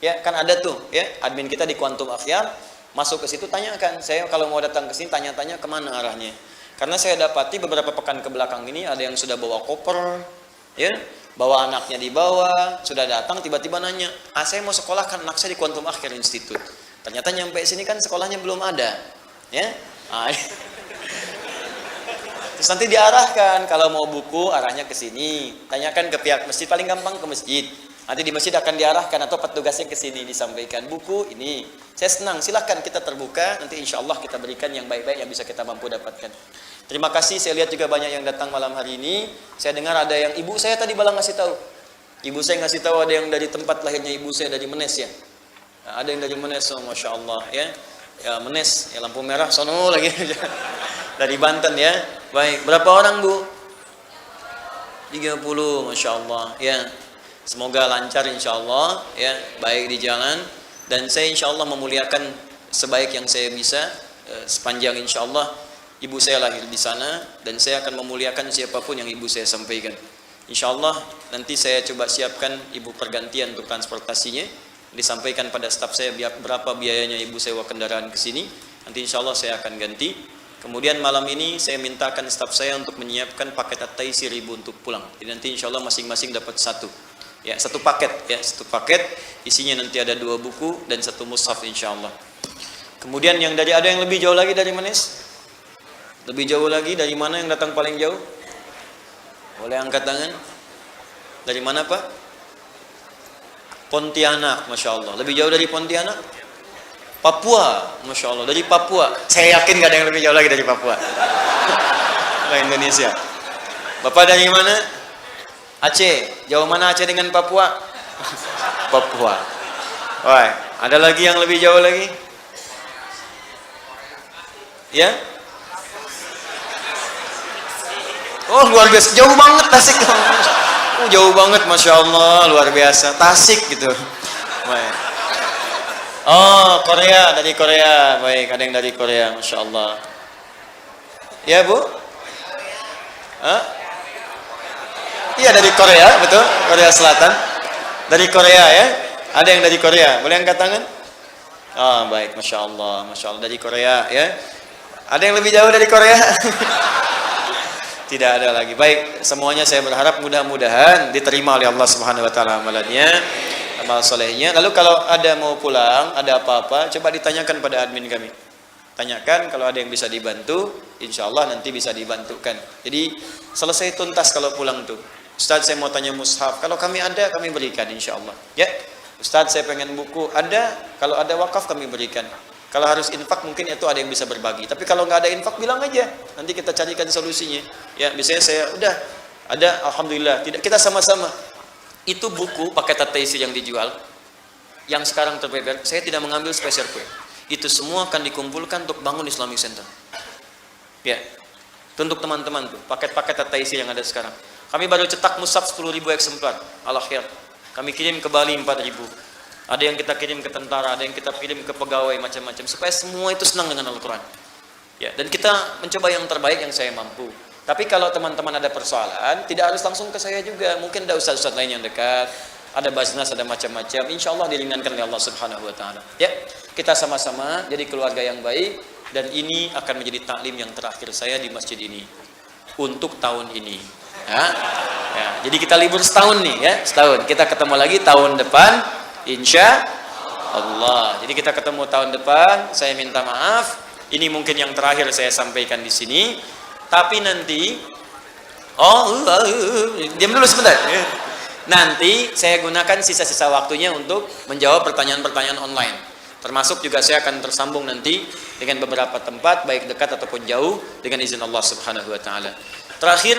Ya, kan ada tuh ya, admin kita di Quantum Akhyar, masuk ke situ tanyakan, saya kalau mau datang ke sini tanya-tanya kemana arahnya. Karena saya dapati beberapa pekan ke belakang ini ada yang sudah bawa koper, ya, bawa anaknya dibawa, sudah datang tiba-tiba nanya, saya mau sekolahkan anak saya di Quantum Akhyar Institute. Ternyata nyampe sini kan sekolahnya belum ada, ya. Terus nanti diarahkan, kalau mau buku arahnya ke sini, tanyakan ke pihak masjid, paling gampang ke masjid. Nanti di masjid akan diarahkan atau petugasnya ke sini disampaikan buku ini. Saya senang, silahkan kita terbuka, nanti insya Allah kita berikan yang baik-baik yang bisa kita mampu dapatkan. Terima kasih, saya lihat juga banyak yang datang malam hari ini. Saya dengar ada yang ibu saya tadi malah ngasih tahu. Ibu saya ngasih tahu ada yang dari tempat lahirnya ibu saya dari Menes ya. Nah, ada yang dari Menes, oh, masya Allah ya. Ya Menes, ya lampu merah, sono lagi. Dari Banten ya. Baik, berapa orang Bu? 30, masya Allah ya. Semoga lancar insya Allah ya, baik di jalan. Dan saya insya Allah memuliakan sebaik yang saya bisa, sepanjang insya Allah ibu saya lahir di sana, dan saya akan memuliakan siapapun yang ibu saya sampaikan. Insya Allah nanti saya coba siapkan ibu pergantian untuk transportasinya, disampaikan pada staf saya berapa biayanya ibu sewa kendaraan ke sini. Nanti insya Allah saya akan ganti. Kemudian malam ini saya mintakan staf saya untuk menyiapkan paket at-taisir ibu untuk pulang. Jadi nanti insya Allah masing-masing dapat satu. Ya, satu paket ya, satu paket isinya nanti ada 2 buku dan 1 mushaf insya Allah. Kemudian yang ada yang lebih jauh lagi dari Menes? Lebih jauh lagi dari mana yang datang paling jauh? Boleh angkat tangan. Dari mana Pak? Pontianak, masya Allah. Lebih jauh dari Pontianak? Papua, masya Allah. Dari Papua. Saya yakin gak ada yang lebih jauh lagi dari Papua. Ke Indonesia. Bapak dari mana? Aceh. Jauh mana Aceh dengan Papua? Papua. Wah, ada lagi yang lebih jauh lagi? Ya? Oh, luar biasa. Jauh banget Tasik. Jauh banget, masya Allah, luar biasa. Tasik gitu. Baik. Oh, Korea, dari Korea. Baik, ada yang dari Korea, masya Allah. Ya Bu? Hah? Iya dari Korea, betul, Korea Selatan. Dari Korea ya, ada yang dari Korea. Boleh angkat tangan? Oh, baik, masya Allah dari Korea ya. Ada yang lebih jauh dari Korea? Tidak ada lagi. Baik, semuanya saya berharap mudah-mudahan diterima oleh Allah Subhanahu Wa Taala amalannya, amal solehnya. Lalu kalau ada mau pulang, ada apa-apa, coba ditanyakan pada admin kami. Tanyakan kalau ada yang bisa dibantu, insya Allah nanti bisa dibantukan. Jadi selesai tuntas kalau pulang tuh. Ustaz saya mau tanya mushaf, kalau kami ada kami berikan insya Allah. Ya, Ustaz saya pengen buku, ada. Kalau ada wakaf kami berikan. Kalau harus infak mungkin itu ada yang bisa berbagi. Tapi kalau nggak ada infak bilang aja, nanti kita carikan solusinya. Ya, biasanya saya udah ada, alhamdulillah. Tidak, kita sama-sama. Itu buku paket at-taisir yang dijual, yang sekarang terbeber, saya tidak mengambil spesial kue. Itu semua akan dikumpulkan untuk bangun Islamic Center. Ya, untuk teman-teman tuh paket-paket at-taisir yang ada sekarang. Kami baru cetak mushaf 10.000 eksemplar al-akhir. Kami kirim ke Bali 4.000. Ada yang kita kirim ke tentara, ada yang kita kirim ke pegawai macam-macam supaya semua itu senang dengan Al-Qur'an. Ya, dan kita mencoba yang terbaik yang saya mampu. Tapi kalau teman-teman ada persoalan, tidak harus langsung ke saya juga. Mungkin ada ustaz-ustaz lain yang dekat, ada basnas, ada macam-macam. Insya Allah diringankan oleh Allah Subhanahu Wa Taala. Ya, kita sama-sama jadi keluarga yang baik, dan ini akan menjadi taklim yang terakhir saya di masjid ini untuk tahun ini. Ya, jadi kita libur setahun nih ya, setahun. Kita ketemu lagi tahun depan, insya Allah. Jadi kita ketemu tahun depan. Saya minta maaf, ini mungkin yang terakhir saya sampaikan di sini. Tapi nanti, diam dulu sebentar. Nanti saya gunakan sisa-sisa waktunya untuk menjawab pertanyaan-pertanyaan online. Termasuk juga saya akan tersambung nanti dengan beberapa tempat, baik dekat ataupun jauh, dengan izin Allah Subhanahu Wa Taala. Terakhir,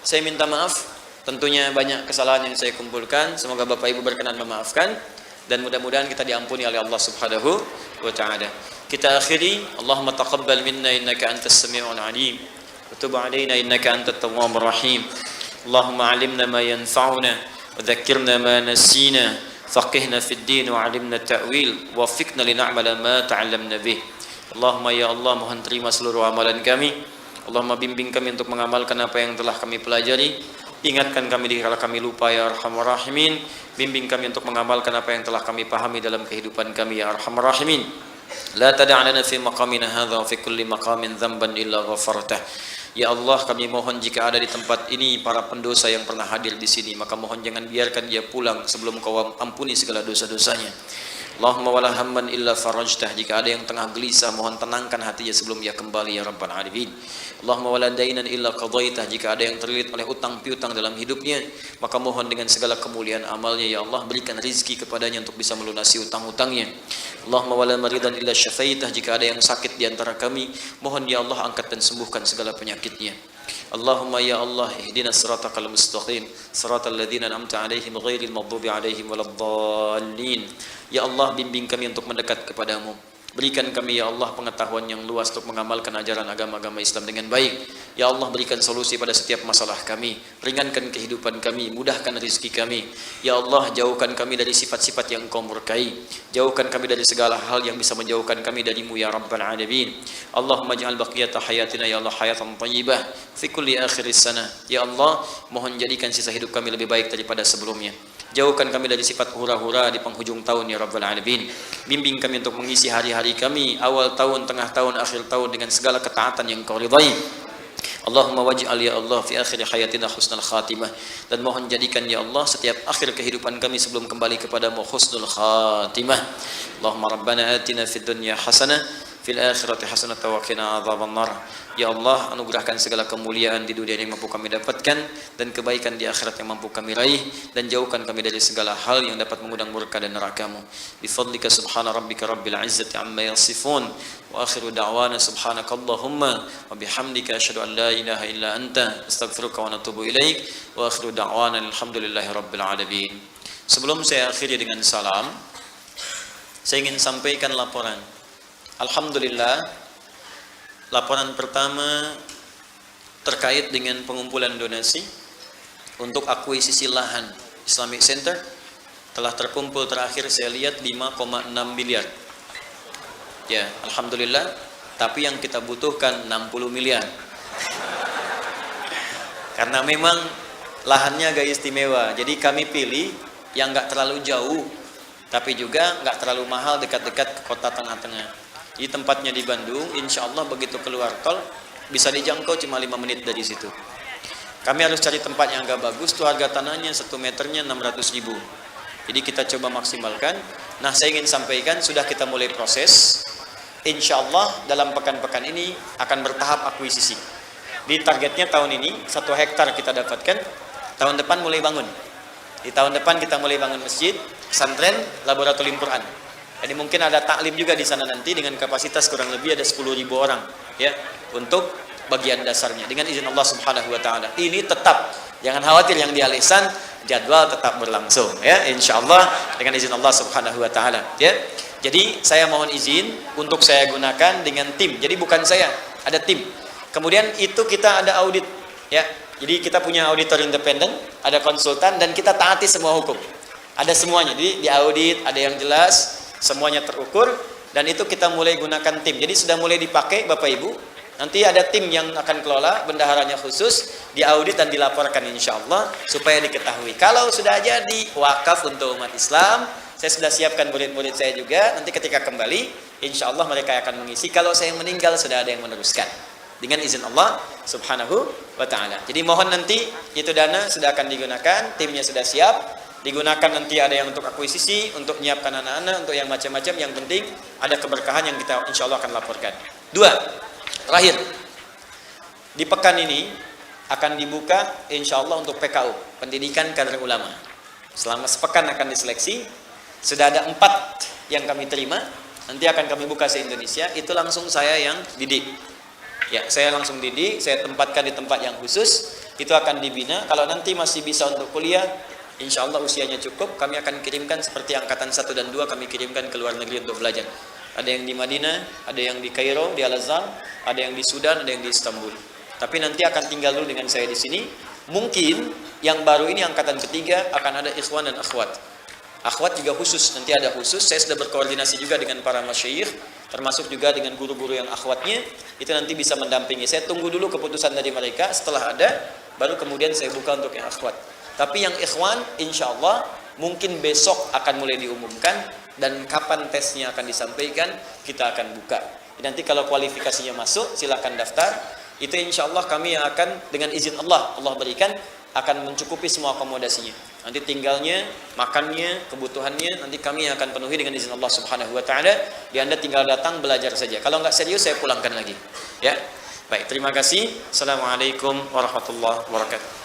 saya minta maaf, tentunya banyak kesalahan yang saya kumpulkan. Semoga Bapak Ibu berkenan memaafkan, dan mudah-mudahan kita diampuni oleh Allah Subhanahu Wa Taala. Kita akhiri, Allahumma taqabbal minna innaka antas sami'ul alim, wa tub 'alaina innaka antat tawwabur rahim. Allahumma 'allimna ma yanfa'una wa dhakkirna ma nasina, faqihna fid din wa 'allimna ta'wil, waffiqna lin'amala ma ta'allamna bih. Allahumma ya Allah, mohon terima seluruh amalan kami. Allahumma bimbing kami untuk mengamalkan apa yang telah kami pelajari. Ingatkan kami dikala kami lupa ya Arhamar Rahimin. Bimbing kami untuk mengamalkan apa yang telah kami pahami dalam kehidupan kami ya Arhamar Rahimin. La tada' lana fi maqamina hadza wa fi kulli maqamin dzamban illa ghafartah. Ya Allah, kami mohon jika ada di tempat ini para pendosa yang pernah hadir di sini, maka mohon jangan biarkan dia pulang sebelum Kau ampuni segala dosa-dosanya. Allahumma wala hamman illa farajtah. Jika ada yang tengah gelisah, mohon tenangkan hatinya sebelum dia kembali ya Rabbal Alamin. Allahumma wala dainan illa qadaitah. Jika ada yang terlilit oleh utang piutang dalam hidupnya, maka mohon dengan segala kemuliaan amalnya ya Allah, berikan rizki kepadanya untuk bisa melunasi utang-utangnya. Allahumma wala maridan illa syafaitah. Jika ada yang sakit di antara kami, mohon ya Allah angkat dan sembuhkan segala penyakitnya. Allahumma ya Allah, ihdinas siratal mustaqim, siratal ladzina an'amta 'alaihim ghairil maghdubi 'alaihim waladdallin. Ya Allah, bimbing kami untuk mendekat kepadamu. Berikan kami ya Allah pengetahuan yang luas untuk mengamalkan ajaran agama-agama Islam dengan baik. Ya Allah, berikan solusi pada setiap masalah kami. Ringankan kehidupan kami, mudahkan rezeki kami. Ya Allah, jauhkan kami dari sifat-sifat yang Kau murkai. Jauhkan kami dari segala hal yang bisa menjauhkan kami darimu ya Rabbal Alamin. Allahumma ja'al baqiyata hayatina ya Allah hayatan thayyibah fi kulli akhiris sana. Ya Allah, mohon jadikan sisa hidup kami lebih baik daripada sebelumnya. Jauhkan kami dari sifat hura-hura di penghujung tahun ya Rabbal Alamin. Bimbing kami untuk mengisi hari-hari kami, awal tahun, tengah tahun, akhir tahun dengan segala ketaatan yang Kau ridai. Allahumma waj'al ya Allah fi akhir hayatina husnul khatimah. Dan mohon jadikan ya Allah setiap akhir kehidupan kami sebelum kembali kepadamu husnul khatimah. Allahumma rabbana atina fid dunya hasanah fil akhirati hasanah wa qina adzabannar. Ya Allah, anugerahkan segala kemuliaan di dunia yang mampu kami dapatkan dan kebaikan di akhirat yang mampu kami raih, dan jauhkan kami dari segala hal yang dapat mengundang murka dan neraka-Mu. Bi fadlika subhana rabbika rabbil izzati amma yasifun wa akhiru da'wana subhanakallahumma wa bihamdika asyhadu an la ilaha illa anta astaghfiruka wa atubu ilaik wa akhiru da'wana alhamdulillahi rabbil alamin. Sebelum saya akhiri dengan salam, saya ingin sampaikan laporan. Alhamdulillah, laporan pertama terkait dengan pengumpulan donasi untuk akuisisi lahan Islamic Center telah terkumpul, terakhir saya lihat 5,6 miliar. Ya, alhamdulillah, tapi yang kita butuhkan 60 miliar. Karena memang lahannya agak istimewa, jadi kami pilih yang nggak terlalu jauh, tapi juga nggak terlalu mahal, dekat-dekat ke kota tengah-tengah. Di tempatnya di Bandung, insya Allah begitu keluar tol bisa dijangkau cuma 5 menit dari situ. Kami harus cari tempat yang agak bagus, tuh harga tanahnya 1 meternya 600.000. Jadi kita coba maksimalkan. Nah, saya ingin sampaikan sudah kita mulai proses. Insya Allah dalam pekan-pekan ini akan bertahap akuisisi. Di targetnya tahun ini 1 hektar kita dapatkan, tahun depan mulai bangun. Di tahun depan kita mulai bangun masjid, pesantren, laboratorium Quran. Jadi mungkin ada taklim juga di sana nanti dengan kapasitas kurang lebih ada 10.000 orang ya untuk bagian dasarnya dengan izin Allah Subhanahu wa taala. Ini tetap, jangan khawatir yang di Alisan, jadwal tetap berlangsung ya insyaallah dengan izin Allah Subhanahu wa taala ya. Jadi saya mohon izin untuk saya gunakan dengan tim. Jadi bukan saya, ada tim. Kemudian itu kita ada audit ya. Jadi kita punya auditor independen, ada konsultan, dan kita taati semua hukum. Ada semuanya. Jadi di audit ada yang jelas, semuanya terukur, dan itu kita mulai gunakan tim. Jadi sudah mulai dipakai Bapak Ibu. Nanti ada tim yang akan kelola, bendaharanya khusus, diaudit dan dilaporkan insya Allah supaya diketahui. Kalau sudah jadi wakaf untuk umat Islam, saya sudah siapkan murid-murid saya juga. Nanti ketika kembali, insya Allah mereka akan mengisi. Kalau saya meninggal sudah ada yang meneruskan dengan izin Allah Subhanahu wa ta'ala. Jadi mohon nanti itu dana sudah akan digunakan, timnya sudah siap. Digunakan nanti ada yang untuk akuisisi, untuk menyiapkan anak-anak, untuk yang macam-macam. Yang penting ada keberkahan yang kita insya Allah akan laporkan. 2, terakhir, di pekan ini akan dibuka insya Allah untuk PKU, pendidikan kader ulama. Selama sepekan akan diseleksi. Sudah ada 4 yang kami terima. Nanti akan kami buka se-Indonesia. Itu langsung saya yang didik. Ya, saya langsung didik, saya tempatkan di tempat yang khusus. Itu akan dibina. Kalau nanti masih bisa untuk kuliah, insya Allah usianya cukup, kami akan kirimkan seperti angkatan 1 dan 2, kami kirimkan ke luar negeri untuk belajar. Ada yang di Madinah, ada yang di Kairo, di Al-Azhar, ada yang di Sudan, ada yang di Istanbul. Tapi nanti akan tinggal dulu dengan saya di sini. Mungkin yang baru ini angkatan ketiga akan ada ikhwan dan akhwat. Akhwat juga khusus, nanti ada khusus. Saya sudah berkoordinasi juga dengan para masyayikh, termasuk juga dengan guru-guru yang akhwatnya, itu nanti bisa mendampingi. Saya tunggu dulu keputusan dari mereka, setelah ada, baru kemudian saya buka untuk yang akhwat. Tapi yang ikhwan, insya Allah, mungkin besok akan mulai diumumkan, dan kapan tesnya akan disampaikan, kita akan buka. Nanti kalau kualifikasinya masuk, silakan daftar. Itu insya Allah kami yang akan, dengan izin Allah, Allah berikan, akan mencukupi semua akomodasinya. Nanti tinggalnya, makannya, kebutuhannya, nanti kami yang akan penuhi dengan izin Allah Subhanahu wa Ta'ala. Di Anda tinggal datang belajar saja. Kalau nggak serius, saya pulangkan lagi. Ya, baik. Terima kasih. Assalamualaikum warahmatullahi wabarakatuh.